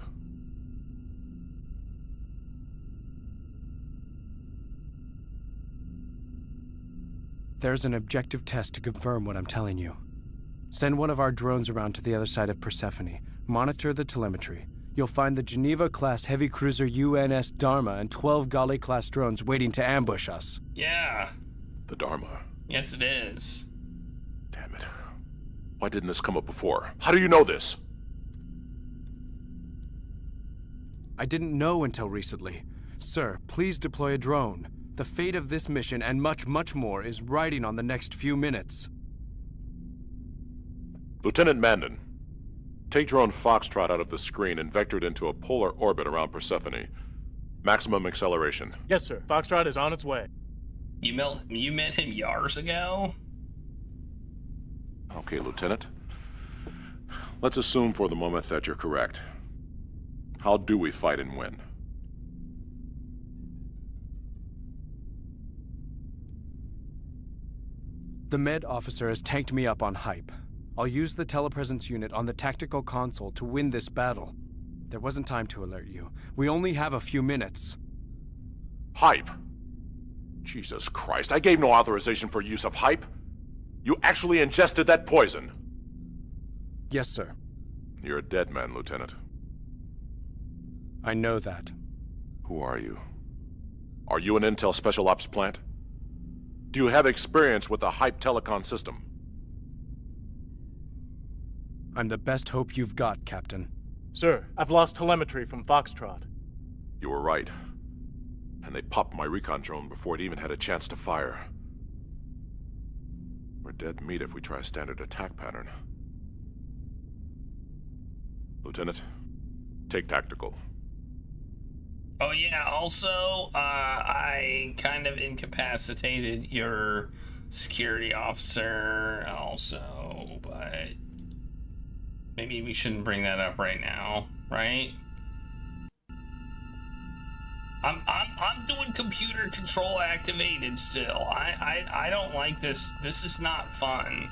S17: There's an objective test to confirm what I'm telling you. Send one of our drones around to the other side of Persephone. Monitor the telemetry. You'll find the Geneva-class heavy cruiser UNS Dharma and 12 Galley-class drones waiting to ambush us.
S13: Yeah.
S20: The Dharma?
S13: Yes, it is.
S20: Damn it. Why didn't this come up before? How do you know this?
S17: I didn't know until recently. Sir, please deploy a drone. The fate of this mission and much, much more is riding on the next few minutes.
S20: Lieutenant Mandan, take drone Foxtrot out of the screen and vector it into a polar orbit around Persephone. Maximum acceleration.
S21: Yes, sir. Foxtrot is on its way.
S13: You met him years ago?
S20: Okay, Lieutenant. Let's assume for the moment that you're correct. How do we fight and win?
S17: The med officer has tanked me up on hype. I'll use the telepresence unit on the tactical console to win this battle. There wasn't time to alert you. We only have a few minutes.
S20: Hype? Jesus Christ, I gave no authorization for use of hype. You actually ingested that poison.
S17: Yes, sir.
S20: You're a dead man, Lieutenant.
S17: I know that.
S20: Who are you? Are you an Intel Special Ops plant? Do you have experience with the hype telecon system?
S17: I'm the best hope you've got, Captain.
S21: Sir, I've lost telemetry from Foxtrot.
S20: You were right. And they popped my recon drone before it even had a chance to fire. We're dead meat if we try a standard attack pattern. Lieutenant, take tactical.
S13: Oh yeah, also, I kind of incapacitated your security officer also, but maybe we shouldn't bring that up right now, right? I'm doing computer control activated still. I don't like this. This is not fun.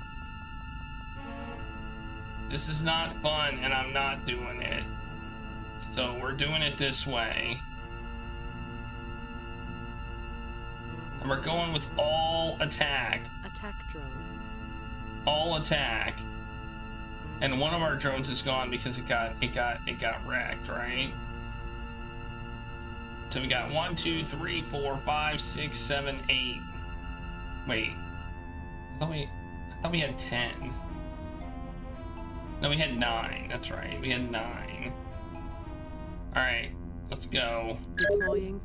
S13: This is not fun, and I'm not doing it. So we're doing it this way. And we're going with all attack.
S19: Attack drone.
S13: All attack. And one of our drones is gone because it got wrecked, right? So we got 1, 2, 3, 4, 5, 6, 7, 8. Wait. I thought we had 10. No, we had 9. That's right. We had 9. Alright, let's go.
S19: Deploying.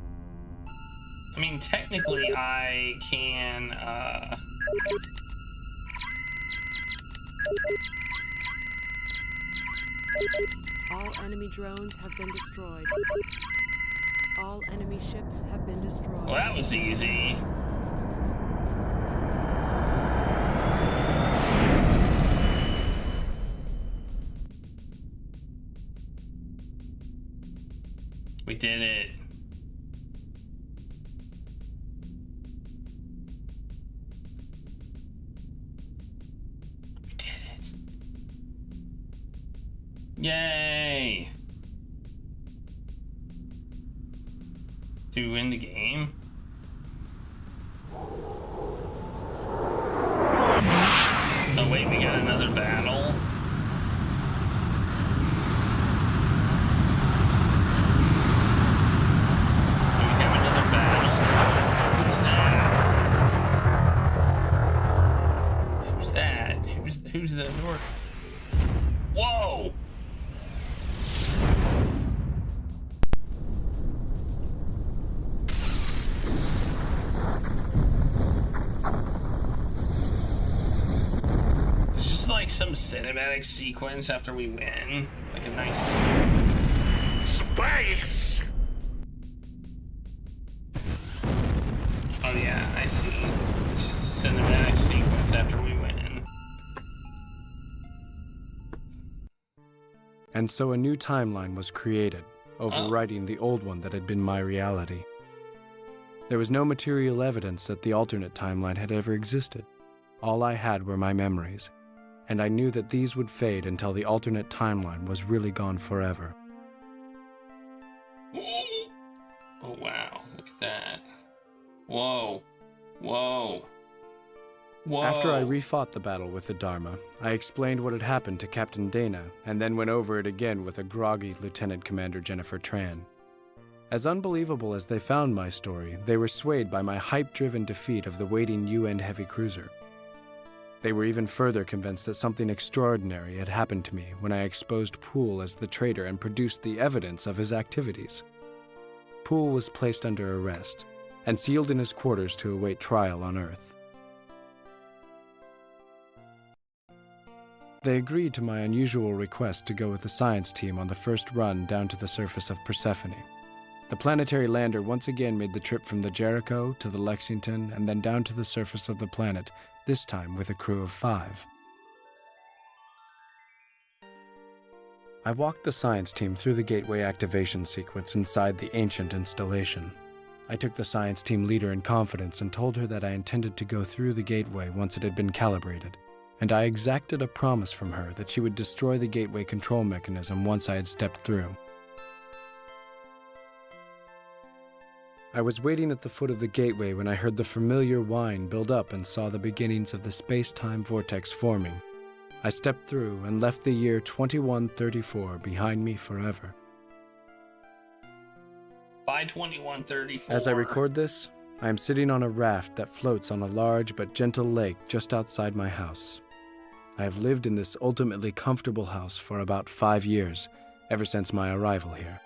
S13: I mean, technically, I can,
S6: All enemy drones have been destroyed. All enemy ships have been destroyed.
S13: Well, that was easy. We did it. We did it. Yay! To win the game? Oh wait, we got another battle. Do we have another battle? Who's that? Who's that? Who's the North? Whoa! It's just like some cinematic sequence after we win. Like a nice space. Oh yeah, I see. It's just a cinematic sequence after we win.
S17: And so a new timeline was created, overwriting the old one that had been my reality. There was no material evidence that the alternate timeline had ever existed. All I had were my memories, and I knew that these would fade until the alternate timeline was really gone forever.
S13: Oh wow, look at that. Whoa. Whoa. Whoa.
S17: After I refought the battle with the Dharma, I explained what had happened to Captain Dana, and then went over it again with a groggy Lieutenant Commander Jennifer Tran. As unbelievable as they found my story, they were swayed by my hype-driven defeat of the waiting UN heavy cruiser. They were even further convinced that something extraordinary had happened to me when I exposed Poole as the traitor and produced the evidence of his activities. Poole was placed under arrest and sealed in his quarters to await trial on Earth. They agreed to my unusual request to go with the science team on the first run down to the surface of Persephone. The planetary lander once again made the trip from the Jericho to the Lexington and then down to the surface of the planet, this time with a crew of 5. I walked the science team through the gateway activation sequence inside the ancient installation. I took the science team leader in confidence and told her that I intended to go through the gateway once it had been calibrated, and I exacted a promise from her that she would destroy the gateway control mechanism once I had stepped through. I was waiting at the foot of the gateway when I heard the familiar whine build up and saw the beginnings of the space-time vortex forming. I stepped through and left the year 2134 behind me forever.
S13: By 2134.
S17: As I record this, I am sitting on a raft that floats on a large but gentle lake just outside my house. I have lived in this ultimately comfortable house for about 5 years, ever since my arrival here.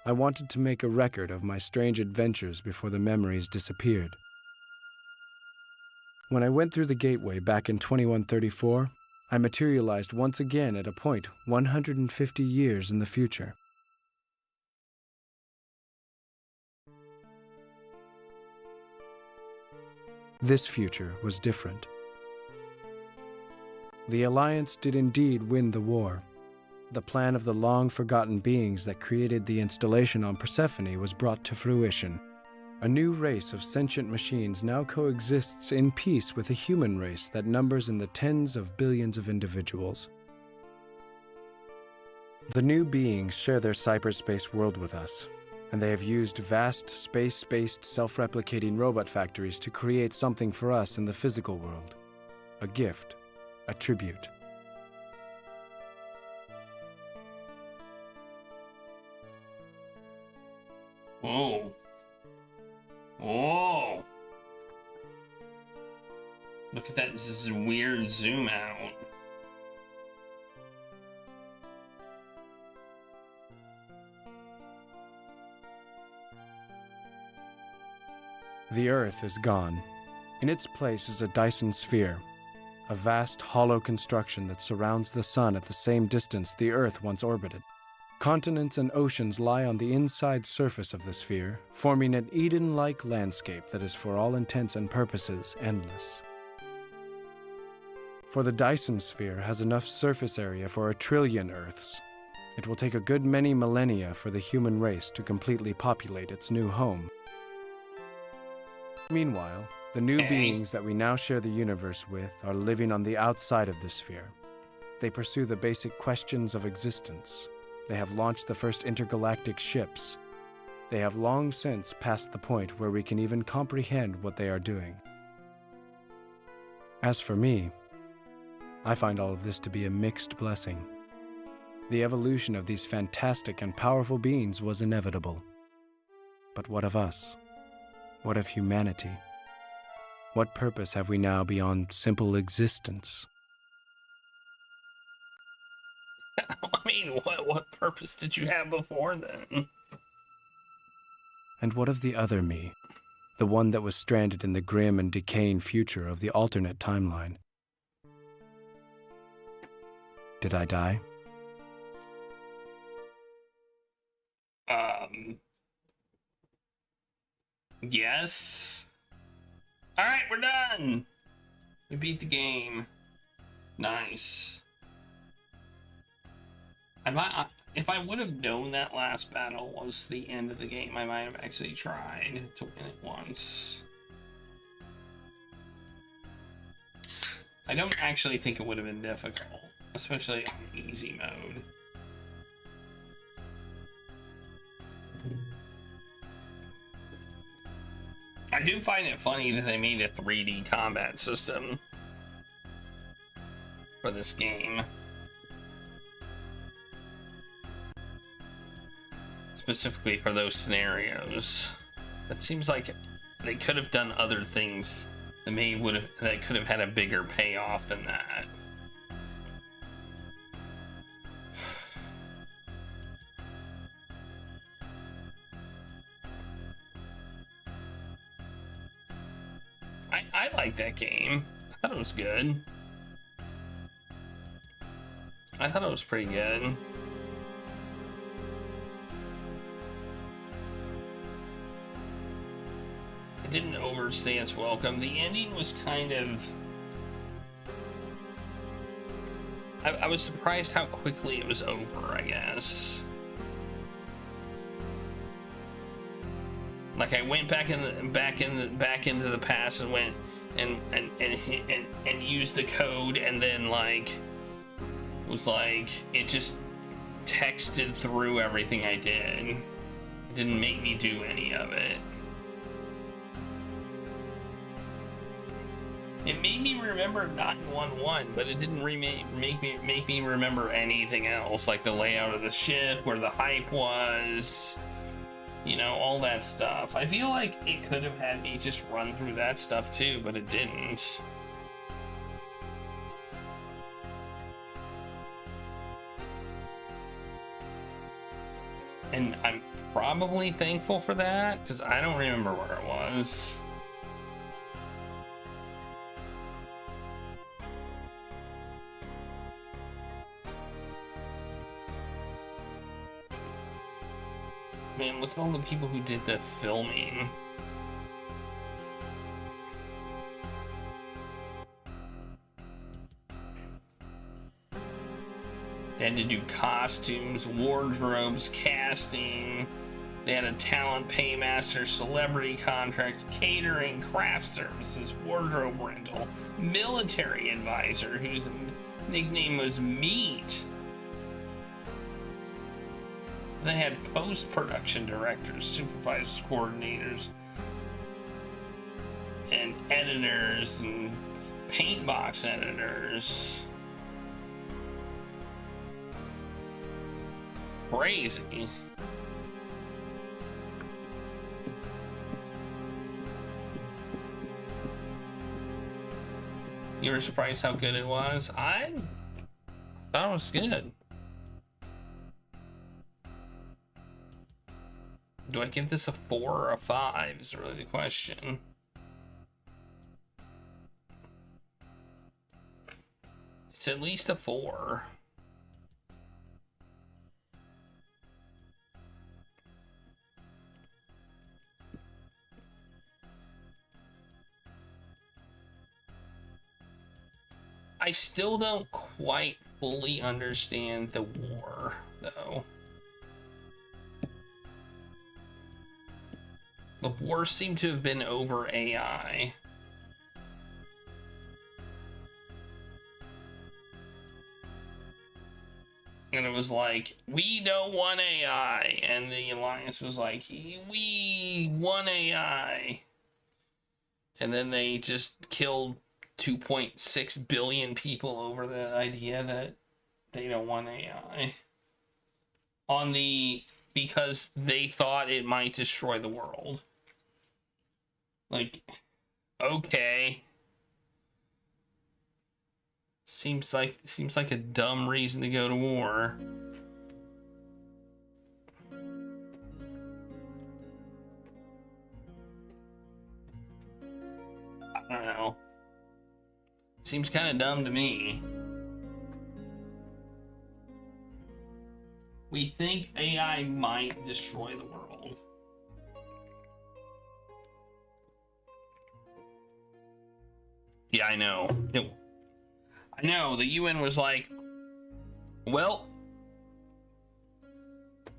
S17: I wanted to make a record of my strange adventures before the memories disappeared. When I went through the gateway back in 2134, I materialized once again at a point 150 years in the future. This future was different. The Alliance did indeed win the war. The plan of the long-forgotten beings that created the installation on Persephone was brought to fruition. A new race of sentient machines now coexists in peace with a human race that numbers in the tens of billions of individuals. The new beings share their cyberspace world with us, and they have used vast space-based self-replicating robot factories to create something for us in the physical world. A gift, a tribute.
S13: Whoa. Whoa. Look at that. This is a weird zoom out.
S17: The Earth is gone. In its place is a Dyson sphere, a vast hollow construction that surrounds the Sun at the same distance the Earth once orbited. Continents and oceans lie on the inside surface of the sphere, forming an Eden-like landscape that is for all intents and purposes endless. For the Dyson sphere has enough surface area for 1 trillion Earths. It will take a good many millennia for the human race to completely populate its new home. Meanwhile, the new beings that we now share the universe with are living on the outside of the sphere. They pursue the basic questions of existence. They have launched the first intergalactic ships. They have long since passed the point where we can even comprehend what they are doing. As for me, I find all of this to be a mixed blessing. The evolution of these fantastic and powerful beings was inevitable. But what of us? What of humanity? What purpose have we now beyond simple existence?
S13: I mean, what purpose did you have before then?
S17: And what of the other me? The one that was stranded in the grim and decaying future of the alternate timeline? Did I die?
S13: Yes. Alright, we're done! We beat the game. Nice. If I would have known that last battle was the end of the game, I might have actually tried to win it once. I don't actually think it would have been difficult, especially on easy mode. I do find it funny that they made a 3D combat system for this game. Specifically for those scenarios. That seems like they could have done other things that could have had a bigger payoff than that. I like that game. I thought it was good. I thought it was pretty good. It didn't overstay its welcome. The ending was kind of... I was surprised how quickly it was over, I guess. Like I went back into the past and went and used the code, and then like was like it just texted through everything I did. It didn't make me do any of it. It made me remember 911, but it didn't make me remember anything else, like the layout of the ship, where the hype was, you know, all that stuff. I feel like it could have had me just run through that stuff too, but it didn't. And I'm probably thankful for that, because I don't remember where it was. Man, look at all the people who did the filming. They had to do costumes, wardrobes, casting. They had a talent paymaster, celebrity contracts, catering, craft services, wardrobe rental, military advisor, whose nickname was Meat. They had post-production directors, supervisors, coordinators, and editors, and paint box editors. Crazy. You were surprised how good it was? I thought it was good. Do I give this a 4 or a 5 is really the question. It's at least a 4. I still don't quite fully understand the war, though. The war seemed to have been over AI. And it was like, we don't want AI. And the Alliance was like, we want AI. And then they just killed 2.6 billion people over the idea that they don't want AI. Because they thought it might destroy the world. Like, okay. Seems like a dumb reason to go to war. I don't know. Seems kind of dumb to me. We think AI might destroy the world. Yeah, I know. I know, the UN was like, well,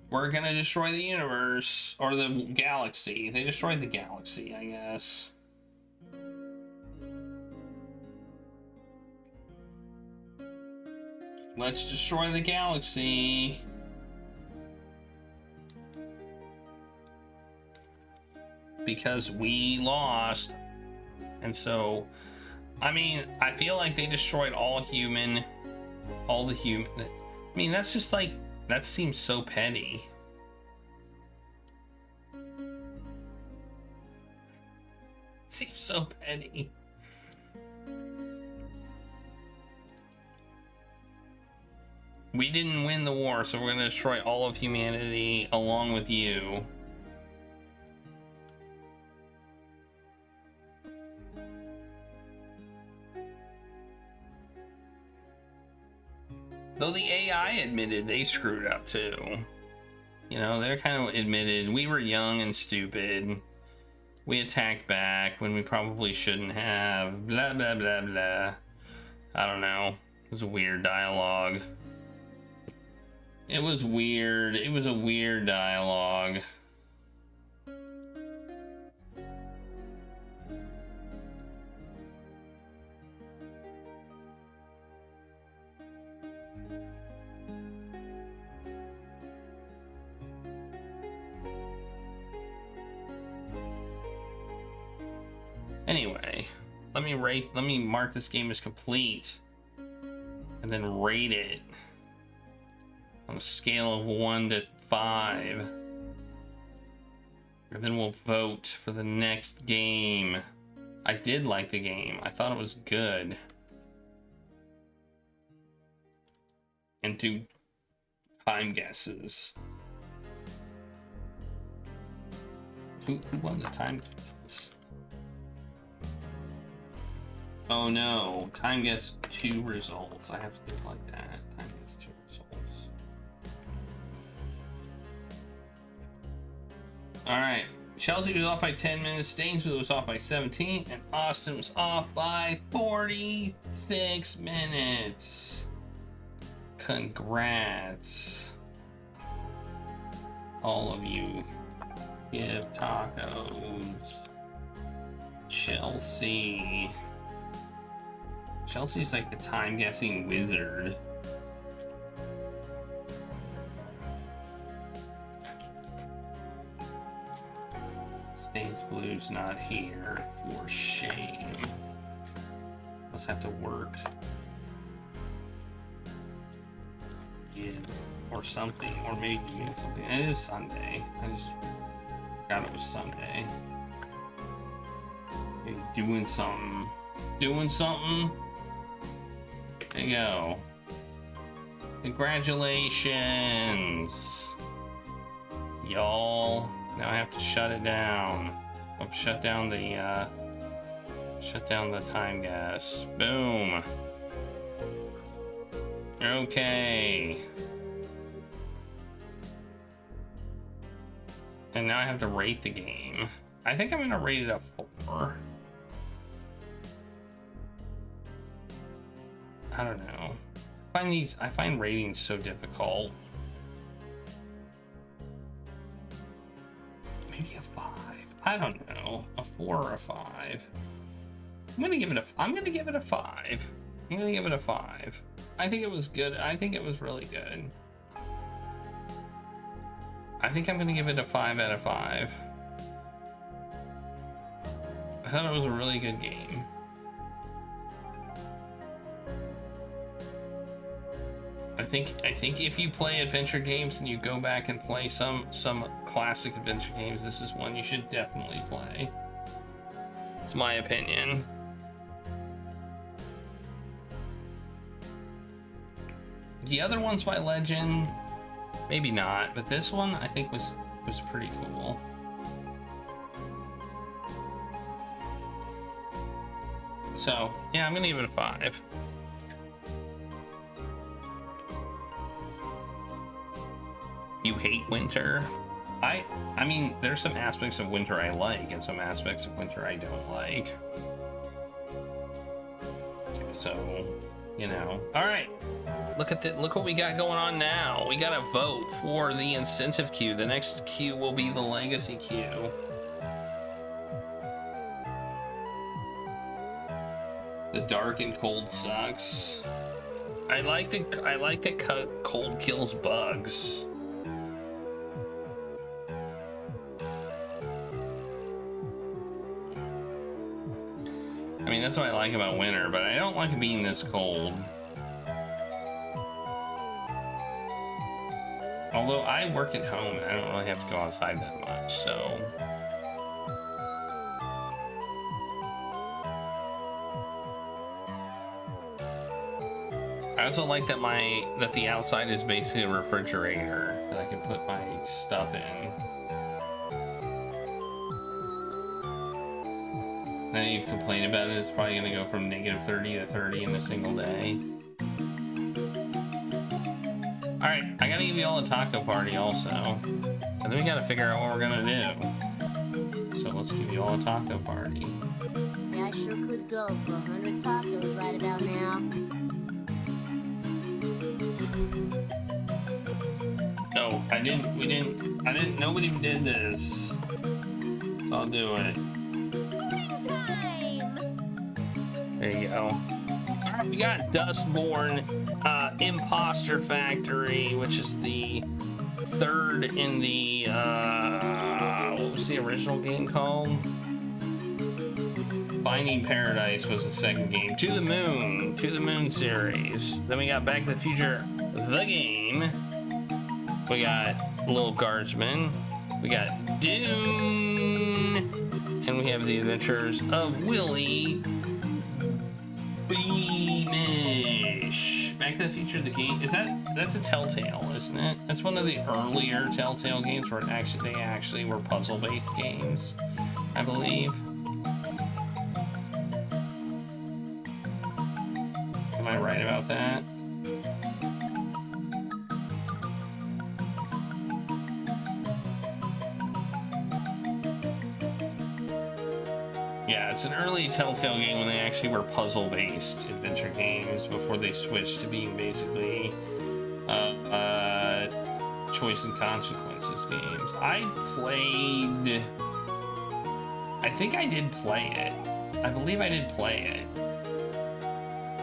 S13: we're gonna destroy the universe, or the galaxy. They destroyed the galaxy, I guess. Let's destroy the galaxy. Because we lost. And so, I mean, I feel like they destroyed all the human. I mean, that's just like, that seems so petty. Seems so petty. We didn't win the war, so we're gonna destroy all of humanity along with you. Though the AI admitted they screwed up too. You know, they're kind of admitted, we were young and stupid. We attacked back when we probably shouldn't have. Blah, blah, blah, blah. I don't know. It was a weird dialogue. It was weird. It was a weird dialogue. Anyway, let me mark this game as complete and then rate it on a scale of 1 to 5. And then we'll vote for the next game. I did like the game. I thought it was good. And do time guesses. Who won the time guesses? Oh no, time gets 2 results. I have to do it like that. Time gets 2 results. Alright, Chelsea was off by 10 minutes, Stainsville was off by 17, and Austin was off by 46 minutes. Congrats. All of you. Give tacos. Chelsea. Chelsea's like the time-guessing wizard. Stains Blue's not here, for shame. Must have to work. Yeah, or something, or maybe doing something. It is Sunday. I just forgot it was Sunday. Maybe doing something. Doing something. There you go. Congratulations, y'all. Now I have to shut it down. Oh, shut down the time gas. Boom. Okay. And now I have to rate the game. I think I'm gonna rate it a 4. I don't know. I find ratings so difficult. Maybe a 5. I don't know. A 4 or a 5. I'm gonna give it a 5. I'm gonna give it a 5. I think it was good. I think it was really good. I think I'm gonna give it a 5 out of 5. I thought it was a really good game. I think if you play adventure games and you go back and play some classic adventure games, this is one you should definitely play. It's my opinion. The other ones by Legend, maybe not, but this one I think was pretty cool. So yeah, I'm gonna give it a 5. You hate winter? I mean, there's some aspects of winter I like and some aspects of winter I don't like. So, you know. All right. Look what we got going on now. We got a vote for the incentive queue. The next queue will be the legacy queue. The dark and cold sucks. I like that cold kills bugs. I mean, that's what I like about winter, but I don't like it being this cold. Although I work at home and I don't really have to go outside that much, so. I also like that the outside is basically a refrigerator that I can put my stuff in. Now you've complained about it, it's probably gonna go from -30 to 30 in a single day. Alright, I gotta give you all a taco party also. And then we gotta figure out what we're gonna do. So let's give you all a taco party.
S4: Yeah, I sure could go for 100 tacos right about now.
S13: No, nobody did this. So I'll do it. There you go. Alright, we got Dustborn Imposter Factory, which is the third in the, what was the original game called? Binding Paradise was the second game. To the Moon series. Then we got Back to the Future, the game. We got Little Guardsman. We got Dune. And we have The Adventures of Willie Beamish. Back to the Future, the game, that's a Telltale, isn't it? That's one of the earlier Telltale games where they actually were puzzle-based games, I believe. Am I right about that? Yeah, it's an early Telltale game when they actually were puzzle-based adventure games before they switched to being basically choice and consequences games. I think I did play it. I believe I did play it.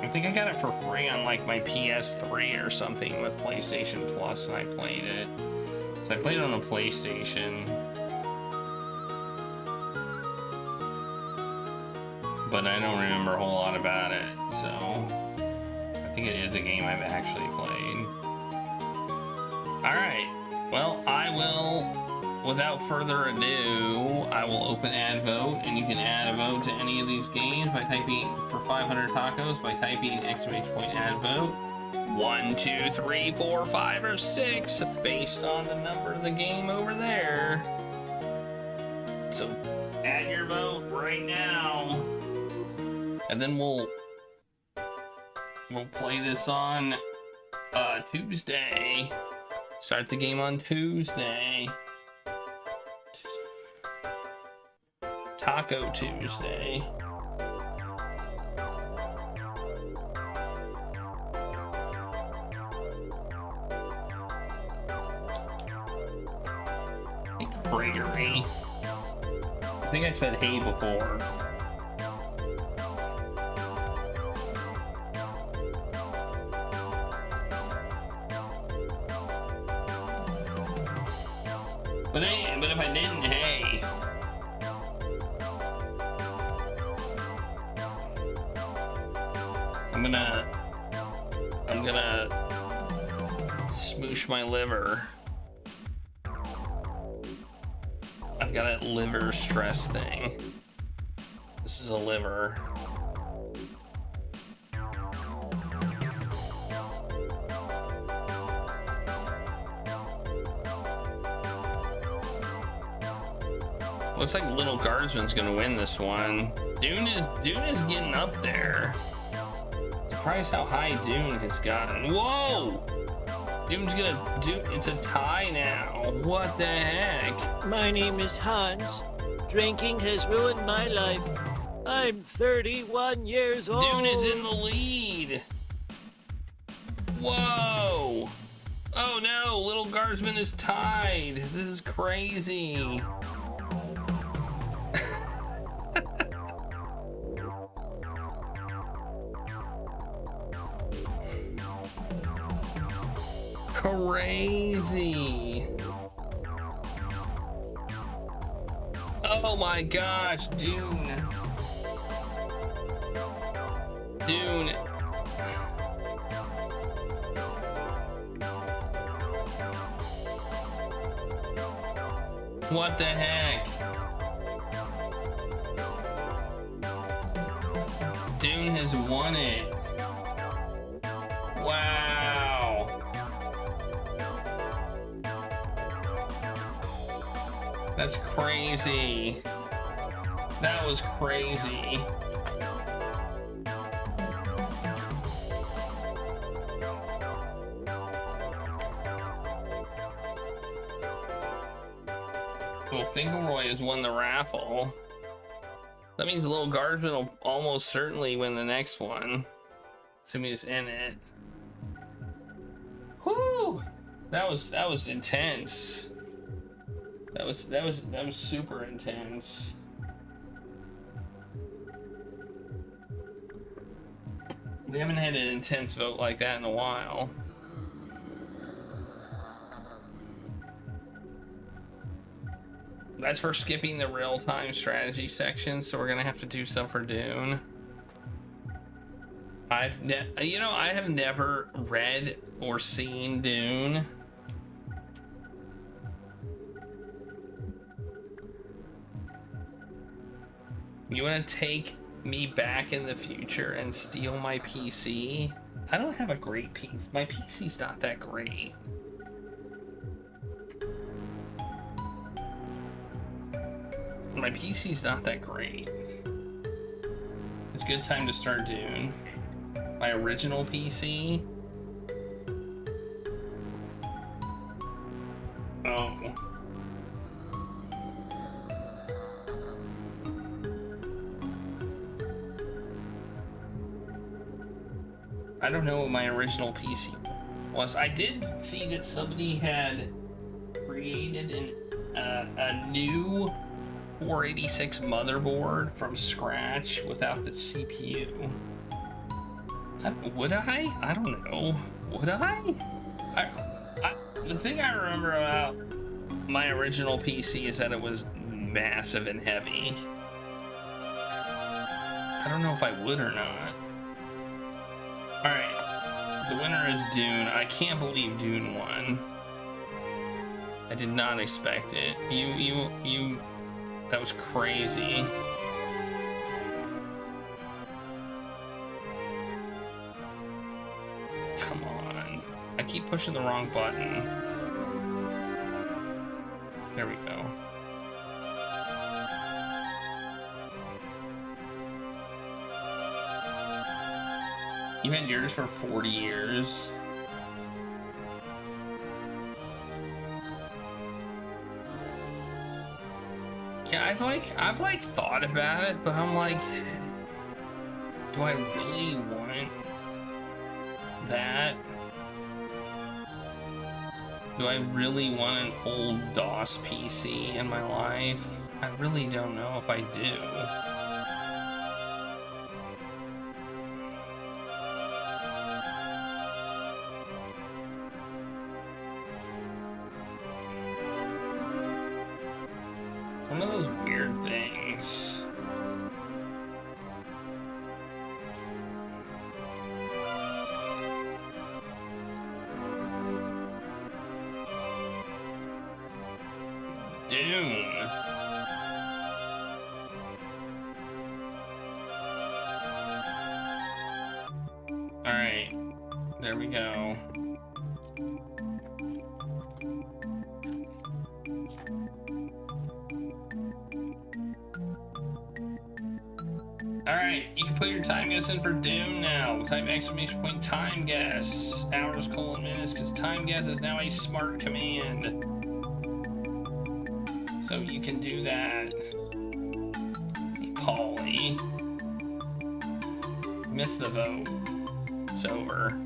S13: I think I got it for free on like my PS3 or something with PlayStation Plus, and I played it. So I played it on a PlayStation. But I don't remember a whole lot about it, so I think it is a game I've actually played. Alright, well, I will, without further ado, I will open add vote, and you can add a vote to any of these games by typing, for 500 tacos, by typing !add vote. 1, 2, 3, 4, 5, or 6, based on the number of the game over there. So add your vote right now. And then we'll play this on Tuesday. Start the game on Tuesday. Taco Tuesday. Gregory. I think I said hey before. But if I didn't, hey. I'm gonna smoosh my liver. I've got a liver stress thing. This is a liver. Looks like Little Guardsman's gonna win this one. Dune is getting up there. Surprised how high Dune has gotten. Whoa! Dune's gonna do. It's a tie now. What the heck?
S14: My name is Hans. Drinking has ruined my life. I'm 31 years old.
S13: Dune is in the lead. Whoa! Oh no! Little Guardsman is tied. This is crazy. Crazy. Oh my gosh, Dune. Dune. What the heck? Dune has won it. Wow. That's crazy. That was crazy. Well, Finkelroy has won the raffle. That means Little Guardsman will almost certainly win the next one. Assuming it's in it. Whoo! That was intense. That was super intense. We haven't had an intense vote like that in a while. That's for skipping the real-time strategy section, so we're gonna have to do some for Dune. I have never read or seen Dune. You want to take me back in the future and steal my PC? I don't have a great PC. My PC's not that great. My PC's not that great. It's a good time to start Dune. My original PC. Oh. I don't know what my original PC was. I did see that somebody had created a new 486 motherboard from scratch without the CPU. Would I? I don't know. Would I? The thing I remember about my original PC is that it was massive and heavy. I don't know if I would or not. Alright. The winner is Dune. I can't believe Dune won. I did not expect it. You that was crazy. Come on. I keep pushing the wrong button. There we go. You had yours for 40 years. Yeah, I've like thought about it, but I'm like, do I really want that? Do I really want an old DOS PC in my life? I really don't know if I do. One of those weird things. Dune. All right, there we go. Alright, you can put your time guess in for Doom now. Type exclamation point time guess. Hours, colon, minutes, because time guess is now a smart command. So you can do that. Hey, Polly. Missed the vote. It's over.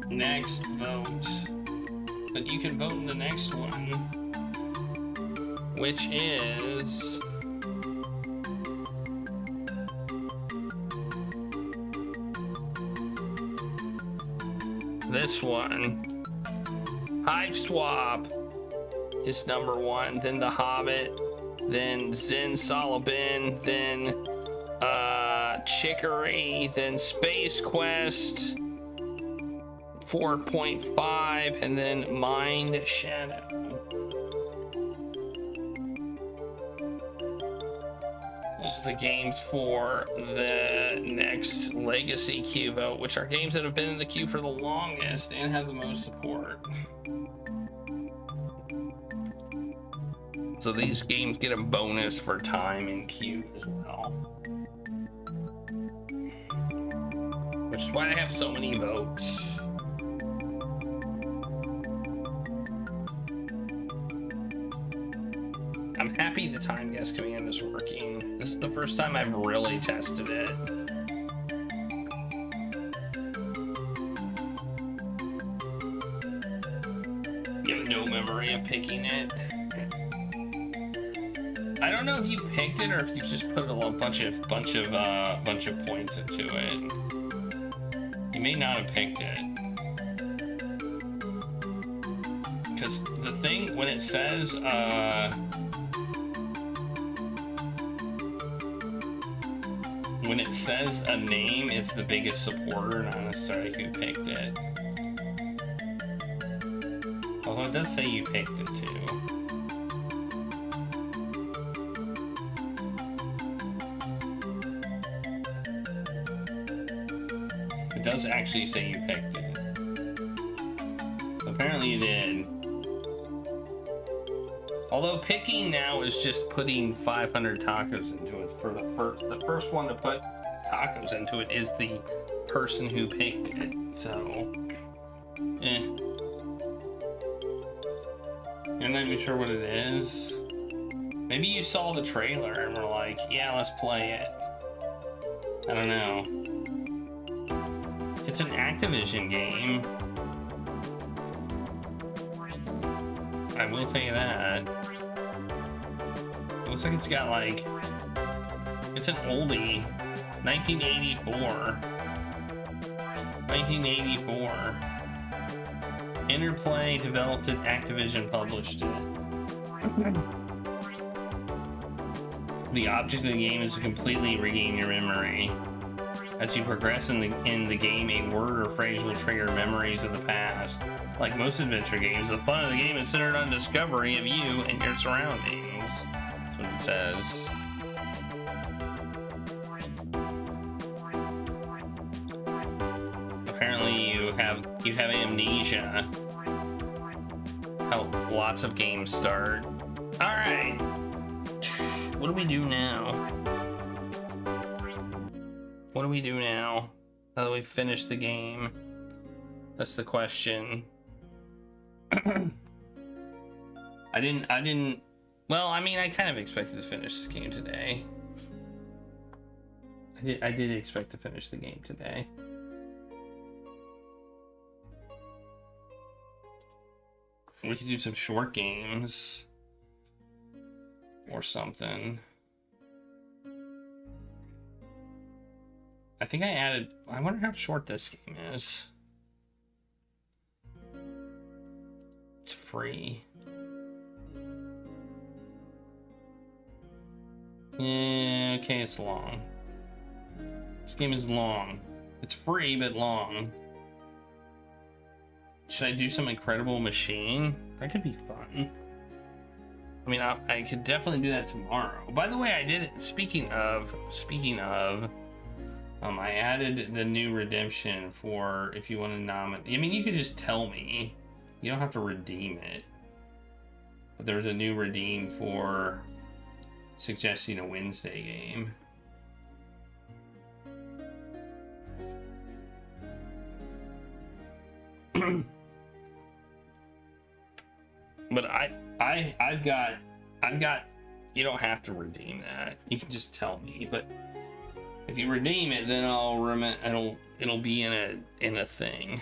S13: Next vote. But you can vote in the next one, which is this one. Hive Swap is number 1, then The Hobbit, then Zen Solobin, then Chicory, then Space Quest 4.5, and then Mind Shadow. Those are the games for the next Legacy queue vote, which are games that have been in the queue for the longest and have the most support. So these games get a bonus for time in queue as well. Which is why they have so many votes. I'm happy the time guess command is working. This is the first time I've really tested it. You have no memory of picking it. I don't know if you picked it or if you just put a bunch of points into it. You may not have picked it. Because the thing, when it says, when it says a name, it's the biggest supporter, not necessarily who picked it. Although it does say you picked it too. It does actually say you picked it. Apparently you did. Although picking now is just putting 500 tacos into it. For the first one to put tacos into it is the person who picked it. So, You're not even sure what it is. Maybe you saw the trailer and were like, yeah, let's play it. I don't know. It's an Activision game. I will tell you that. It looks like it's got like, it's an oldie. 1984. 1984. Interplay developed it, Activision published it. The object of the game is to completely regain your memory. As you progress in the game, a word or phrase will trigger memories of the past. Like most adventure games, the fun of the game is centered on discovery of you and your surroundings. That's what it says. Apparently you have amnesia. How lots of games start. Alright. What do we do now? what do we do now? Now that we've finished the game? That's the question. I didn't, well, I mean, I kind of expected to finish this game today. I did expect to finish the game today. We could do some short games or something. I think I added, I wonder how short this game is. It's free. Yeah, okay, it's long. This game is long. It's free, but long. Should I do some Incredible Machine? That could be fun. I mean, I could definitely do that tomorrow. By the way, I did, speaking of, I added the new redemption for if you want to nominate. I mean, you could just tell me. You don't have to redeem it. But there's a new redeem for suggesting a Wednesday game. But I've got, you don't have to redeem that. You can just tell me, but if you redeem it, then it'll be in a thing.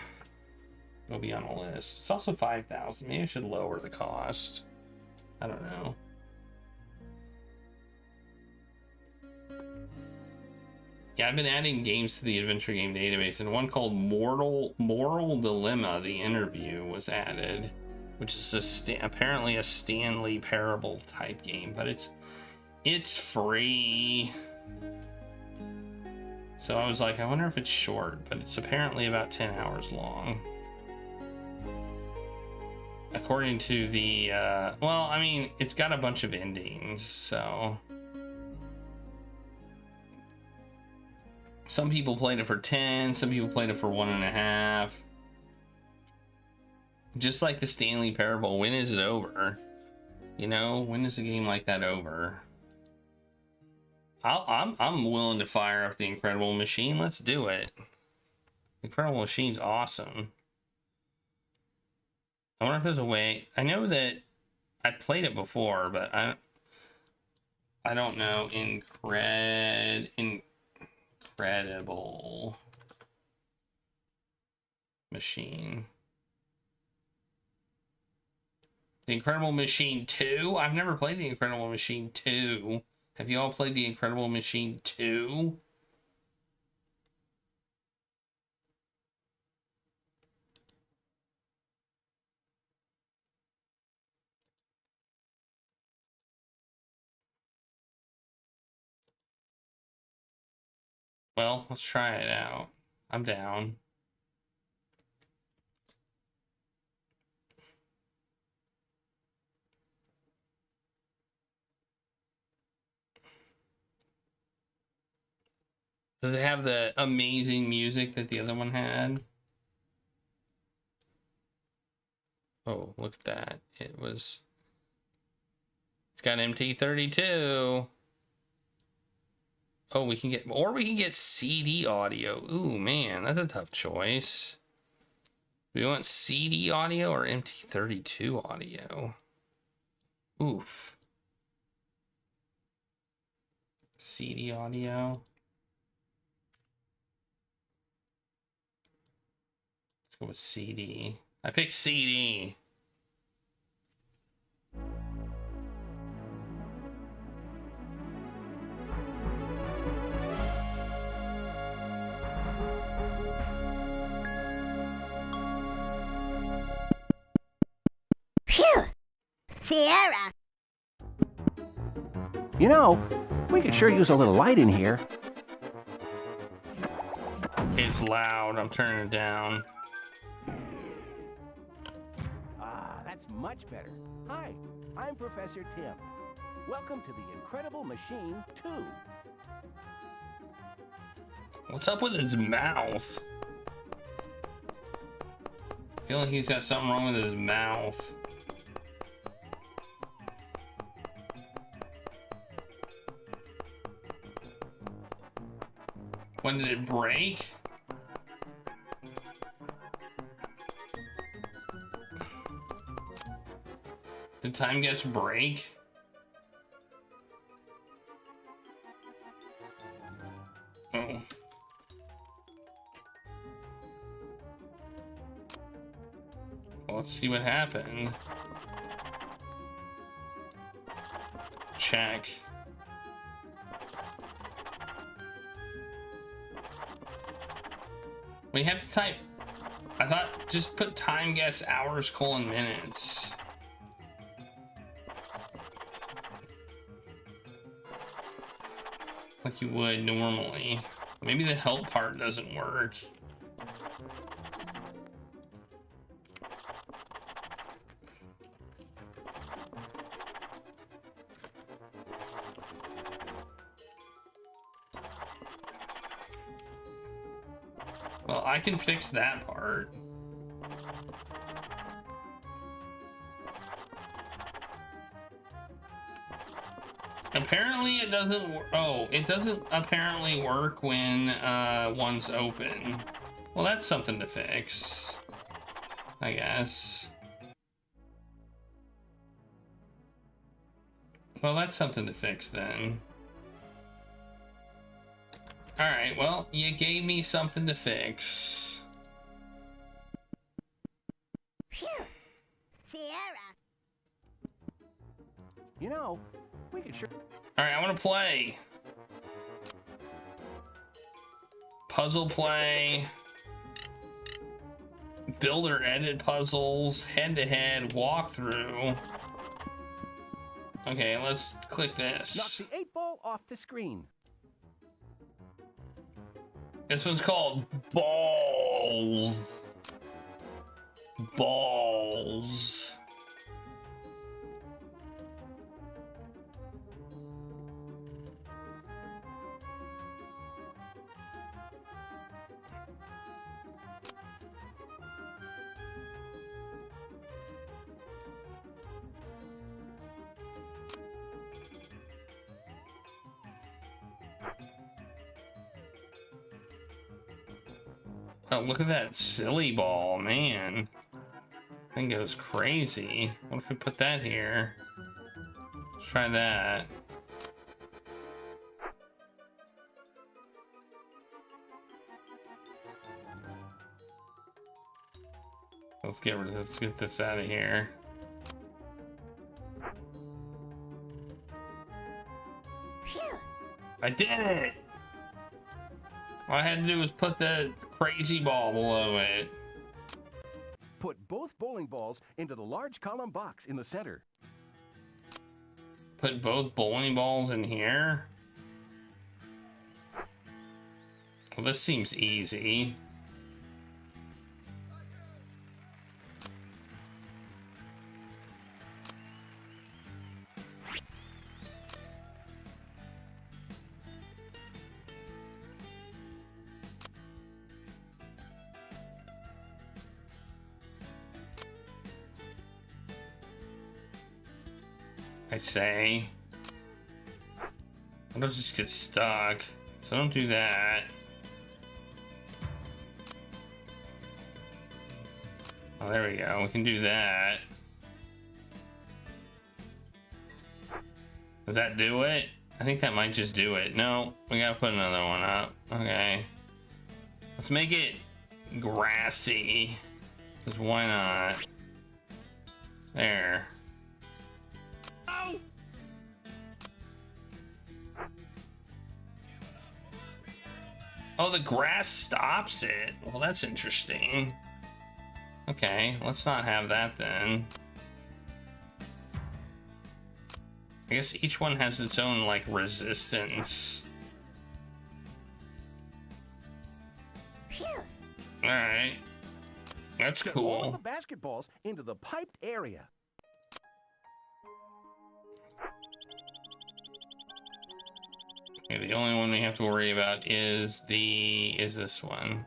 S13: It'll be on a list. It's also 5,000. Maybe I should lower the cost. I don't know. Yeah, I've been adding games to the adventure game database, and one called Moral Dilemma: The Interview was added, which is apparently a Stanley Parable type game, but it's free. So I was like, I wonder if it's short, but it's apparently about 10 hours long. According to the, well, I mean, it's got a bunch of endings, so. Some people played it for 10, some people played it for 1.5. Just like the Stanley Parable, when is it over? You know, when is a game like that over? I'm willing to fire up the Incredible Machine. Let's do it. Incredible Machine's awesome. I wonder if there's a way. I know that I played it before, but I don't know. Incredible Machine. The Incredible Machine 2? I've never played the Incredible Machine 2. Have you all played the Incredible Machine 2? Well, let's try it out. I'm down. Does it have the amazing music that the other one had? Oh, look at that. It's got MT32. Oh, we can get CD audio. Ooh, man, that's a tough choice. Do we want CD audio or MT32 audio? Oof. CD audio. Let's go with CD. I picked CD.
S5: Phew! Sierra!
S22: You know, we could sure use a little light in here.
S13: It's loud. I'm turning it down.
S22: That's much better. Hi, I'm Professor Tim. Welcome to the Incredible Machine 2.
S13: What's up with his mouth? I feel like he's got something wrong with his mouth. When did it break? Did time guess break? Oh. Well, let's see what happened. Check. We have to type. I thought just put time guess hours : minutes. Like you would normally. Maybe the help part doesn't work. Well, I can fix that part. Apparently it doesn't, it doesn't apparently work when one's open. Well, that's something to fix, I guess. Well, that's something to fix then. Alright, well, you gave me something to fix.
S5: Phew. Sierra.
S22: You know, we could sure...
S13: Alright, I want to play. Puzzle play. Build or edit puzzles. Head-to-head walkthrough. Okay, let's click this.
S22: Knock the 8-ball off the screen.
S13: This one's called Balls. Balls. Oh, look at that silly ball, man. Thing goes crazy. What if we put that here? Let's try that. Let's get this out of here.
S5: Phew.
S13: I did it! All I had to do was put the crazy ball below it.
S22: Put both bowling balls into the large column box in the center.
S13: Put both bowling balls in here? Well, this seems easy. I say. I don't just get stuck, so don't do that. Oh, there we go. We can do that. Does that do it? I think that might just do it. No, we gotta put another one up. Okay. Let's make it grassy. Because why not? There. Oh, the grass stops it. Well, that's interesting. Okay, let's not have that then. I guess each one has its own, like, resistance. Alright. That's
S22: Get
S13: cool.
S22: all the basketballs into the piped area.
S13: Okay, the only one we have to worry about is this one.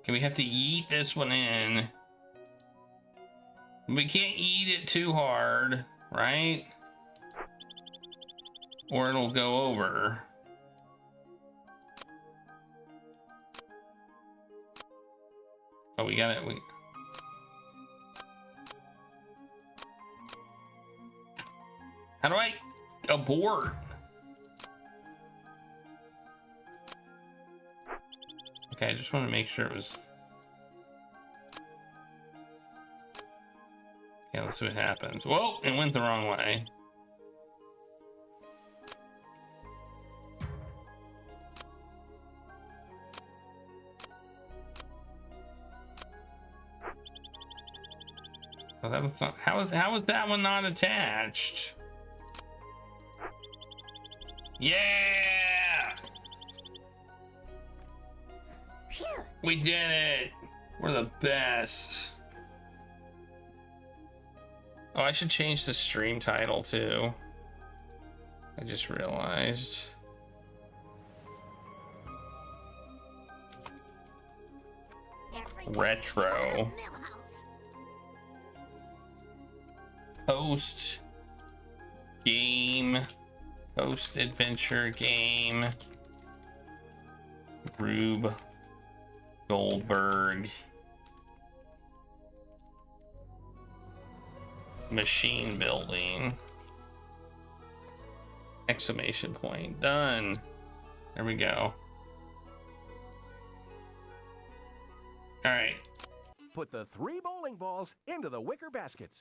S13: Okay, we have to yeet this one in. We can't eat it too hard, right? Or it'll go over. Oh, we got it. How do I abort? Okay, I just want to make sure it was... Okay, let's see what happens. Whoa, it went the wrong way. Oh, that was not, how is that one not attached? Yeah!
S5: Phew.
S13: We did it! We're the best. Oh, I should change the stream title too. I just realized. Retro. Post game. Post adventure game. Rube Goldberg. Machine building. Exclamation point. Done. There we go. All right.
S22: Put the 3 bowling balls into the wicker baskets.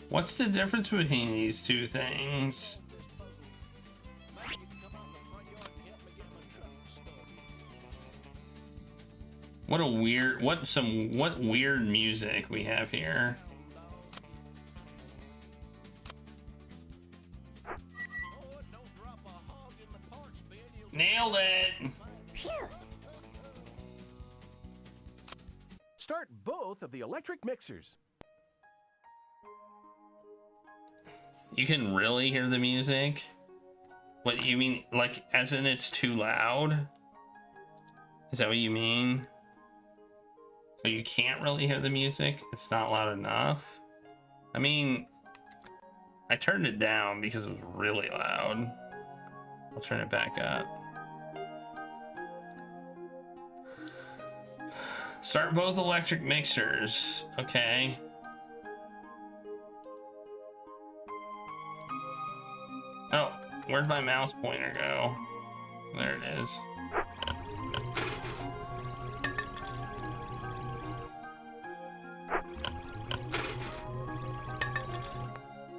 S13: What's the difference between these two things? What weird music we have here. Nailed it.
S5: Phew.
S22: Start both of the electric mixers.
S13: You can really hear the music? What you mean, like, as in it's too loud? Is that what you mean? So you can't really hear the music? It's not loud enough? I mean, I turned it down because it was really loud. I'll turn it back up. Start both electric mixers. Okay. Oh, where'd my mouse pointer go? There it is.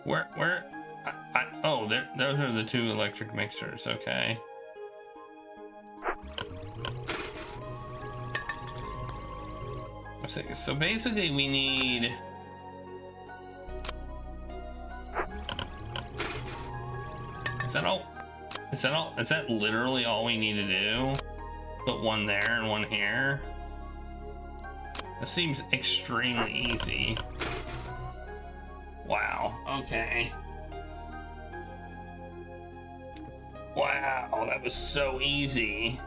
S13: Where? Oh, those are the 2 electric mixers, okay. So basically we need... Is that literally all we need to do? Put one there and one here? That seems extremely easy. Wow, okay. Wow, that was so easy.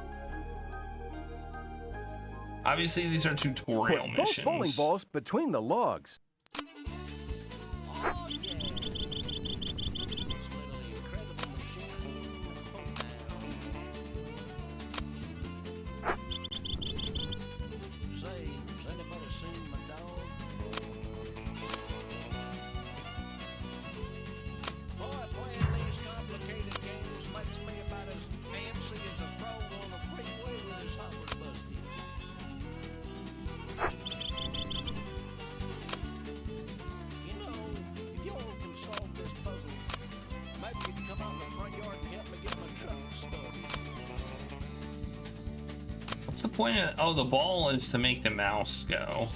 S13: Obviously, these are tutorial missions.
S22: Both bowling balls between the logs.
S13: What's the point of... Oh, the ball is to make the mouse go.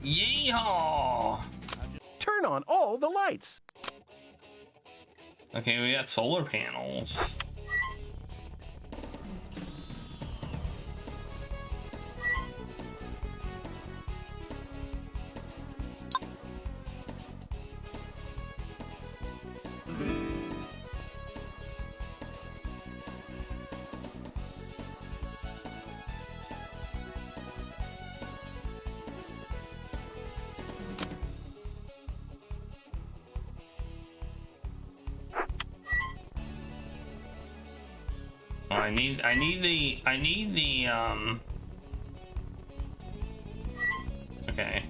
S13: Yeehaw!
S22: Turn on all the lights.
S13: Okay, we got solar panels. I need the okay.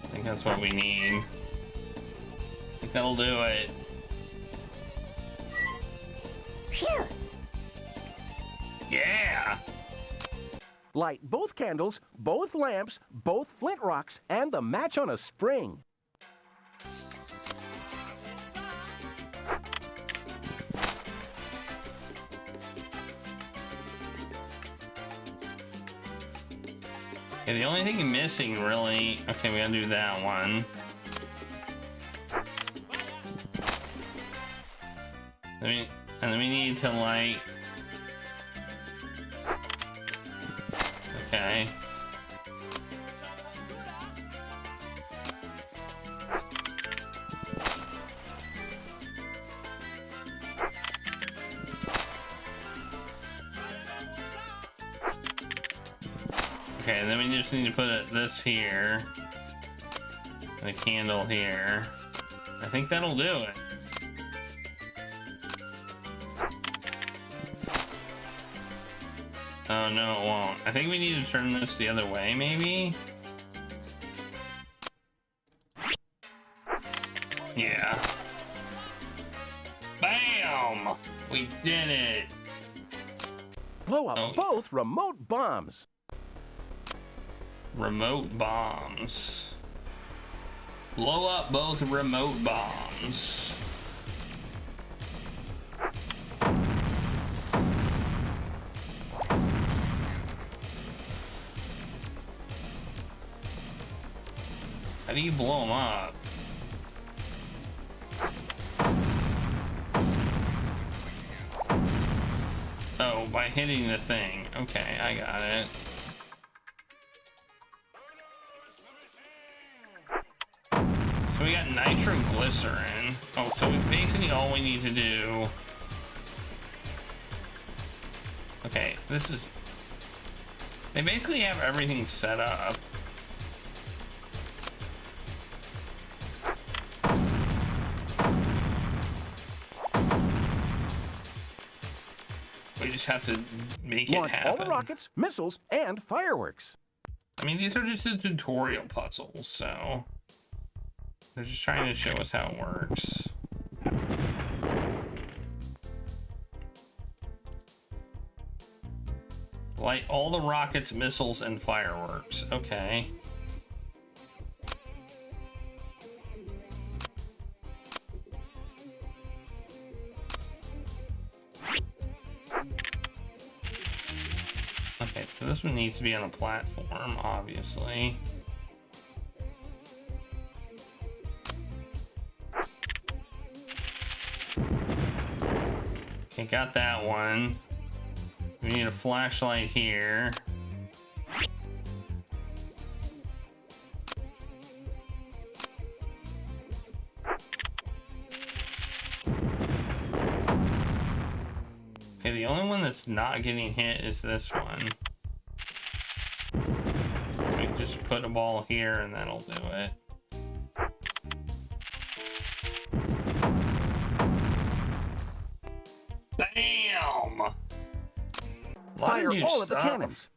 S13: I think that's what we need. I think that'll do it.
S5: Phew.
S13: Yeah!
S22: Light both candles, both lamps, both flint rocks, and the match on a spring.
S13: Okay, the only thing missing really... Okay, we gotta do that one. And then we need to light... Okay. Okay, then we just need to put this here. And a candle here. I think that'll do it. Oh, no, it won't. I think we need to turn this the other way, maybe? Yeah. Bam! We did it!
S22: Blow up both remote bombs.
S13: Remote bombs. Blow up both remote bombs. How do you blow them up? Oh, by hitting the thing. Okay, I got it. So we got nitroglycerin. Oh, so basically all we need to do... Okay, this is... They basically have everything set up. We just have to make it happen.
S22: All the rockets, missiles, and fireworks.
S13: I mean, these are just the tutorial puzzles, so... They're just trying to show us how it works. Light all the rockets, missiles, and fireworks. Okay. Okay, so this one needs to be on a platform, obviously. Okay, got that one. We need a flashlight here. Okay, the only one that's not getting hit is this one. So we can just put a ball here and that'll do it. Bam!
S22: Fire all of the cannons.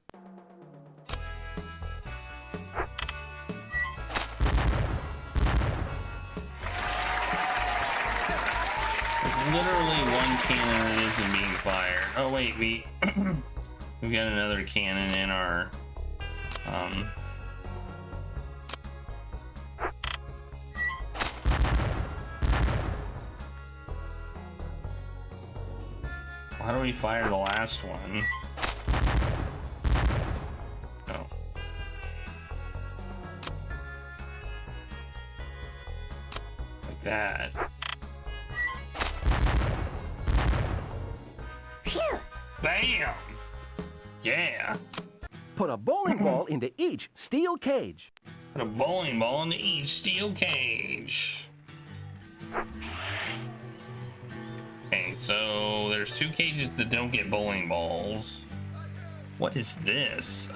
S13: There's literally one cannon that isn't being fired. Oh wait, we got another cannon in our How do we fire the last one? Oh. Like that. Bam! Yeah.
S22: Put a bowling ball into each steel cage.
S13: Put a bowling ball into each steel cage. Okay, so there's 2 cages that don't get bowling balls. What is this?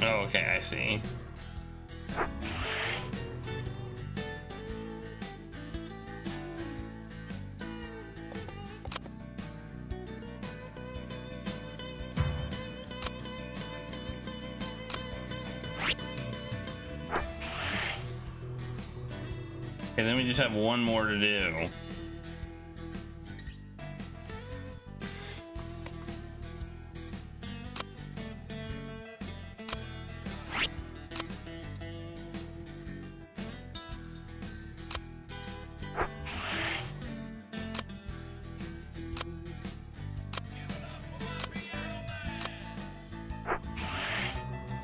S13: Oh, okay, I see. Okay, then we just have one more to do.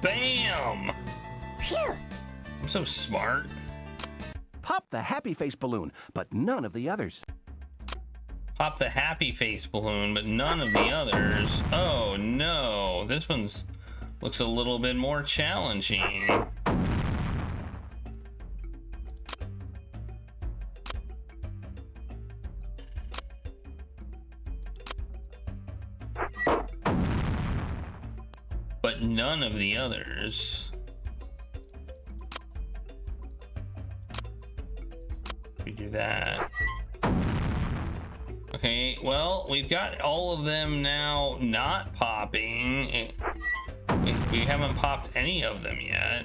S13: Bam!
S22: Phew.
S13: I'm so smart.
S22: Pop the happy face balloon, but none of the others.
S13: Pop the happy face balloon, but none of the others. Oh no, this one's looks a little bit more challenging. But none of the others. We do that. Okay, well, we've got all of them now not popping. We haven't popped any of them yet.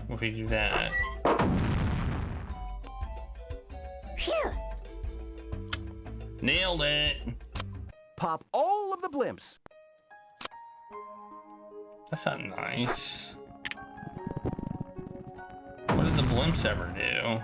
S13: If we do that.
S22: Phew.
S13: Nailed it.
S22: Pop all of the blimps.
S13: That's not nice. What did the blimps ever do?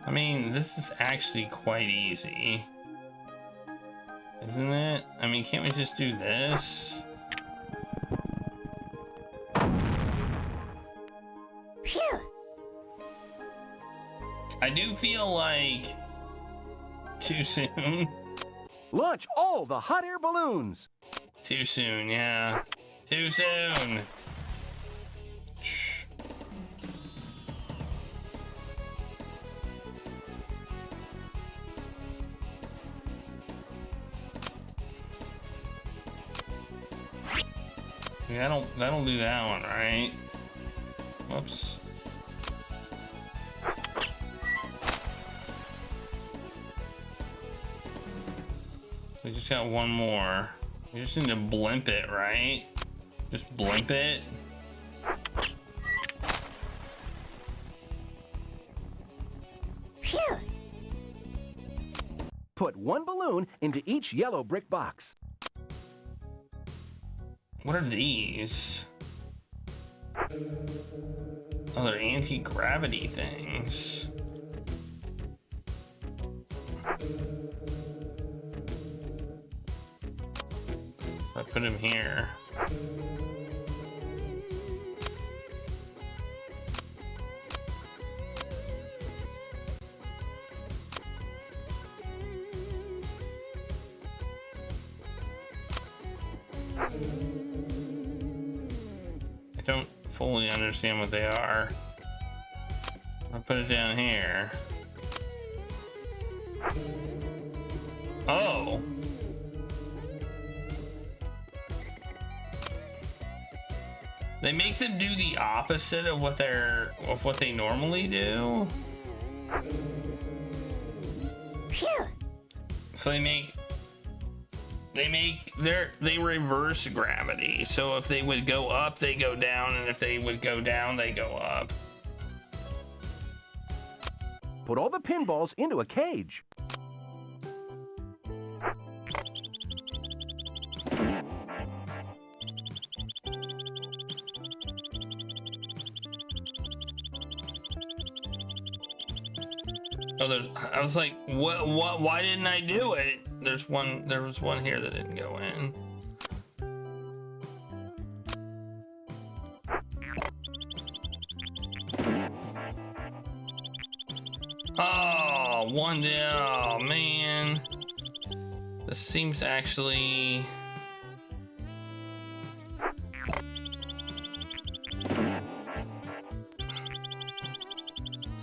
S13: I mean, this is actually quite easy, isn't it? I mean, can't we just do this?
S22: Phew.
S13: I do feel like too soon.
S22: Launch all the hot air balloons.
S13: Too soon, yeah. Too soon. That'll do that one, right? Whoops. We just got one more. We just need to blimp it, right? Just blimp it.
S22: Phew. Put one balloon into each yellow brick box.
S13: What are these? Oh, they're anti-gravity things. I put him here. I don't fully understand what they are. put it down here. Oh. They make them do the opposite of what they normally do.
S5: Phew.
S13: So they reverse gravity. So if they would go up, they go down, and if they would go down, they go up.
S22: Put all the pinballs into a cage.
S13: Oh, I was like, what? Why didn't I do it? There was one here that didn't go in. Oh, one down. Oh, man. This seems actually...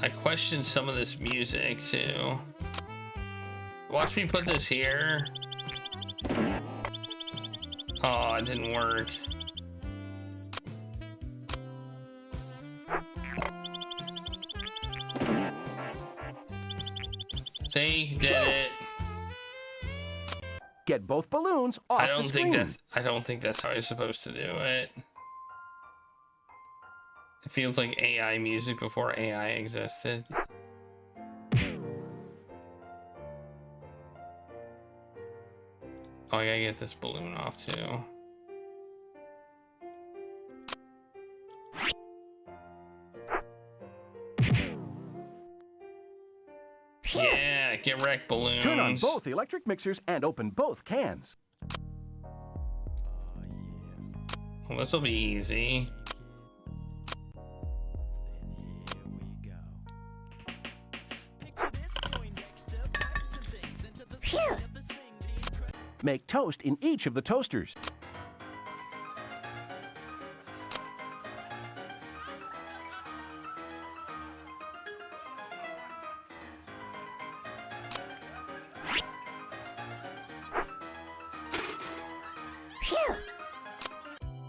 S13: I question some of this music too. Watch me put this here. Oh, it didn't work. See, did it.
S22: Get both balloons off
S13: I don't
S22: the
S13: think
S22: screen.
S13: that's how you're supposed to do it. It feels like AI music before AI existed. Oh, I gotta get this balloon off too. Yeah, get wrecked, balloons.
S22: Turn on both electric mixers and open both cans.
S13: Well, this will be easy.
S5: Phew.
S22: Make toast in each of the toasters.
S5: Phew.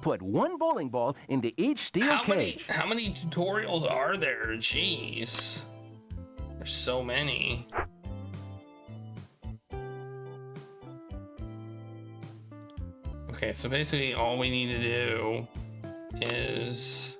S22: Put one bowling ball into each steel cage.
S13: How many tutorials are there? Jeez. There's so many. Okay, so basically all we need to do is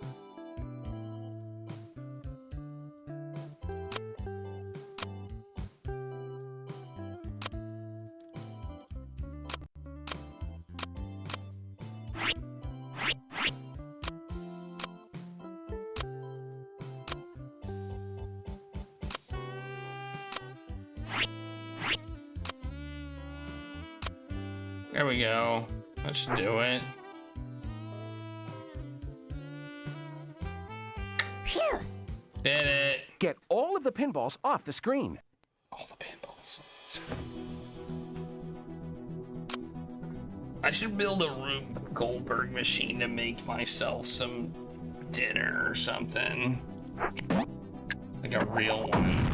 S13: there we go. That should do it.
S5: Phew.
S13: Did it.
S22: Get all of the pinballs off the screen.
S13: All the pinballs off the screen. I should build a Rube Goldberg machine to make myself some dinner or something. Like a real one.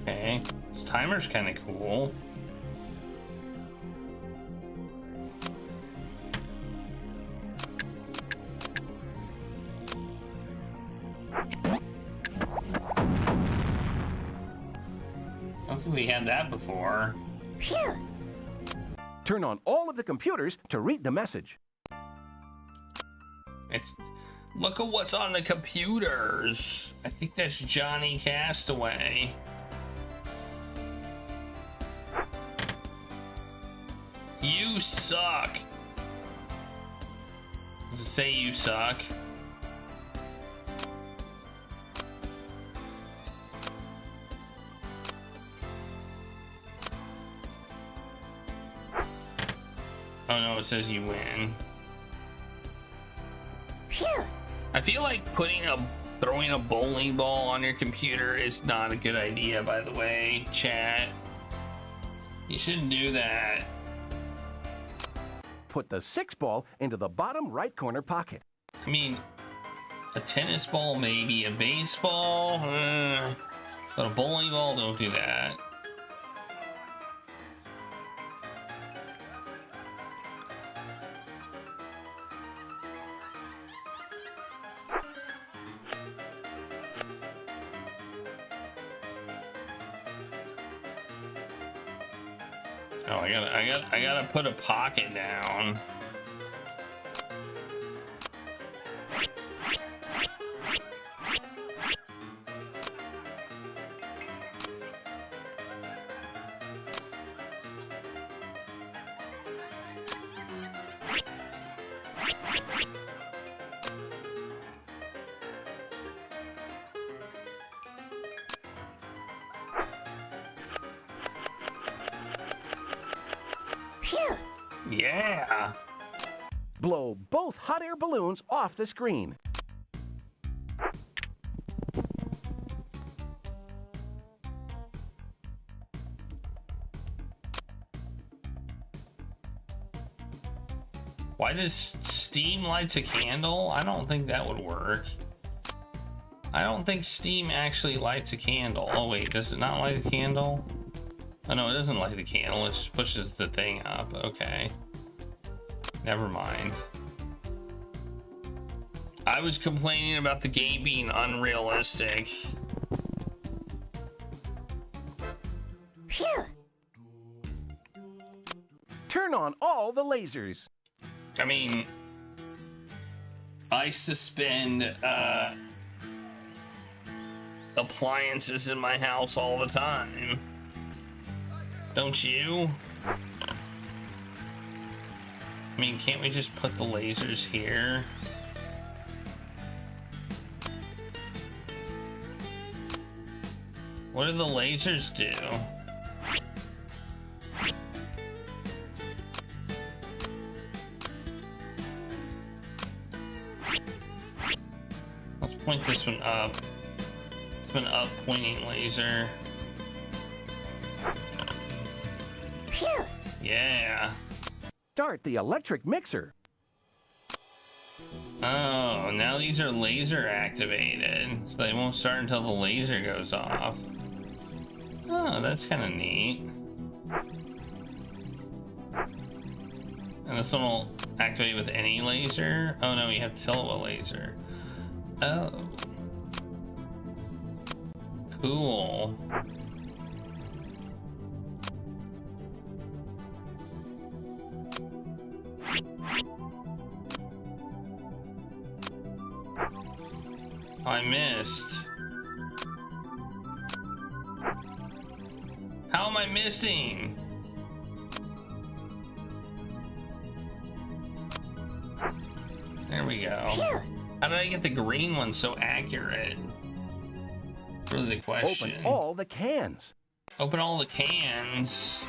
S13: Okay, this timer's kind of cool. I don't think we had that before.
S5: Phew.
S22: Turn on all of the computers to read the message.
S13: Look at what's on the computers. I think that's Johnny Castaway. You suck. Does it say you suck? Oh no, it says you win.
S5: Phew.
S13: I feel like throwing a bowling ball on your computer is not a good idea, by the way, chat. You shouldn't do that.
S22: Put the 6-ball into the bottom right corner pocket.
S13: I mean, a tennis ball, maybe a baseball, but a bowling ball, don't do that. Oh, I gotta put a pocket down. Yeah.
S22: Blow both hot air balloons off the screen.
S13: Why does Steam lights a candle? I don't think that would work. I don't think Steam actually lights a candle. Oh wait, does it not light a candle? Oh no, it doesn't light the candle, it just pushes the thing up. Okay. Never mind. I was complaining about the game being unrealistic.
S5: Phew.
S22: Turn on all the lasers.
S13: I mean, I suspend appliances in my house all the time. Don't you? I mean, can't we just put the lasers here? What do the lasers do? Let's point this one up. It's an up pointing laser.
S5: Phew.
S13: Yeah.
S22: Start the electric mixer.
S13: Oh, now these are laser activated, so they won't start until the laser goes off. Oh, that's kind of neat. And this one will activate with any laser? Oh no, you have to tell it what laser. Oh. Cool. I missed. How am I missing? There we go. How did I get the green one so accurate? Really the question.
S22: Open all the cans.
S13: Open all the cans.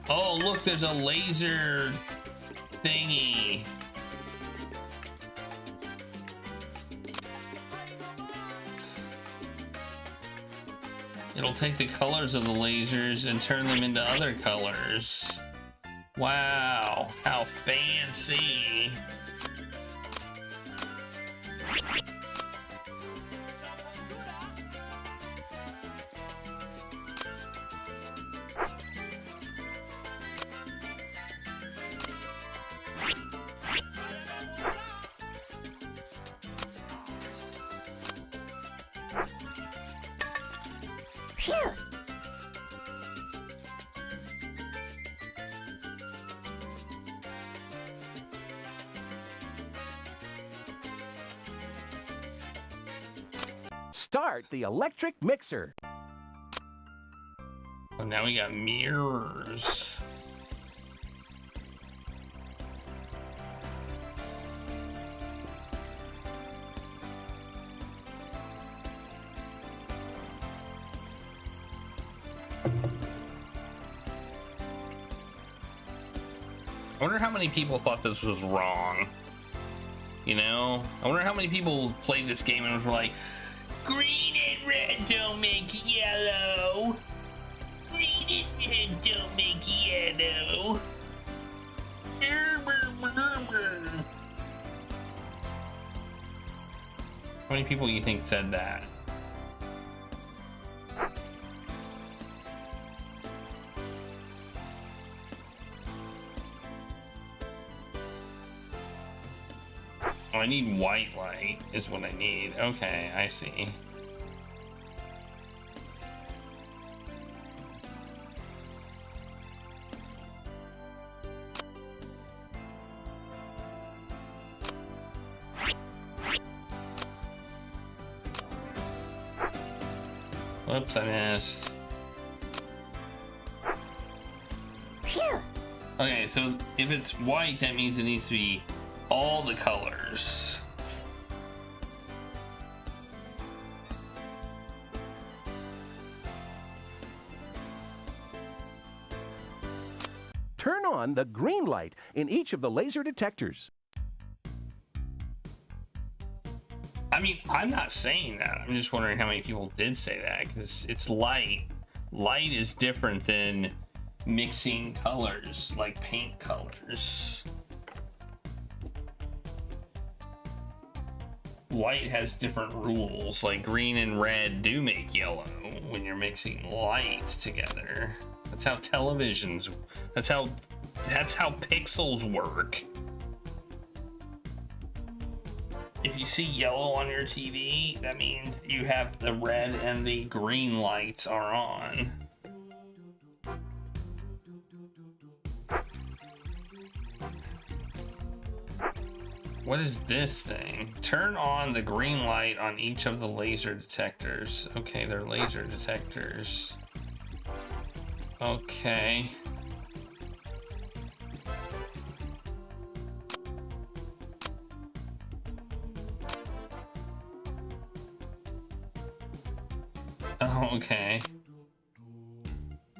S13: Oh, look, there's a laser thingy. It'll take the colors of the lasers and turn them into other colors. Wow, how fancy.
S5: Phew.
S22: Start the electric mixer.
S13: Oh, now we got mirrors. I wonder how many people thought this was wrong. You know? I wonder how many people played this game and were like, green and red don't make yellow. Green and red don't make yellow. How many people you think said that? Oh, I need white light is what I need. Okay, I see. Whoops, I missed.
S5: Phew.
S13: Okay, so if it's white, that means it needs to be all the colors.
S22: Turn on the green light in each of the laser detectors.
S13: I mean, I'm not saying that. I'm just wondering how many people did say that, because it's light. Light is different than mixing colors, like paint colors. Light has different rules, like green and red do make yellow when you're mixing lights together. That's how televisions, that's how pixels work. If you see yellow on your TV, that means you have the red and the green lights are on. What is this thing? Turn on the green light on each of the laser detectors. Okay, they're laser detectors. Okay. Oh, okay.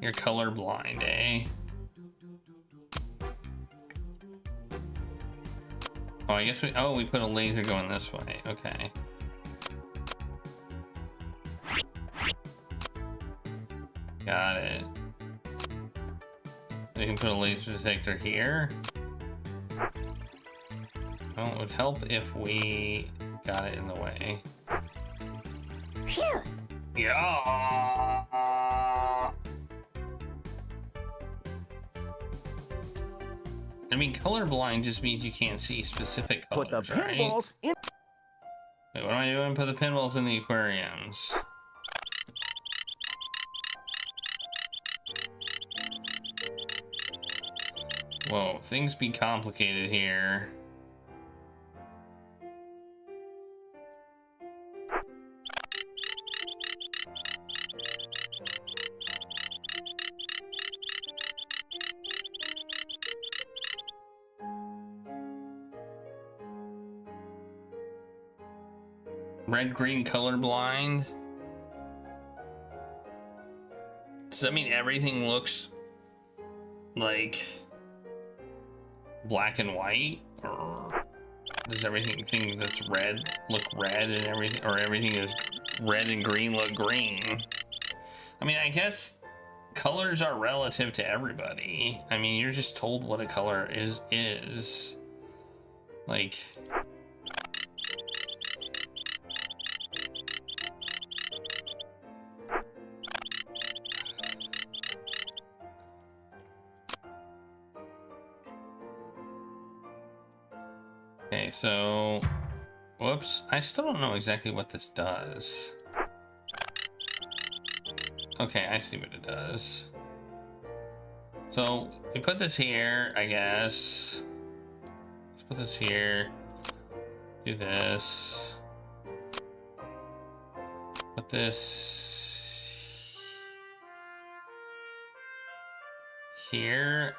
S13: You're colorblind, eh? Oh, I guess we put a laser going this way. Okay. Got it. We can put a laser detector here. Well, it would help if we got it in the way.
S5: Phew.
S13: Yeah. I mean, colorblind just means you can't see specific colors,
S22: Put the
S13: right?
S22: pinballs in.
S13: Wait, what am I doing? Put the pinballs in the aquariums. Whoa, things be complicated here. Red-green colorblind? Does that mean everything looks like black and white? Or does everything that's red look red and everything, or everything is red and green look green? I mean, I guess colors are relative to everybody. I mean, you're just told what a color is. Like, okay, so, whoops, I still don't know exactly what this does. Okay, I see what it does. So, we put this here, I guess. Let's put this here. Do this. Put this here.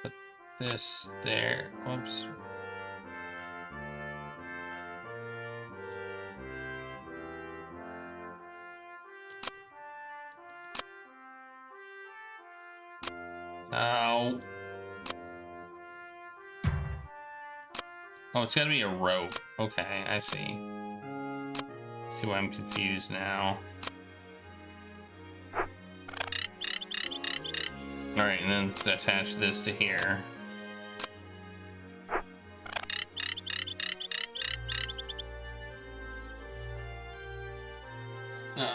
S13: Put this there. Whoops. Oh. Oh, it's gotta be a rope. Okay, I see. See why I'm confused now. Alright, and then let's attach this to here. No.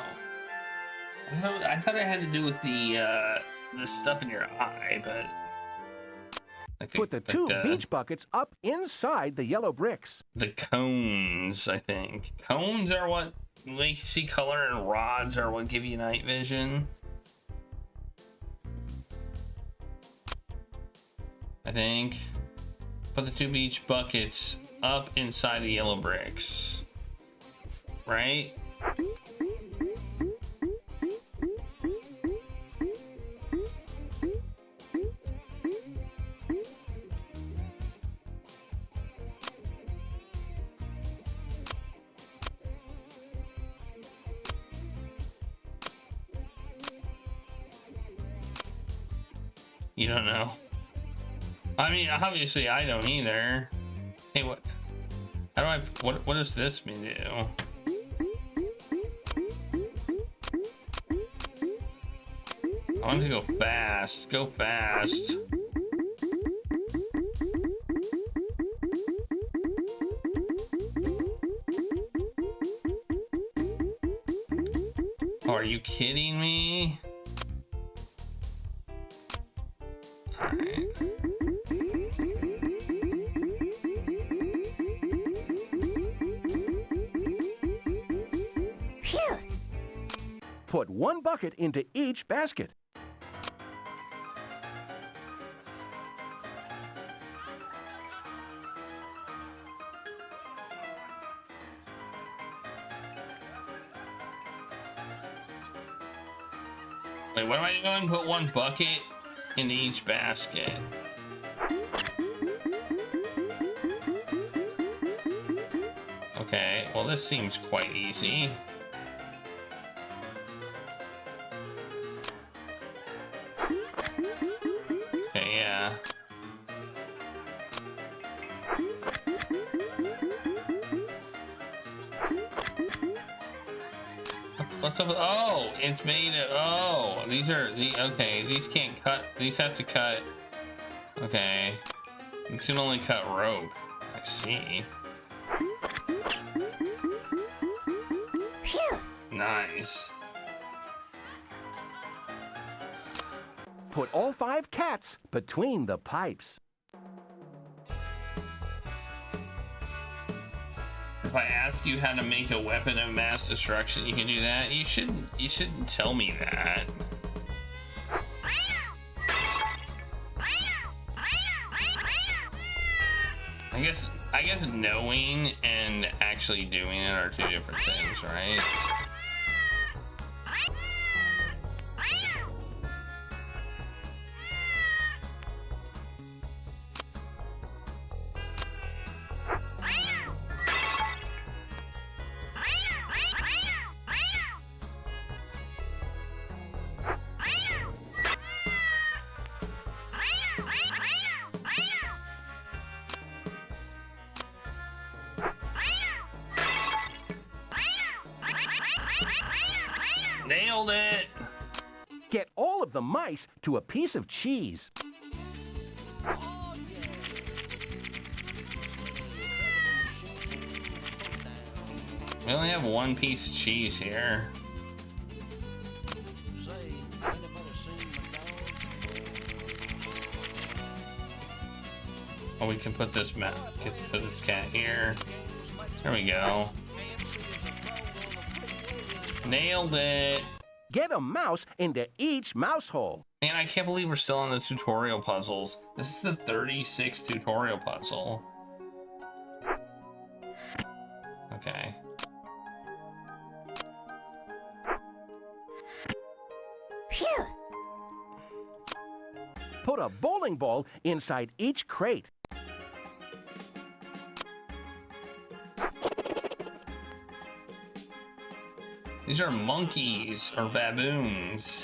S13: I thought it had to do with the stuff in your eye, but...
S22: Put the two beach buckets up inside the yellow bricks.
S13: The cones, I think. Cones are what make you see color, and rods are what give you night vision. I think. Put the two beach buckets up inside the yellow bricks. Right? You don't know. I mean, obviously I don't either. Hey, what? How do I? What does this mean do? I want to go fast. Go fast. Oh, are you kidding me? Alright.
S5: Phew.
S22: Put one bucket into each basket.
S13: Wait, what am I doing? Put one bucket into each basket. Okay, well this seems quite easy. Okay, yeah. What's up? Oh, it's made of, oh, these are the, okay, these can't cut, these have to cut, okay. These can only cut rope, I see.
S5: Phew.
S13: Nice.
S22: Put all 5 cats between the pipes.
S13: If I ask you how to make a weapon of mass destruction, you can do that? You shouldn't tell me that. I guess knowing and actually doing it are two different things, right? Nailed it!
S22: Get all of the mice to a piece of cheese.
S13: We only have one piece of cheese here. Oh, we can put this put this cat here. There we go. Nailed it.
S22: Get a mouse into each mouse hole.
S13: Man, I can't believe we're still on the tutorial puzzles. This is the 36th tutorial puzzle. Okay.
S5: Phew.
S22: Put a bowling ball inside each crate.
S13: These are monkeys or baboons.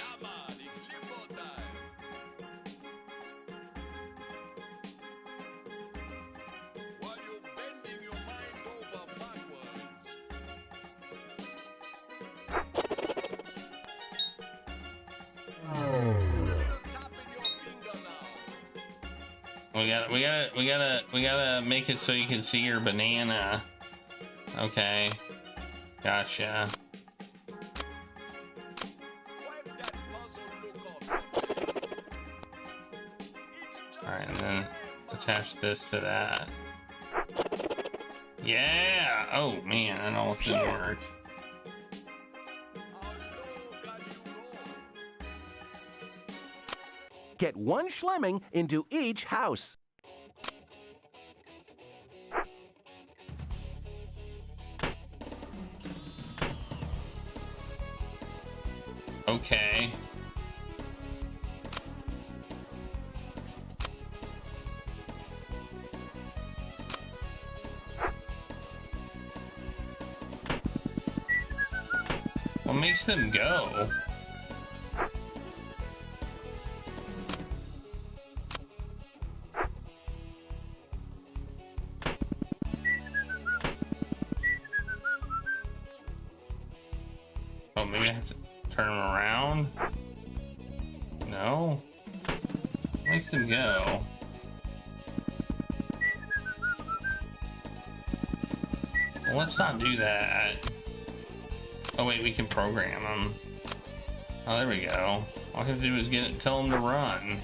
S13: We gotta make it so you can see your banana. Okay. Gotcha. Alright, and then attach this to that. Yeah! Oh man, that almost didn't work.
S22: Get one Schlemming into each house.
S13: Okay. What makes them go? Oh, maybe I have to turn them around? No? What makes them go? Well, let's not do that. Oh wait, we can program them. Oh, there we go. All I have to do is tell them to run.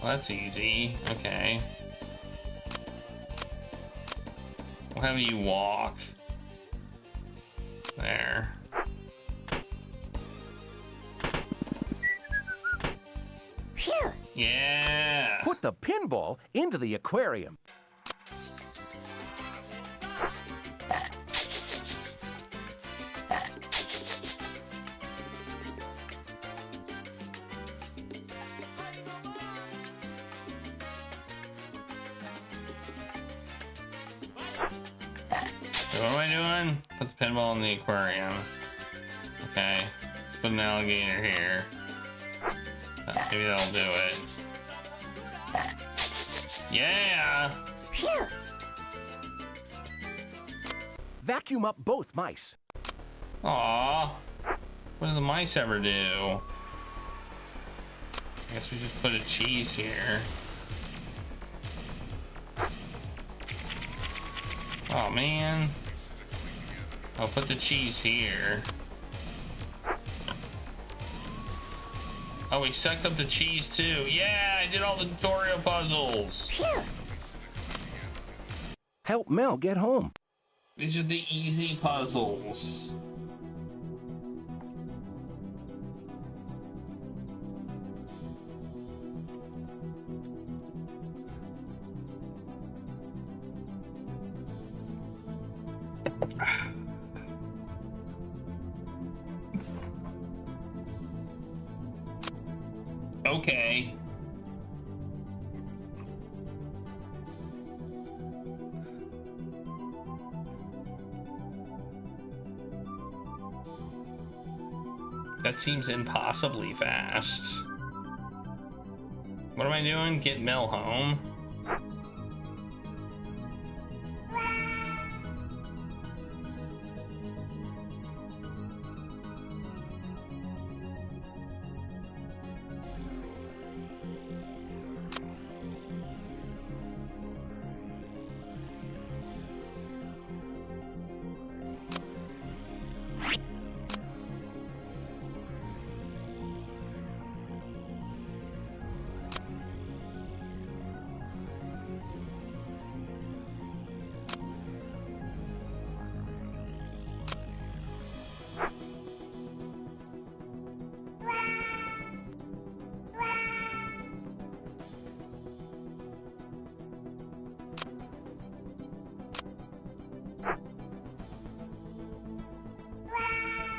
S13: Well, that's easy. Okay. We'll have you walk. There.
S5: Phew.
S13: Yeah.
S22: Put the pinball into the aquarium.
S13: So what am I doing? Put the pinball in the aquarium. Okay. Let's put an alligator here. Maybe that'll do it. Yeah!
S5: Phew.
S22: Vacuum up both mice.
S13: Aw. What do the mice ever do? I guess we just put a cheese here. Oh man. I'll put the cheese here. Oh, we sucked up the cheese too. Yeah, I did all the tutorial puzzles.
S5: Phew.
S22: Help Mel get home.
S13: These are the easy puzzles. Okay. That seems impossibly fast. What am I doing? Get Mel home?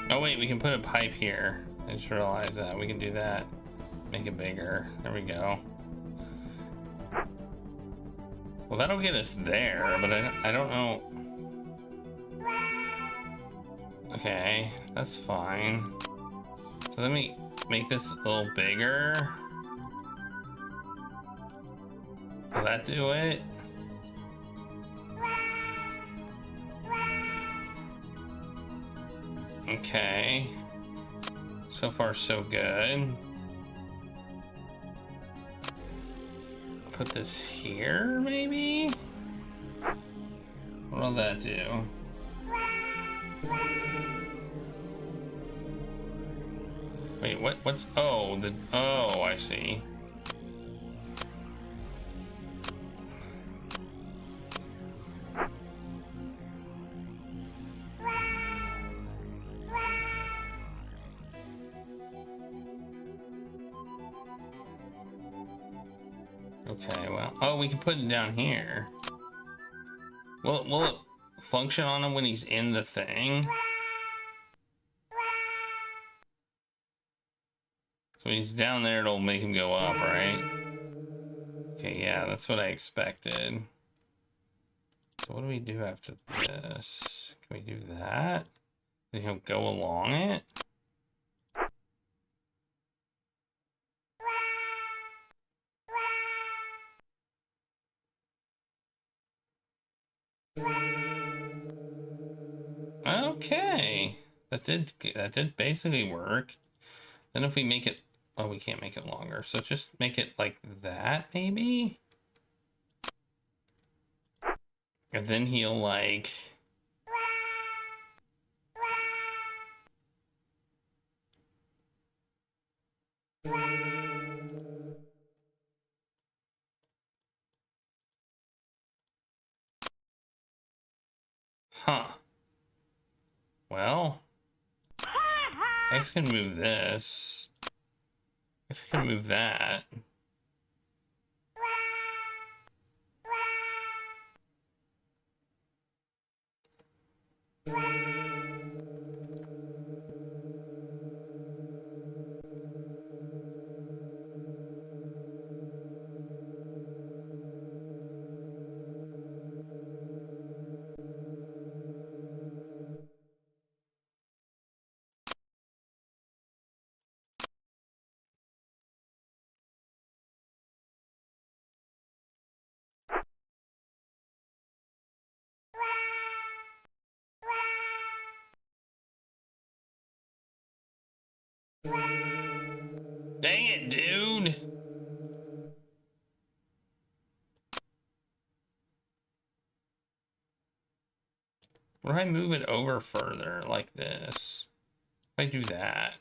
S13: Oh wait, we can put a pipe here. I just realized that. We can do that. Make it bigger. There we go. Well, that'll get us there, but I don't know. Okay, that's fine. So let me make this a little bigger. Will that do it? Okay. So far, so good. put this here, maybe? What'll that do? Wait, what's, oh, I see. Okay, well, oh, we can put it down here. Will it function on him when he's in the thing? So when he's down there, it'll make him go up, right? Okay, yeah, that's what I expected. So what do we do after this? Can we do that? Then he'll go along it? Okay, that did basically work. Then if we make it, oh, we can't make it longer, so just make it like that, maybe? And then he'll like... Huh. Well, I guess I can move this. I guess I can move that. Dang it, dude. What if I move it over further like this? If I do that.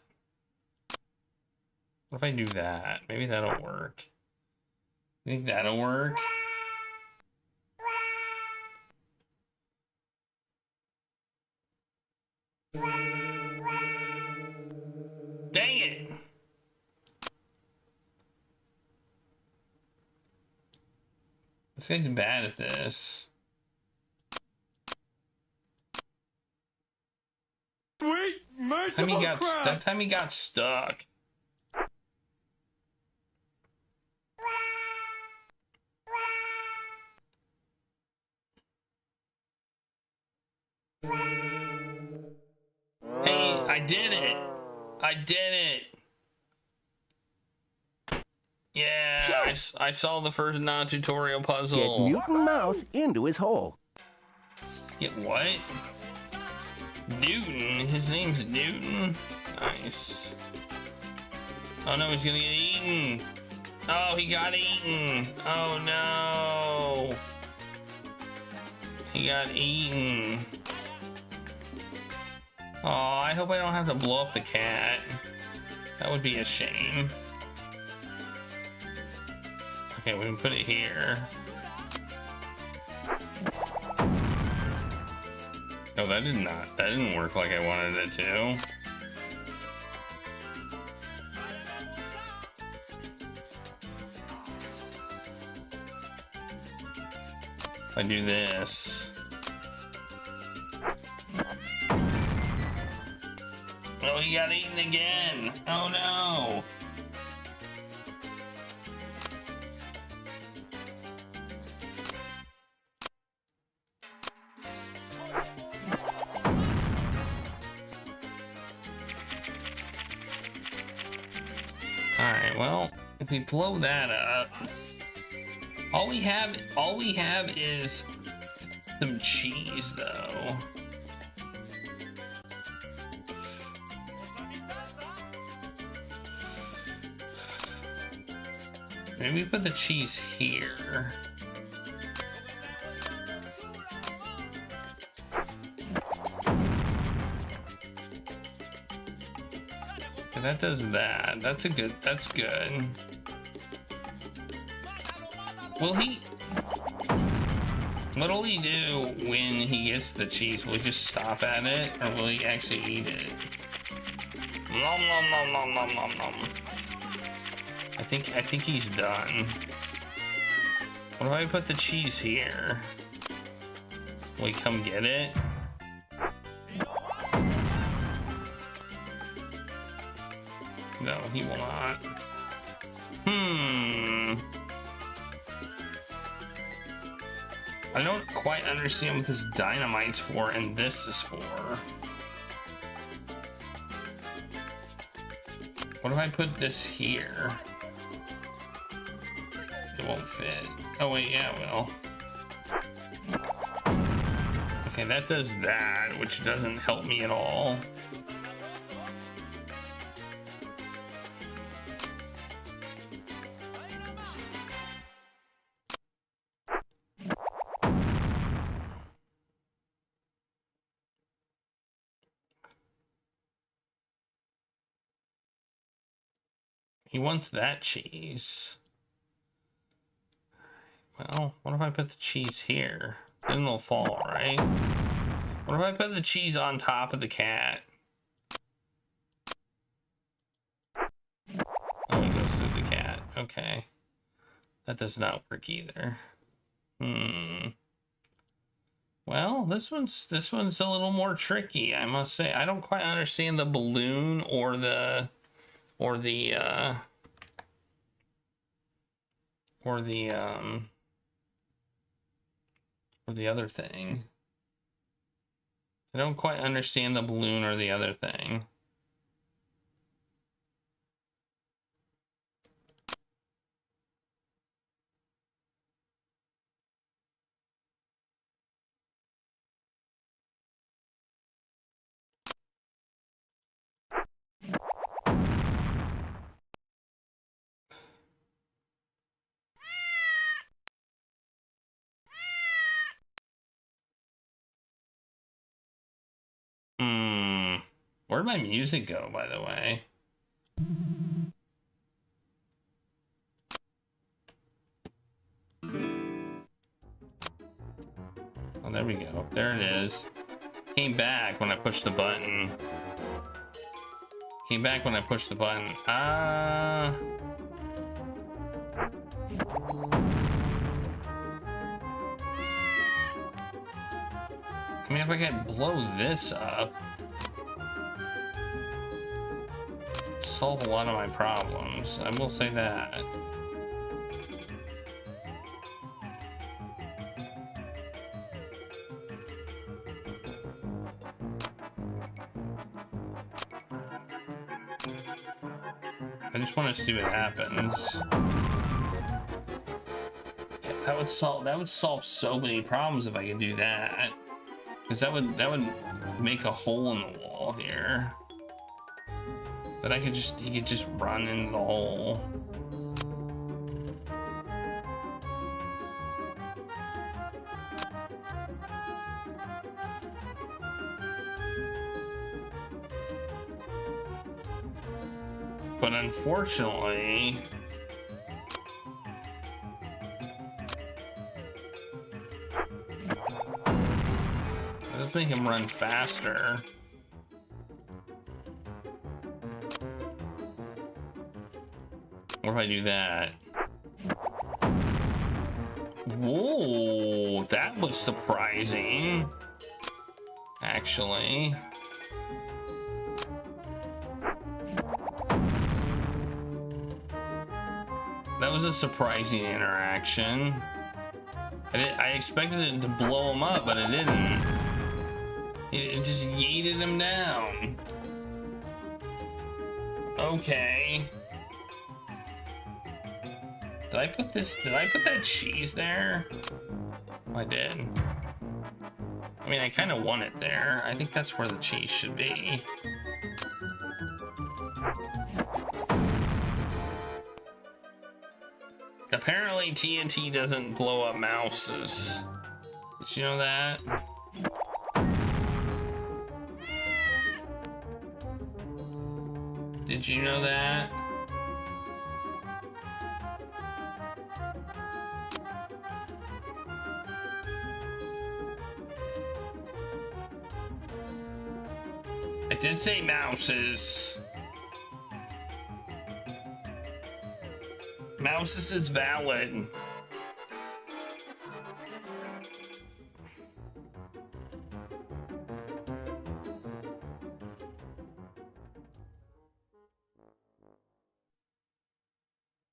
S13: What if I do that? Maybe that'll work. You think that'll work? Dang it! This guy's bad at this. That time he got stuck. Hey, I did it! I did it! Yeah, I saw the first non-tutorial puzzle.
S22: Get Newton Mouse into his hole.
S13: Get what? Newton? His name's Newton? Nice. Oh no, he's gonna get eaten. Oh, he got eaten. Oh no. He got eaten. Oh, I hope I don't have to blow up the cat. That would be a shame. Okay, we can put it here. No, that didn't work like I wanted it to. If I do this. Oh, he got eaten again. Oh no. Alright, well, if we blow that up, all we have is some cheese, though. Maybe put the cheese here. Okay, that does that. That's good. Will he... What'll he do when he gets the cheese? Will he just stop at it, or will he actually eat it? Nom nom nom nom nom nom nom. I think he's done. What if I put the cheese here? Will he come get it? No, he will not. I don't quite understand what this dynamite's for and this is for. What if I put this here? It won't fit. Oh wait, yeah, it will. Okay, that does that, which doesn't help me at all. He wants that cheese. Well, what if I put the cheese here? Then it'll fall, right? What if I put the cheese on top of the cat? Oh, it goes through the cat. Okay. That does not work either. Well, this one's a little more tricky, I must say. I don't quite understand the balloon or the other thing. I don't quite understand the balloon or the other thing. Where'd my music go, by the way? Oh, there we go. There it is. Came back when I pushed the button. Came back when I pushed the button. I mean, if I could blow this up, solve a lot of my problems. I will say that. I just want to see what happens. Yeah, that would solve so many problems if I could do that. Because that would make a hole in the wall here. That he could just run into the hole. But unfortunately, let's make him run faster. What if I do that? Whoa, that was surprising. Actually. That was a surprising interaction. I expected it to blow him up, but it didn't. It just yeeted him down. Okay. Did I put that cheese there? Oh, I did. I mean, I kind of want it there. I think that's where the cheese should be. Apparently TNT doesn't blow up mouses. Did you know that? Did you know that? I did say mouses. Mouses is valid.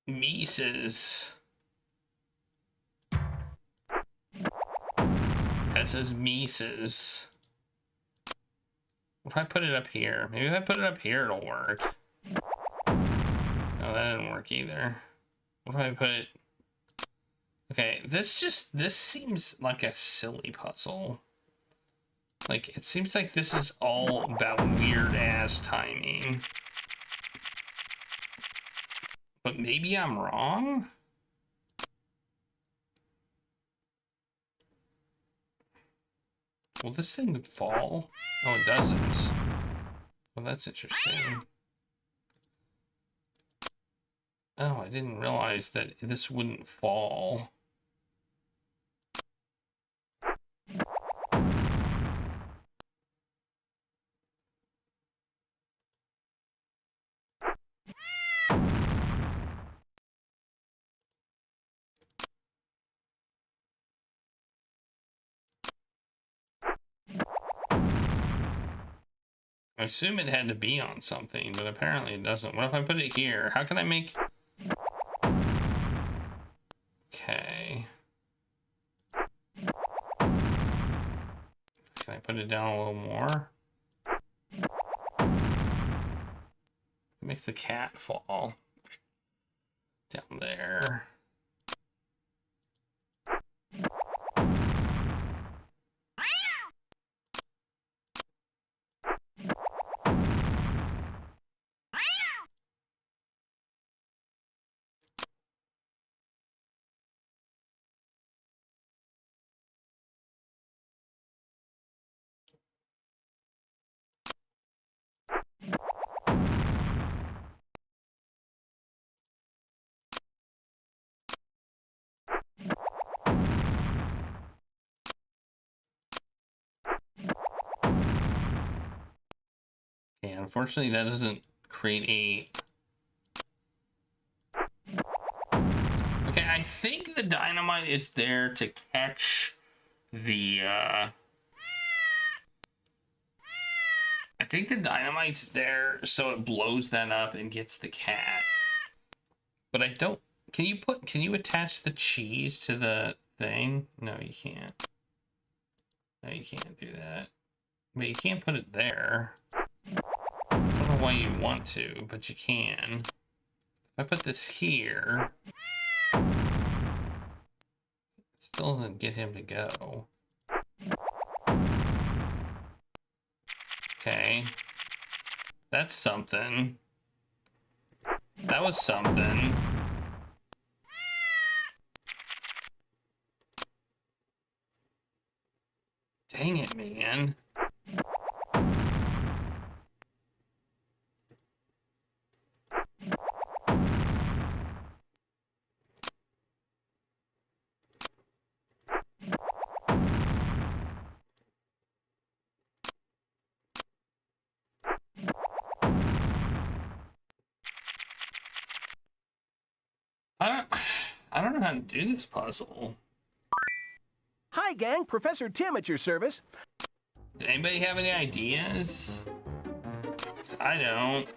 S13: Mises. That says Mises. What if I put it up here? Maybe if I put it up here, it'll work. No, that didn't work either. What if I put... Okay, this seems like a silly puzzle. Like, it seems like this is all about weird-ass timing. But maybe I'm wrong? Will this thing fall? Oh, it doesn't. Well, that's interesting. Oh, I didn't realize that this wouldn't fall. I assume it had to be on something, but apparently it doesn't. What if I put it here? How can I make... Okay. Can I put it down a little more? It makes the cat fall. Down there. Okay, unfortunately that doesn't create a... Okay, I think the dynamite is there to catch the, I think the dynamite's there so it blows that up and gets the cat. But I don't... Can you attach the cheese to the thing? No, you can't. No, you can't do that. But you can't put it there. I don't know why you want to, but you can. If I put this here, it still doesn't get him to go. Okay. That's something. That was something. Dang it, man. I don't know how to do this puzzle.
S22: Hi, gang. Professor Tim at your service.
S13: Does anybody have any ideas? I don't.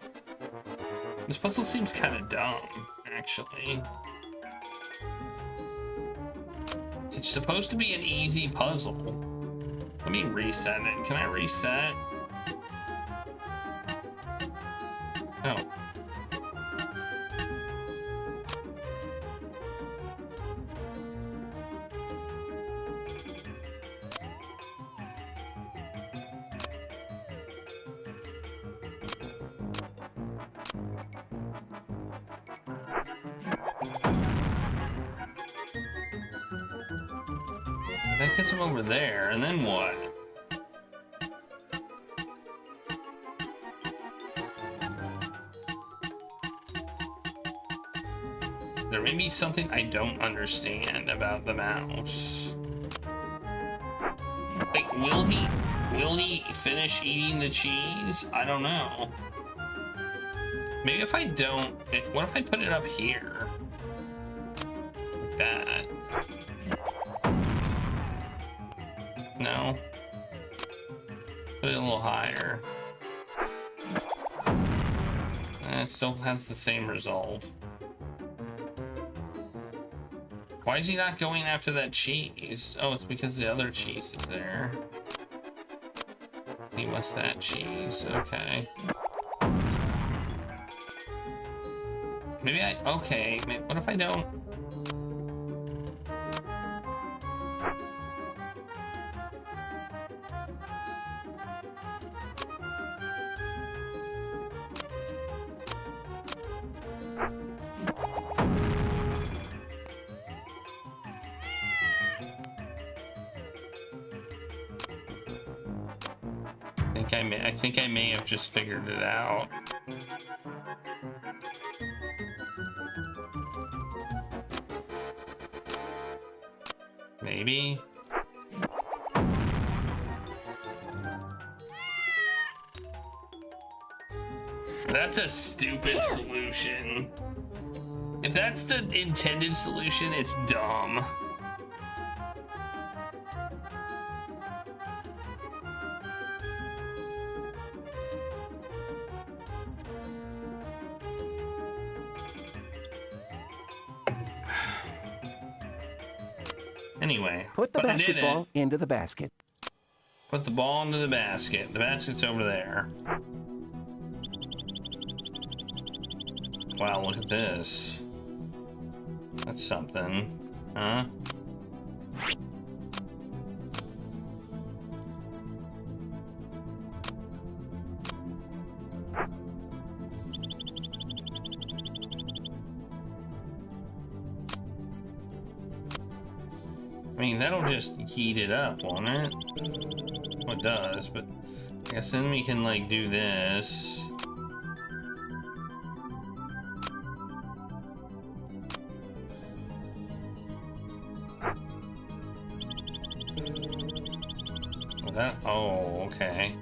S13: This puzzle seems kind of dumb, actually. It's supposed to be an easy puzzle. Let me reset it. Can I reset? Oh. That gets him over there, and then what? There may be something I don't understand about the mouse. Like, will he finish eating the cheese? I don't know. Maybe if I don't, what if I put it up here? Like that. No. Put it a little higher. It still has the same result. Why is he not going after that cheese? Oh, it's because the other cheese is there. He wants that cheese. Okay. Maybe okay. What if I don't? I think I may have just figured it out. Maybe. That's a stupid solution. If that's the intended solution, it's dumb. Anyway,
S22: put the basketball into the basket.
S13: Put the ball into the basket. The basket's over there. Wow, look at this. That's something. Huh? I mean, that'll just heat it up, won't it? Well, it does, but I guess then we can, like, do this. Well, that, oh, okay.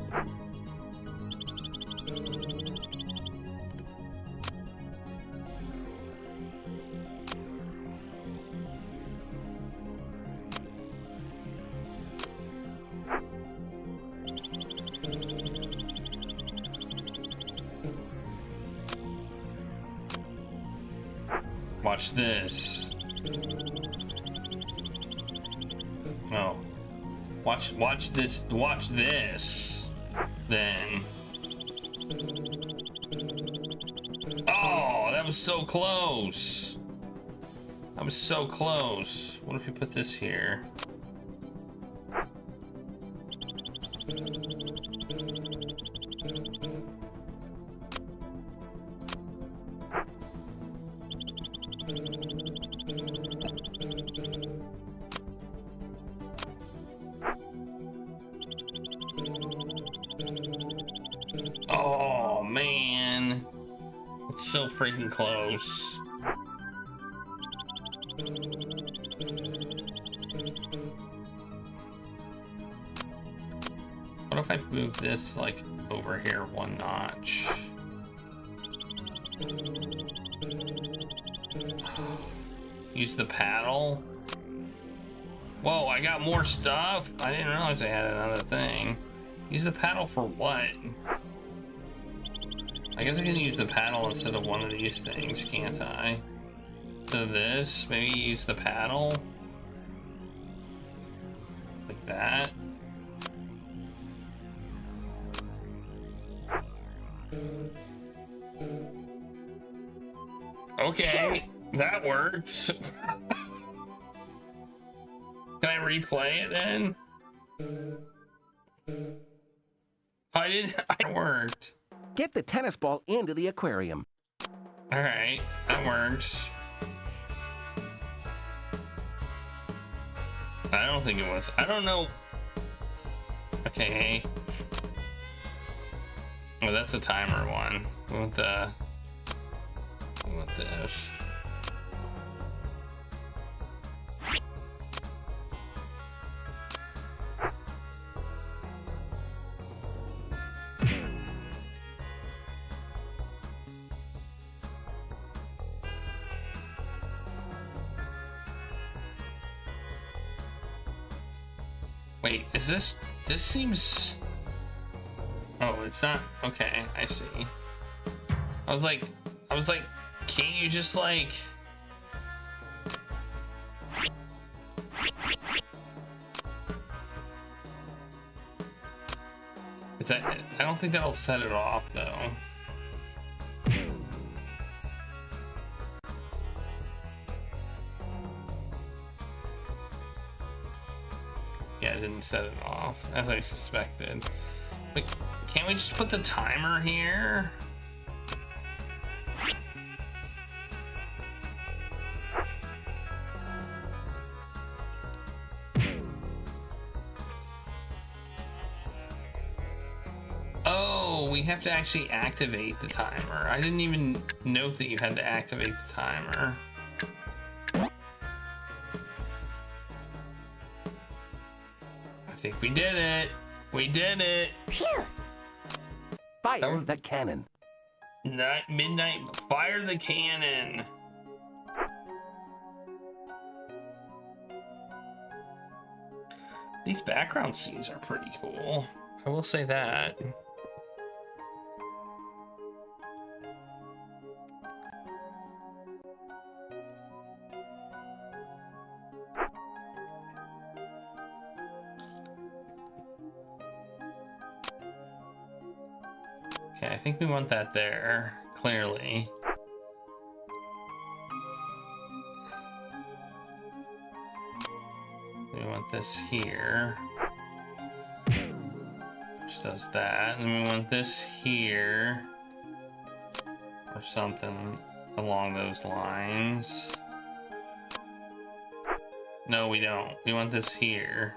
S13: Watch this. No. Watch this. Watch this. Then. Oh, that was so close. That was so close. What if we put this here? Oh man, it's so freaking close. What if I move this like over here one notch? Use the paddle. Whoa, I got more stuff. I didn't realize I had another thing. Use the paddle for what? I guess I can use the paddle instead of one of these things, can't I? So this, maybe use the paddle. Like that. Okay, that worked. Can I replay it then? I didn't. It worked.
S22: Get the tennis ball into the aquarium.
S13: All right, that works. I don't think it was. I don't know. Okay. Oh, that's a timer one. We want this. Wait, is this seems... Oh, it's not... Okay, I see. I was like, can't you just like... Is that... I don't think that'll set it off, though. Yeah, it didn't set it off, as I suspected. But can't we just put the timer here? Oh, we have to actually activate the timer. I didn't even note that you had to activate the timer. I think we did it. We did it.
S5: Phew.
S22: Fire the cannon.
S13: Midnight, fire the cannon. These background scenes are pretty cool. I will say that. Okay, I think we want that there, clearly. We want this here. Which does that. And we want this here. Or something along those lines. No, we don't. We want this here.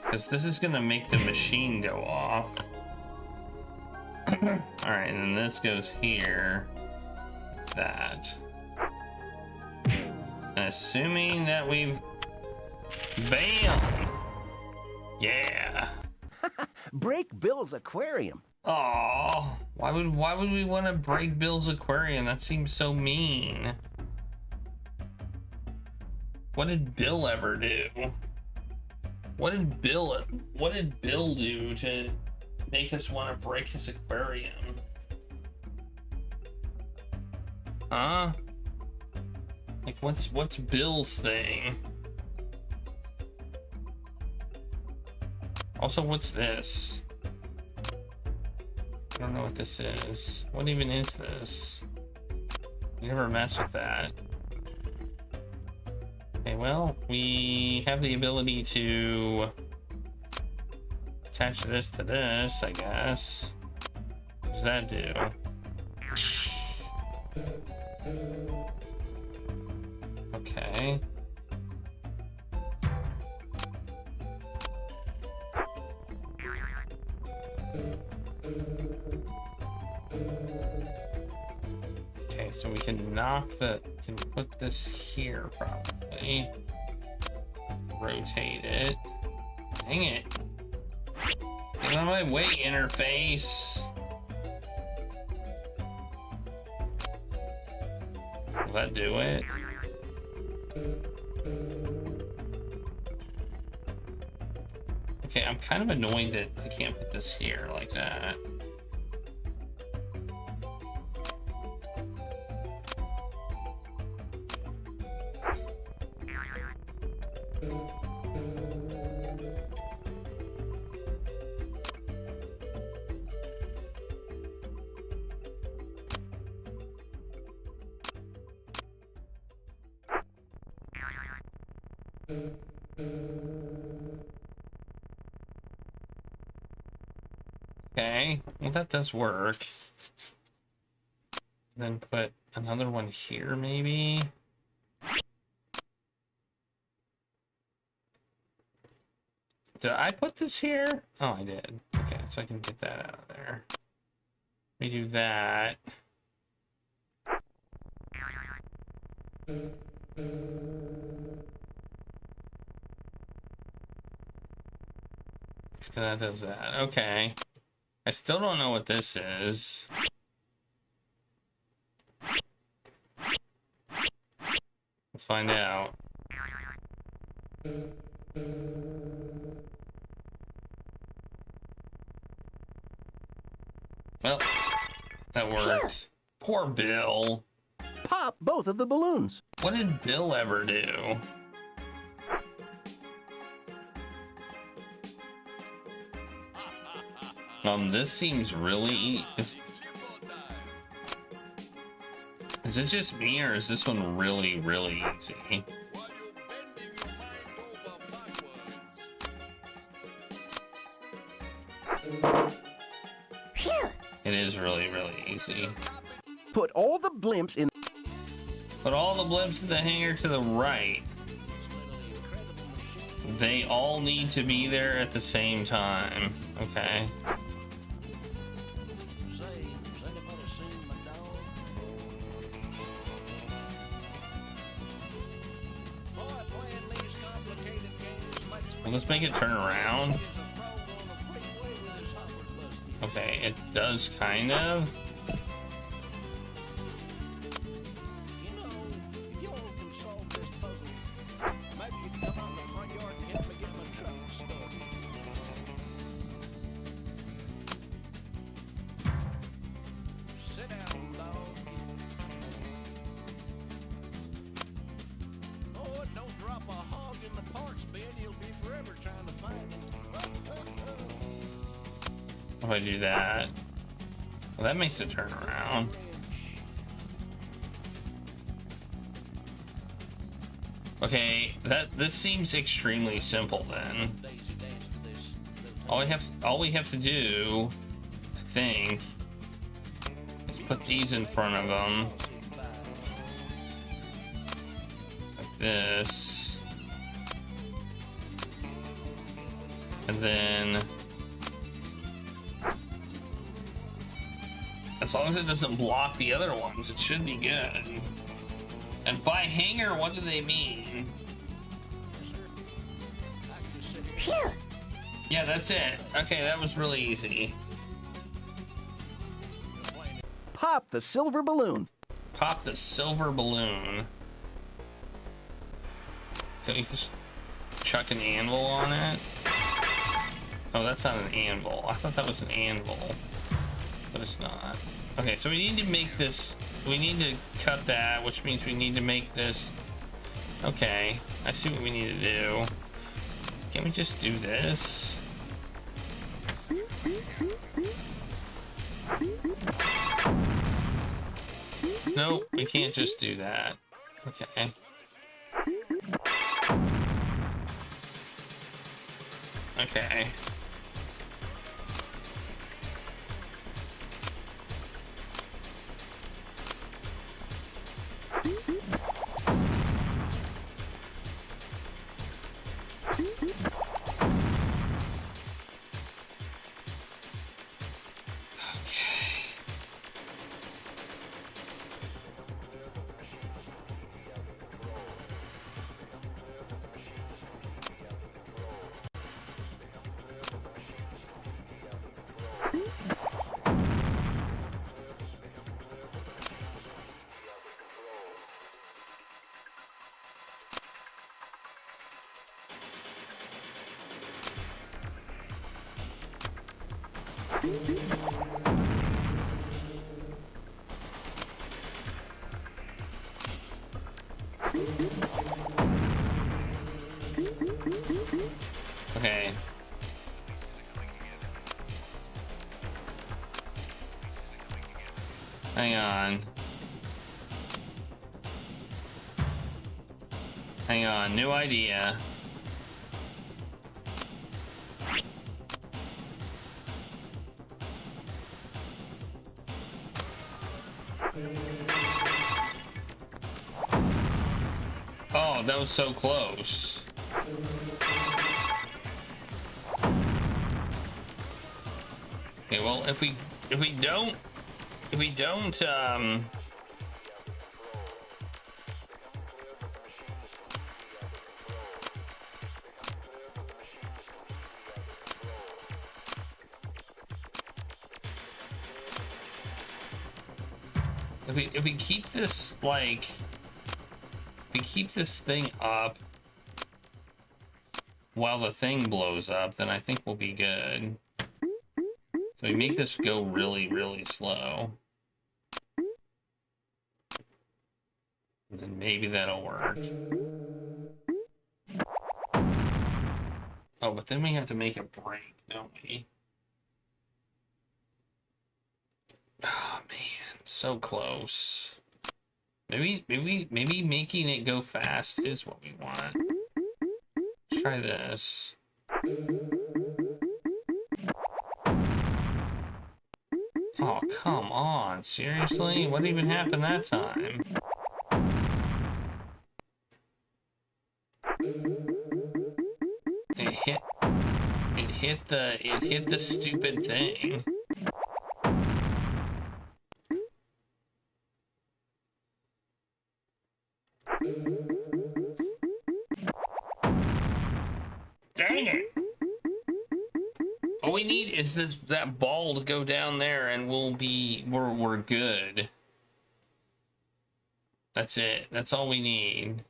S13: Because this is going to make the machine go off. Alright, and then this goes here. That. And assuming that we've... Bam! Yeah!
S22: Break Bill's aquarium.
S13: Oh, why would we want to break Bill's aquarium? That seems so mean. What did Bill ever do? What did Bill do to make us want to break his aquarium? Huh? Like what's Bill's thing? Also, what's this? I don't know what this is. What even is this? You never mess with that. Okay, well, we have the ability to attach this to this, I guess. What does that do? Okay. Okay, so we can can put this here probably. Rotate it. Dang it. Get out of my way, interface. Will that do it? Okay, I'm kind of annoyed that I can't put this here like that. Okay, well that does work. Then put another one here, maybe? Did I put this here? Oh, I did. Okay, so I can get that out of there. Let me do that. That does that. Okay. I still don't know what this is. Let's find out. Well, that worked. Poor Bill.
S22: Pop both of the balloons.
S13: What did Bill ever do? This seems really... Is it just me, or is this one really, really easy? It is really, really easy.
S22: Put all the blimps in.
S13: Put all the blimps in the hangar to the right. They all need to be there at the same time. Okay. Well, let's make it turn around. Okay, it does kind of. If I do that, well, that makes it turn around. Okay, this seems extremely simple then. All we have to do, I think, is put these in front of them. Like this. And then as long as it doesn't block the other ones, it should be good. And by hangar, what do they mean?
S5: Phew.
S13: Yeah, that's it. Okay, that was really easy.
S22: Pop the silver balloon.
S13: Pop the silver balloon. Can we just chuck an anvil on it? Oh, that's not an anvil. I thought that was an anvil. But it's not. Okay, so we need to make this. We need to cut that, which means we need to make this. Okay, I see what we need to do. Can't we just do this? Nope, we can't just do that. Okay. Okay. Okay. Hang on. Hang on, new idea. Oh, that was so close. Okay, well, if we don't if we keep this, like, if we keep this thing up while the thing blows up, then I think we'll be good. So we make this go really, really slow. And then maybe that'll work. Oh, but then we have to make a break, don't we? Oh man, so close. Maybe making it go fast is what we want. Let's try this. Oh, come on, seriously? What even happened that time? It hit the stupid thing. Dang it! All we need is that ball to go down there, and we're good. That's it. That's all we need.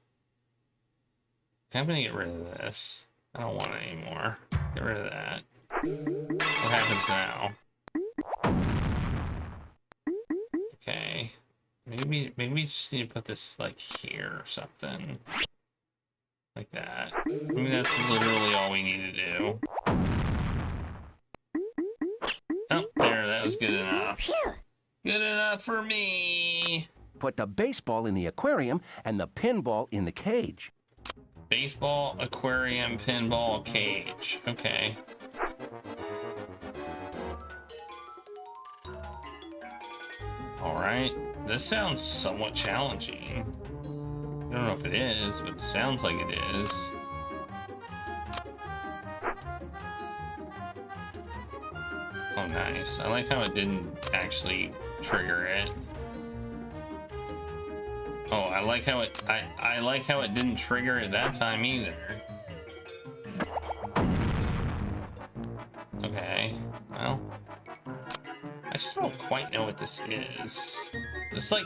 S13: I'm gonna get rid of this. I don't want it anymore. Get rid of that. What happens now? Okay. Maybe we just need to put this like here or something. Like that. Maybe that's literally all we need to do. Oh, there, that was good enough. Good enough for me.
S22: Put the baseball in the aquarium and the pinball in the cage.
S13: Baseball, aquarium, pinball, cage. Okay. Alright. This sounds somewhat challenging. I don't know if it is, but it sounds like it is. Oh, nice. I like how it didn't actually trigger it. Oh, I like how it didn't trigger it that time either. Okay, well, I still don't quite know what this is. It's like,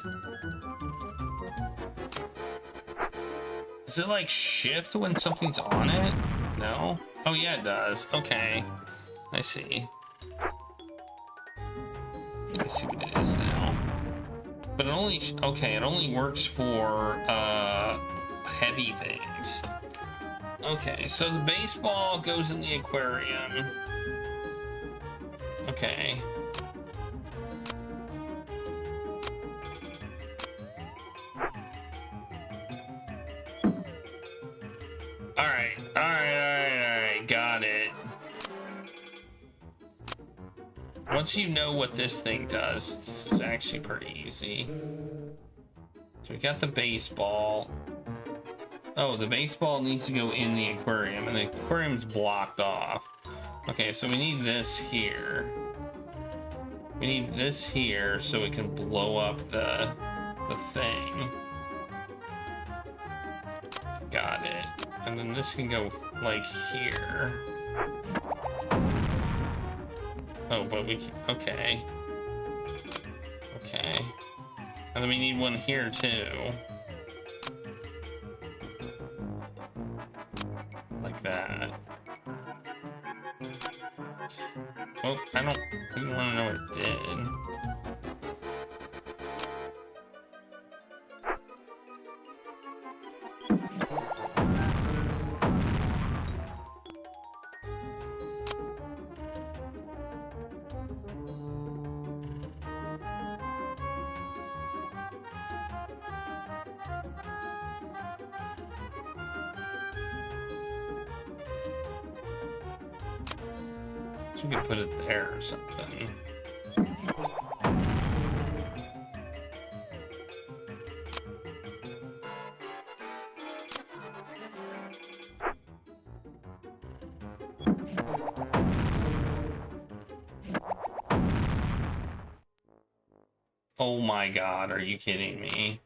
S13: does it like shift when something's on it? No? Oh yeah, it does. Okay, I see. I see what it is now. But it only, okay, it only works for heavy things. Okay, so the baseball goes in the aquarium. Okay. Alright, got it. Once you know what this thing does, this is actually pretty easy. So we got the baseball. Oh, the baseball needs to go in the aquarium, and the aquarium's blocked off. Okay, so we need this here. We need this here so it can blow up the thing. Got it. And then this can go, like, here. Oh, but we can, okay. Okay. And then we need one here, too. Like that. Well, I didn't want to know what it did. We could put it there or something. Oh my god, are you kidding me?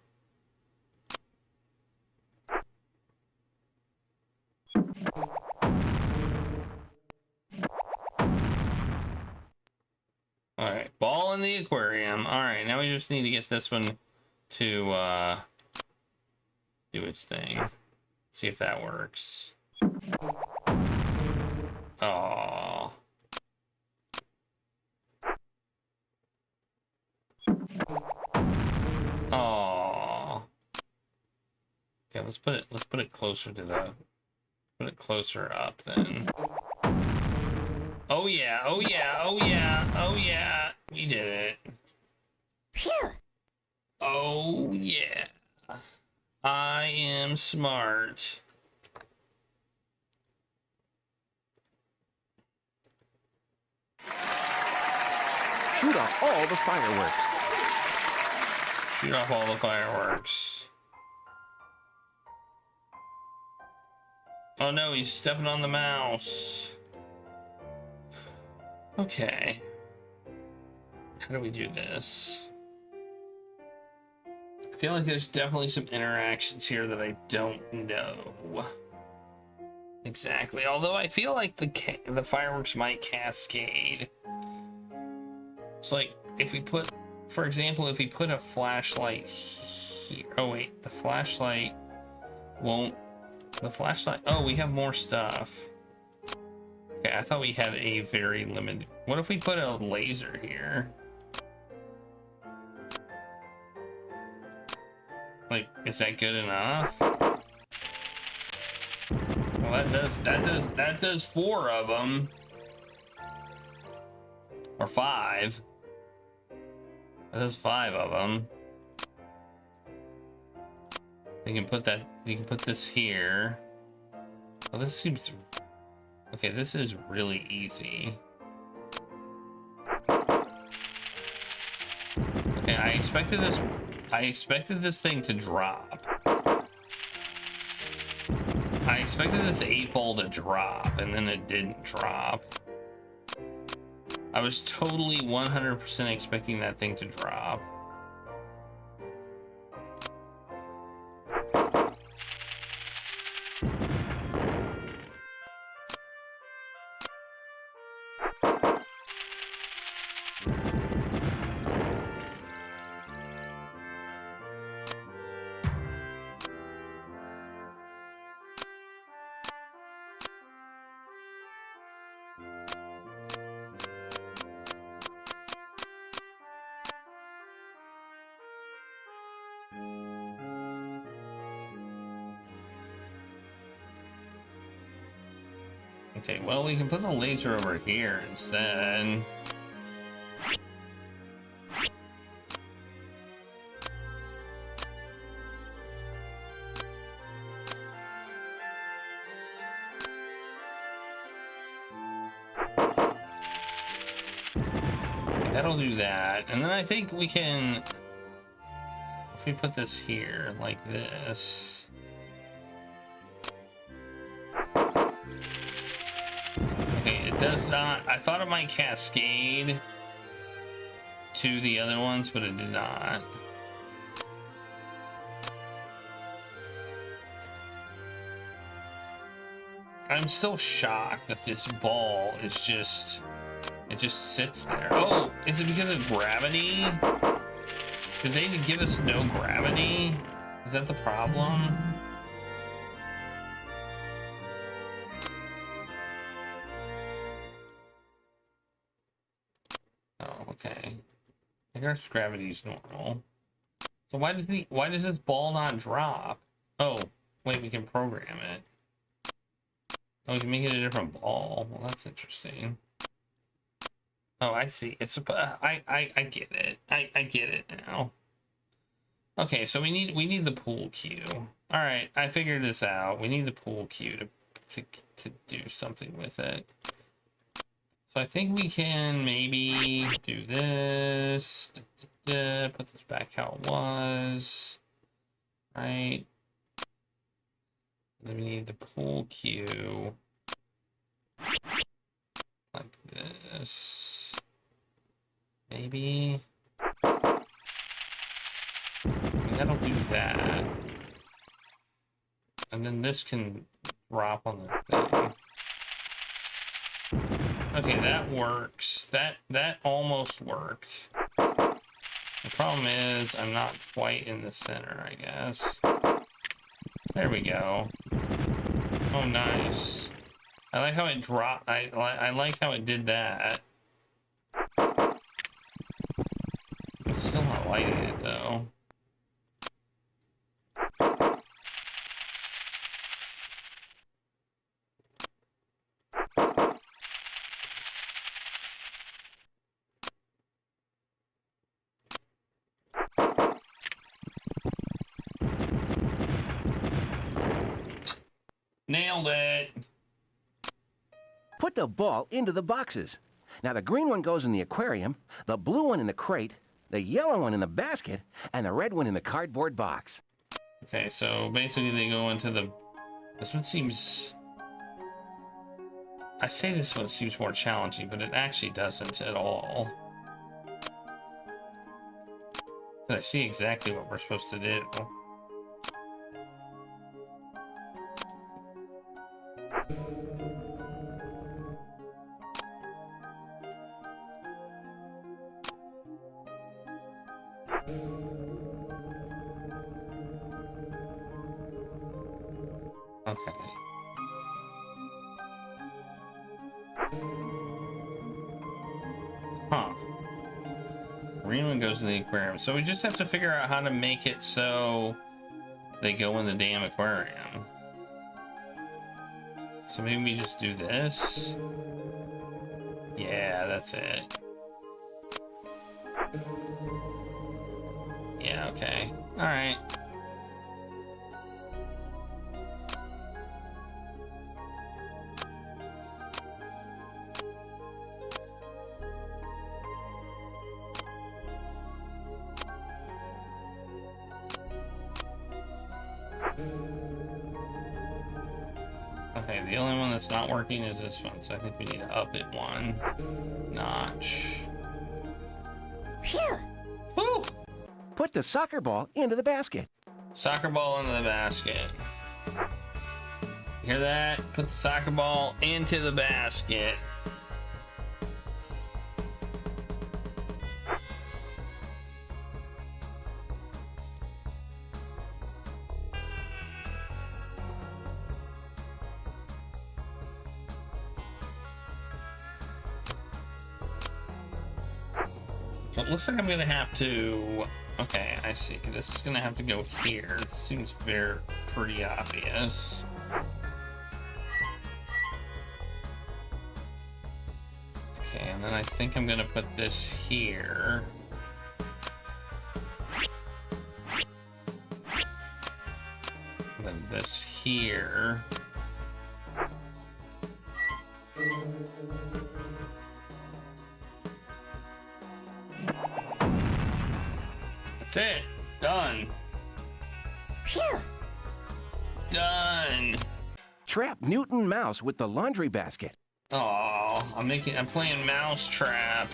S13: Alright, ball in the aquarium. Alright, now we just need to get this one to do its thing. See if that works. Oh. Oh. Okay, let's put it closer to the closer up then. Oh yeah, oh yeah, oh yeah, oh yeah. We did it.
S5: Phew.
S13: Oh yeah. I am smart.
S22: Shoot off all the fireworks.
S13: Shoot off all the fireworks. Oh no, he's stepping on the mouse. Okay. How do we do this? I feel like there's definitely some interactions here that I don't know exactly. Although I feel like the fireworks might cascade. It's like if we put, for example, if we put a flashlight here. Oh wait, the flashlight won't. The flashlight. Oh, we have more stuff. Okay, I thought we had a very limited. What if we put a laser here? Like, is that good enough? Well, that does 4 of them, or 5. That does 5 of them. You can put that. You can put this here. Oh, this seems. Okay, this is really easy. Okay, I expected this thing to drop. I expected this 8-ball to drop, and then it didn't drop. I was totally 100% expecting that thing to drop. Okay, well, we can put the laser over here instead. Okay, that'll do that. And then I think we can, if we put this here like this. It does not. I thought it might cascade to the other ones, but it did not. I'm still shocked that this ball is just, it just sits there. Oh, is it because of gravity? Did they give us no gravity? Is that the problem? Okay, I guess gravity's normal. So why does this ball not drop? Oh, wait, we can program it. Oh, we can make it a different ball. Well, that's interesting. Oh, I see. It's I get it. I get it now. Okay, so we need the pool cue. All right, I figured this out. We need the pool cue to do something with it. So I think we can maybe do this, put this back how it was, right? Then we need the pool cue, like this, maybe. that'll do that. And then this can drop on the thing. Okay, that works. That almost worked. The problem is I'm not quite in the center, I guess. There we go. Oh, nice. I like how it dropped. I like how it did that. It's still not lighting it, though. Nailed it.
S22: Put the ball into the boxes. Now the green one goes in the aquarium, the blue one in the crate, the yellow one in the basket, and the red one in the cardboard box.
S13: Okay, so basically they go into the... This one seems... I say this one seems more challenging, but it actually doesn't at all. I see exactly what we're supposed to do. Okay. Huh. Green one goes in the aquarium. So we just have to figure out how to make it so they go in the damn aquarium. So maybe we just do this. Yeah, that's it. Yeah, okay. All right. Okay, the only one that's not working is this one, so I think we need to up it one notch.
S22: Phew! Woo! Put the soccer ball into the basket.
S13: Soccer ball into the basket. Hear that? Put the soccer ball into the basket. So it looks like I'm gonna have to... Okay, I see. This is gonna have to go here. It seems pretty obvious. Okay, and then I think I'm gonna put this here. And then this here. That's it. Done.
S22: Phew!
S13: Done.
S22: Trap Newton Mouse with the laundry basket.
S13: Oh, I'm playing Mousetrap.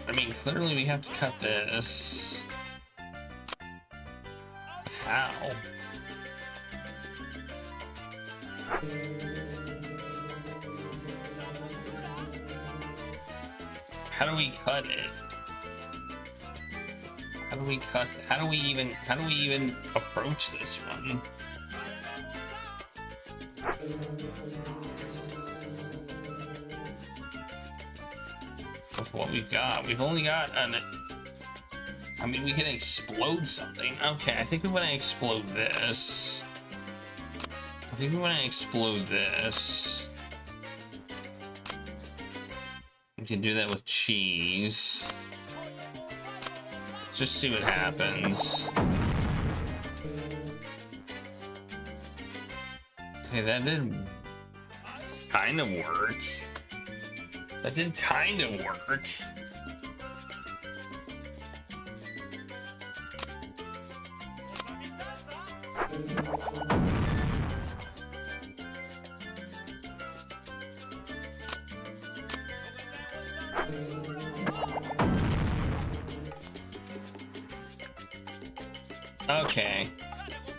S13: I mean, clearly we have to cut this. How? How do we cut it? How do we cut? How do we even approach this one? With what we've got, we've only got an... I mean, we can explode something. Okay, I think we want to explode this. I think we want to explode this. We can do that with cheese. Just see what happens. Okay, that did kind of work. That did kind of work. Okay,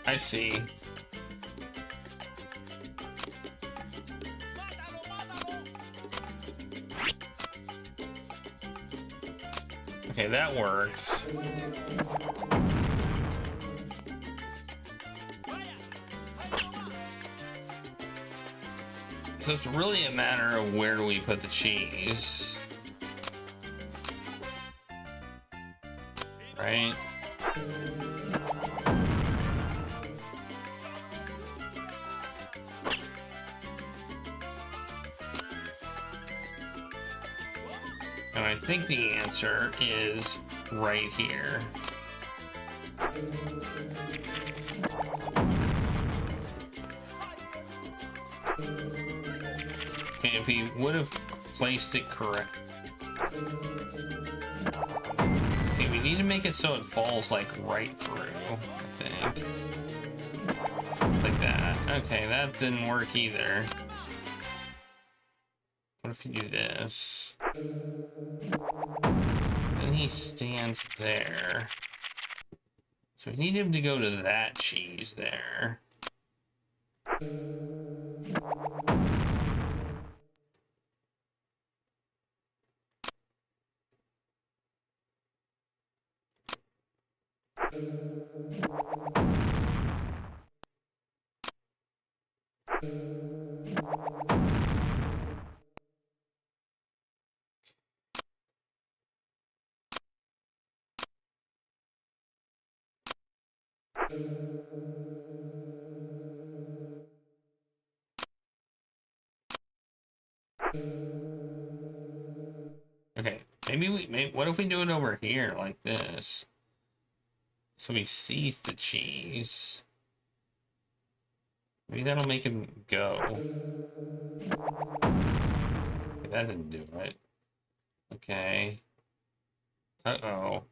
S13: I see. Okay, that works. So it's really a matter of where do we put the cheese, right? And I think the answer is right here. Okay, if he would have placed it correct. Okay, we need to make it so it falls like right through, I think. Like that. Okay, that didn't work either. What if we do this? Then he stands there. So we need him to go to that cheese there. Okay, maybe what if we do it over here like this? So he sees the cheese. Maybe that'll make him go. Okay, that didn't do it. Okay. Uh-oh.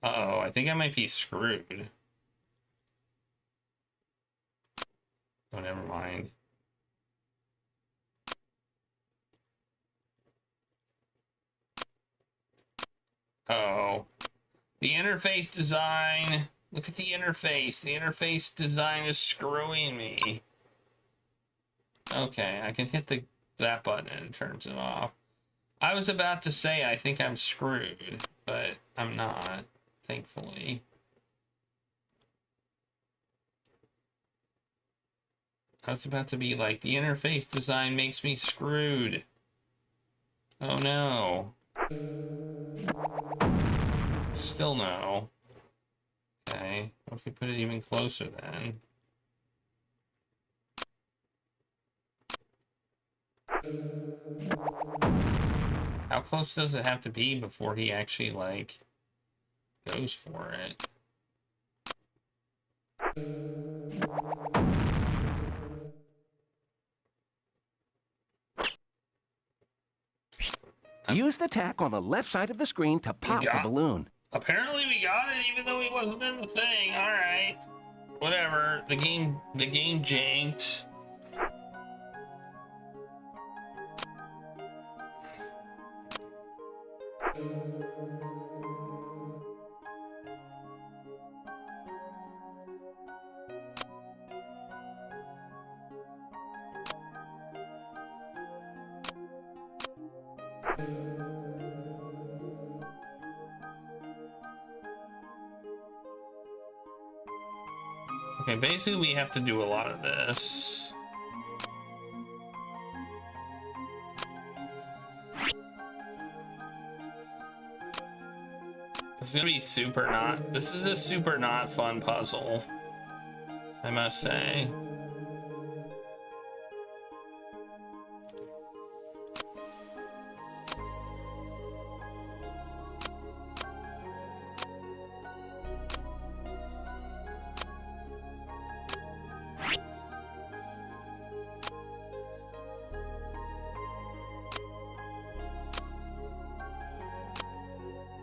S13: Uh-oh, I think I might be screwed. Oh, never mind. Uh-oh. The interface design. Look at the interface. The interface design is screwing me. Okay, I can hit that button and it turns it off. I was about to say I think I'm screwed, but I'm not, thankfully. I was about to be like, the interface design makes me screwed. Oh no. Still no. Okay, what if we put it even closer then? How close does it have to be before he actually, like, goes for it?
S22: Use the tack on the left side of the screen to pop the balloon.
S13: Apparently we got it even though he wasn't in the thing. Alright. Whatever. The game janked. Okay, basically we have to do a lot of this. This is gonna be super not. This is a super not fun puzzle, I must say.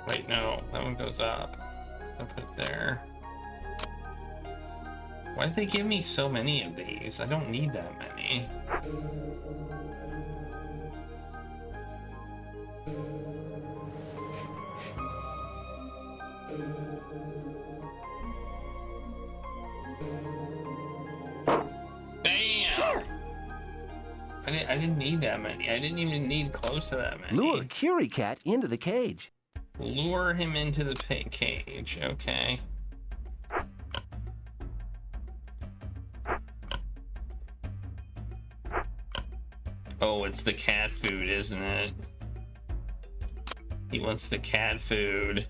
S13: Wait, no, that one goes up. I'll put it there. Why'd they give me so many of these? I don't need that many. I didn't need that many. I didn't even need close to that many.
S22: Lure Curie Cat into the cage.
S13: Lure him into the cage. Okay. Oh, it's the cat food, isn't it? He wants the cat food.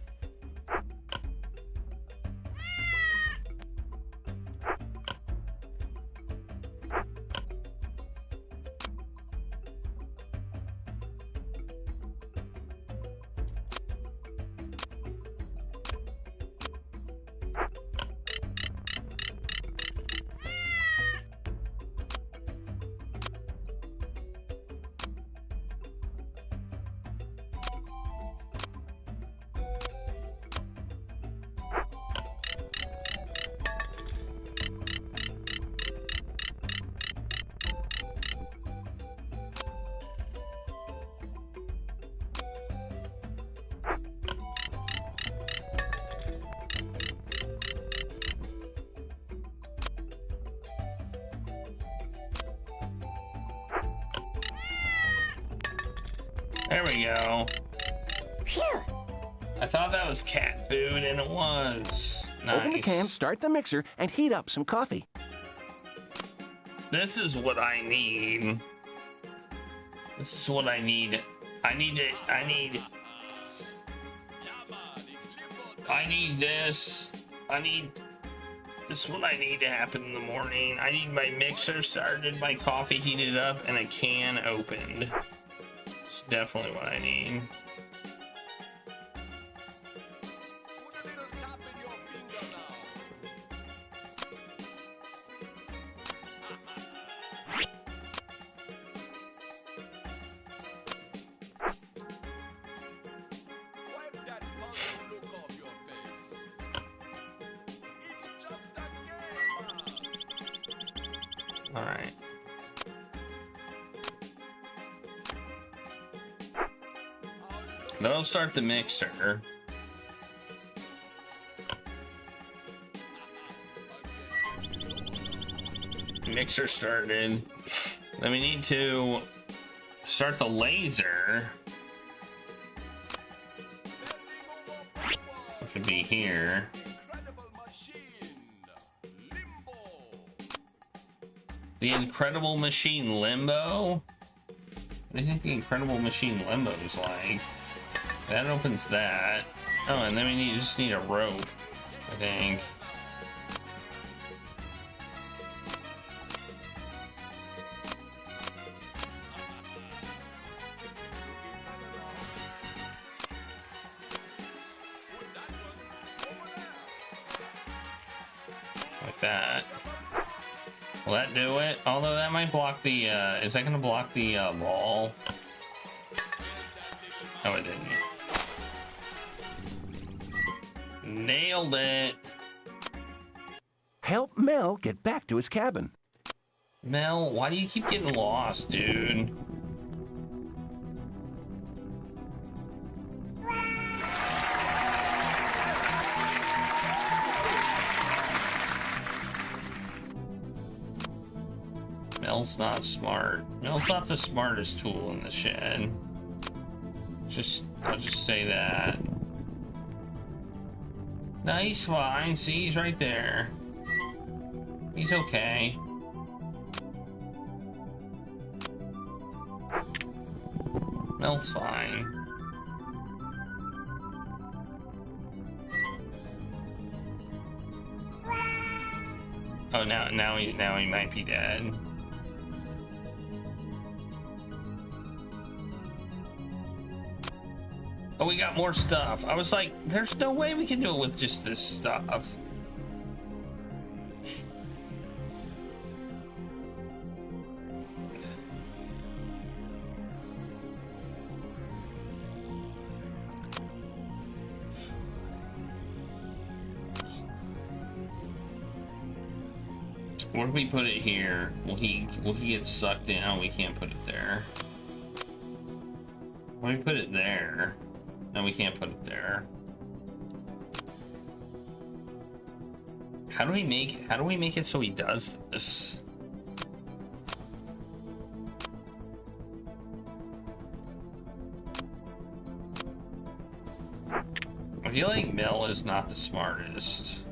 S13: There we go.
S5: Phew.
S13: I thought that was cat food, and it was. Nice.
S22: Open the can, start the mixer, and heat up some coffee.
S13: This is what I need. This is what I need. I need this. This is what I need to happen in the morning. I need my mixer started, my coffee heated up, and a can opened. It's definitely what I need. All right. That'll start the mixer. Mixer started. Then we need to start the laser. Which would be here. The Incredible Machine Limbo? What do you think the Incredible Machine Limbo is like? That opens that. Oh, and then we just need a rope, I think. Like that. Will that do it? Although that might block the, is that gonna block the, wall? No, it didn't. Nailed it.
S22: Help Mel get back to his cabin.
S13: Mel, why do you keep getting lost, dude? Mel's not smart. Mel's not the smartest tool in the shed. I'll just say that. No, he's fine. See, he's right there. He's okay. Mel's fine. Oh, now he might be dead. Oh, we got more stuff. I was like, there's no way we can do it with just this stuff. What if we put it here? Will he get sucked in? Oh, we can't put it there. What if we put it there? No, we can't put it there. How do we make it so he does this? feel like Mel is not the smartest.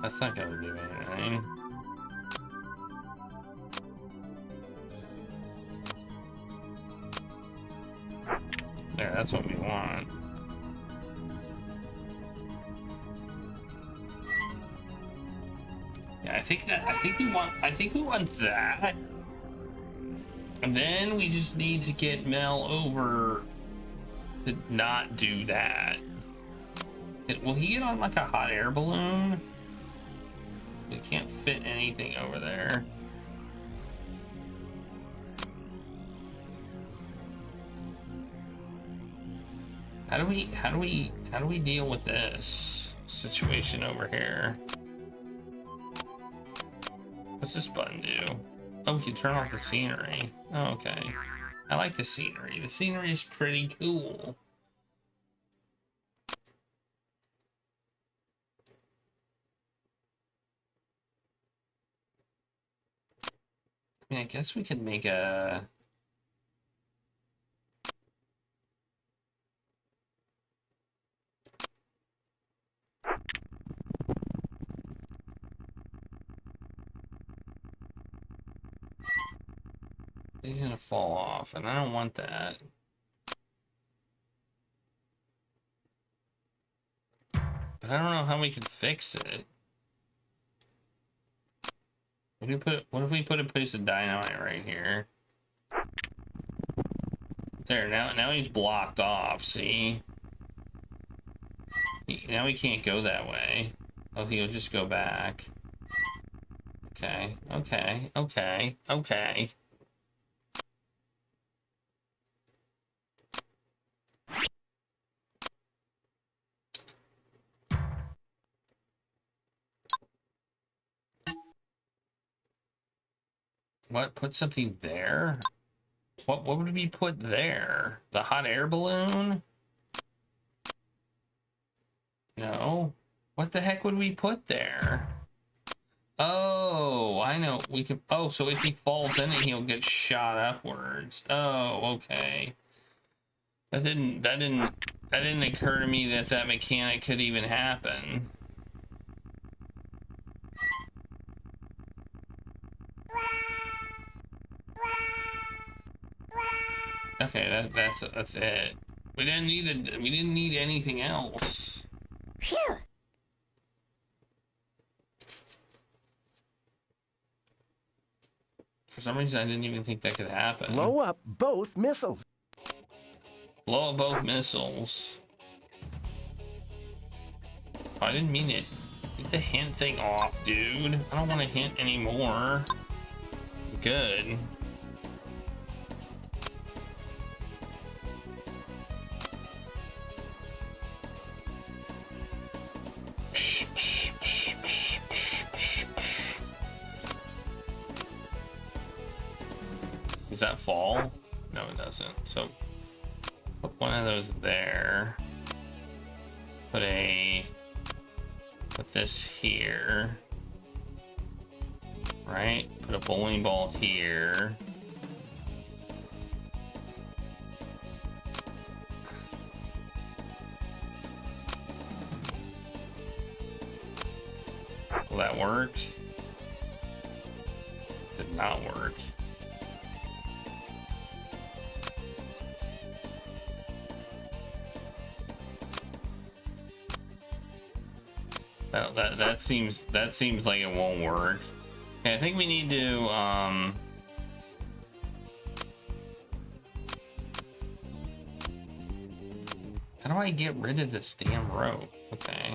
S13: That's not gonna do anything. There, that's what we want. Yeah, I think we want that. And then we just need to get Mel over to not do that. Will he get on like a hot air balloon? We can't fit anything over there. How do we deal with this situation over here? What's this button do? Oh, we can turn off the scenery. Oh, okay. I like the scenery. The scenery is pretty cool. I mean, I guess we could make a... They're gonna fall off, and I don't want that. But I don't know how we can fix it. What if we put a piece of dynamite right here? There, now he's blocked off, see? Now he can't go that way. Oh, he'll just go back. Okay, okay, okay, okay. What? Put something there? What would we put there? The hot air balloon? No. What the heck would we put there? Oh, I know. We can. Oh, so if he falls in it, he'll get shot upwards. Oh, okay. That didn't occur to me that mechanic could even happen. Okay, that's it. We didn't need anything else.
S5: Phew.
S13: For some reason, I didn't even think that could happen.
S22: Blow up both missiles.
S13: Blow up both missiles. Oh, I didn't mean it. Get the hint thing off, dude. I don't want to hint anymore. Good. Does that fall? No, it doesn't. So put one of those there. Put this here. Right? Put a bowling ball here. Will that work? Did not work. That seems like it won't work. Okay, I think we need to how do I get rid of this damn rope? Okay.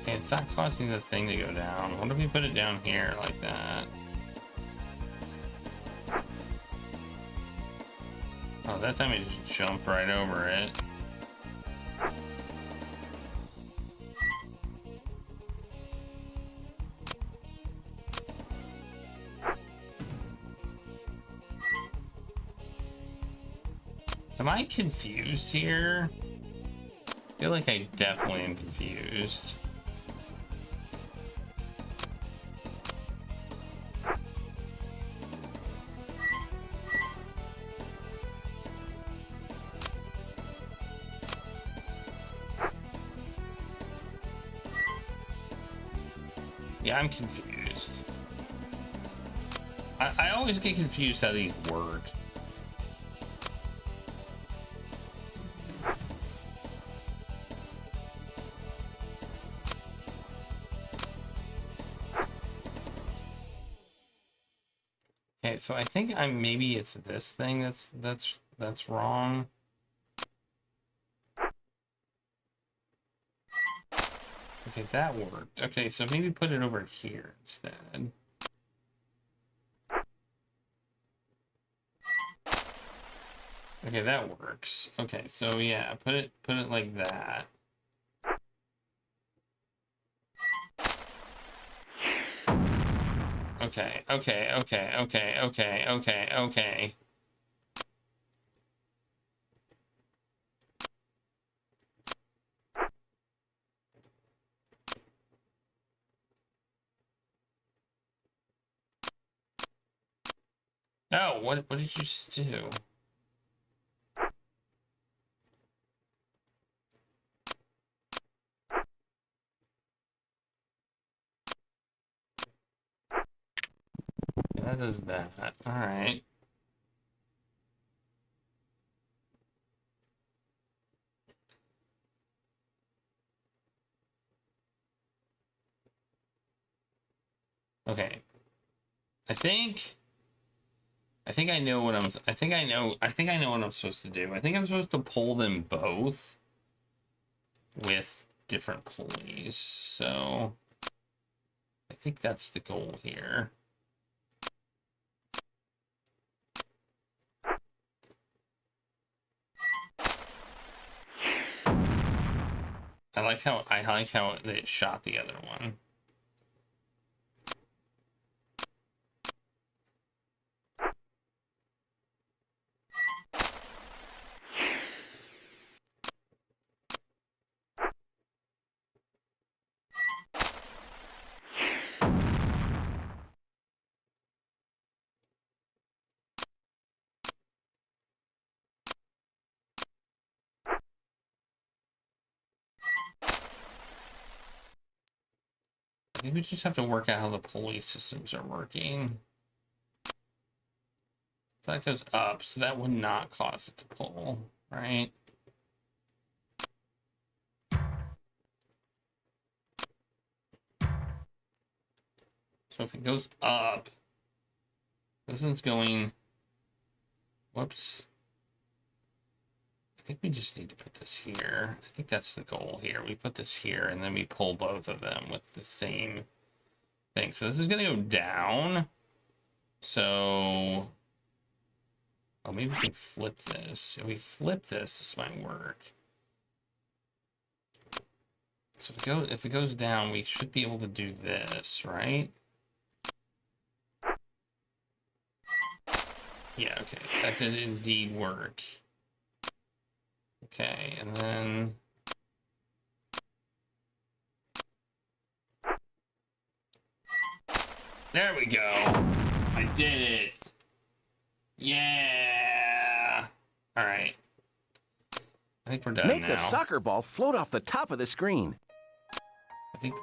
S13: Okay, it's not causing the thing to go down. What if we put it down here like that? Oh, that time he just jumped right over it. Am I confused here? I feel like I definitely am confused. Yeah, I'm confused. I always get confused how these work. Okay, so I think maybe it's this thing that's wrong. Okay, that worked. Okay, so maybe put it over here instead. Okay, that works. Okay, so yeah, put it like that. Okay. No, what did you just do? That does that. All right. Okay. I think I know what I think I know what I'm supposed to do. I think I'm supposed to pull them both with different pulleys. So I think that's the goal here. I like how it shot the other one. I think we just have to work out how the pulley systems are working. So that goes up, so that would not cause it to pull, right? So if it goes up, this one's going, whoops. I think we just need to put this here. I think that's the goal here. We put this here and then we pull both of them with the same thing. So this is going to go down. So, oh, maybe we can flip this. If we flip this, this might work. So if it goes down, we should be able to do this, right? Yeah, okay. That did indeed work. Okay, and then there we go. I did it. Yeah. All right. I think we're done
S22: Make
S13: now.
S22: the soccer ball float off the top of the screen.
S13: I think.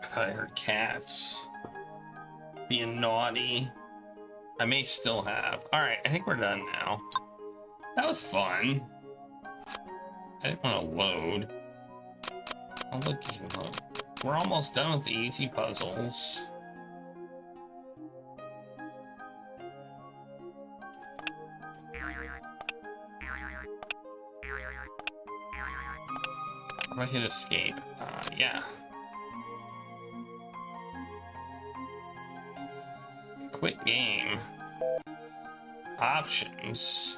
S13: I thought I heard cats being naughty. I may still have. All right, I think we're done now. That was fun. I didn't want to load. Oh, look, you can load. We're almost done with the easy puzzles. If I hit escape, yeah. Quit game. Options.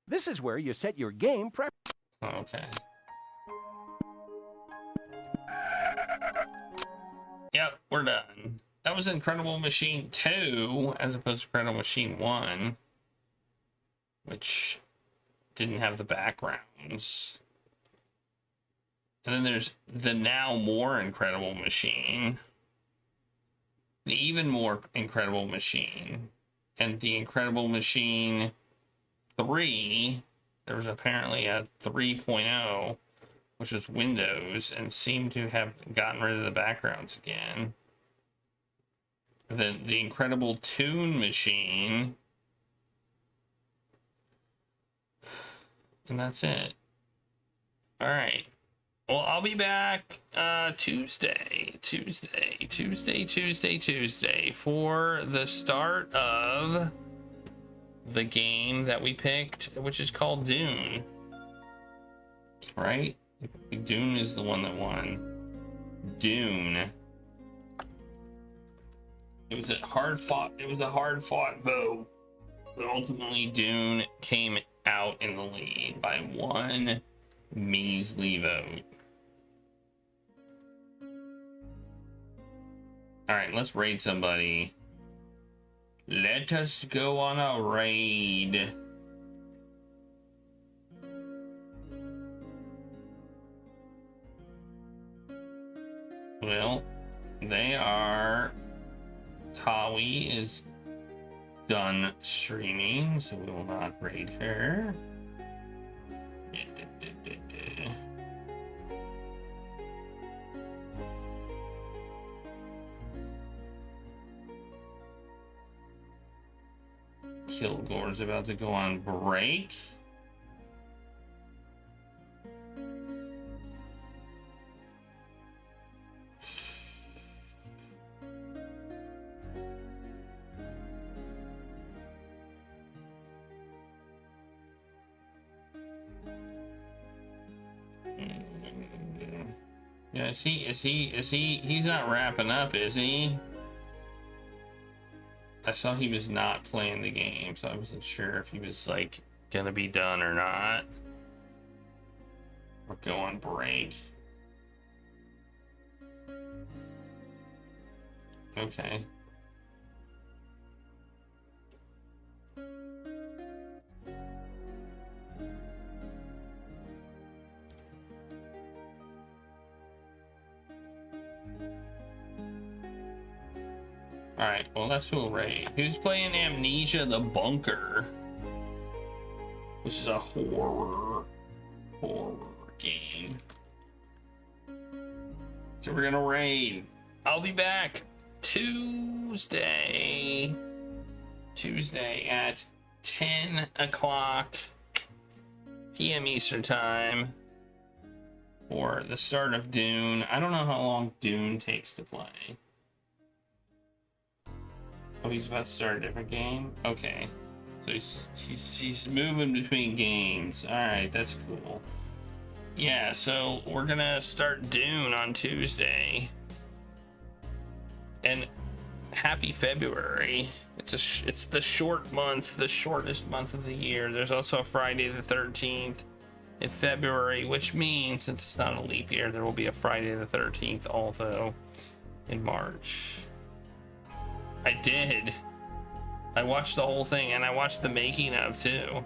S22: This is where you set your game prep.
S13: Oh, Okay. Yep, we're done. That was Incredible Machine 2 as opposed to Incredible Machine 1, which didn't have the backgrounds. And then there's the now more Incredible Machine, the even more Incredible Machine, and the Incredible Machine 3. There was apparently a 3.0, which was Windows, and seemed to have gotten rid of the backgrounds again. Then the Incredible Toon Machine. And that's it. Alright. Well, I'll be back Tuesday for the start of the game that we picked, which is called Dune. Right? Dune is the one that won. Dune. It was a hard fought vote, but ultimately Dune came out in the lead by one measly vote. All right, let's raid somebody. Let us go on a raid. Well, they are... Tawi is done streaming, so we will not raid her. Kilgore's about to go on break. Yeah, he's not wrapping up, is he? I saw he was not playing the game, so I wasn't sure if he was like gonna be done or not. Or go on break. Okay. Alright, well that's who we'll raid. Who's playing Amnesia the Bunker? Which is a horror game. So we're gonna raid. I'll be back Tuesday at 10 o'clock p.m. Eastern Time for the start of Dune. I don't know how long Dune takes to play. Oh, he's about to start a different game? Okay. So he's moving between games. Alright, that's cool. Yeah, so we're gonna start Dune on Tuesday. And happy February. It's the short month, the shortest month of the year. There's also a Friday the 13th in February, which means, since it's not a leap year, there will be a Friday the 13th also in March. I did. I watched the whole thing, and I watched the making of too.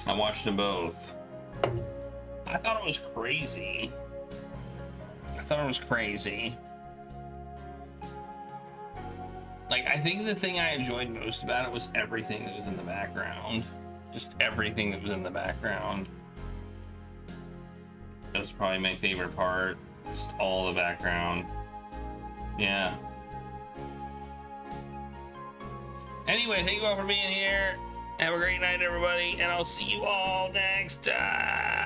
S13: I watched them both. I thought it was crazy. Like, I think the thing I enjoyed most about it was everything that was in the background. Just everything that was in the background. That was probably my favorite part. Just all the background. Yeah. Anyway, thank you all for being here. Have a great night, everybody, and I'll see you all next time.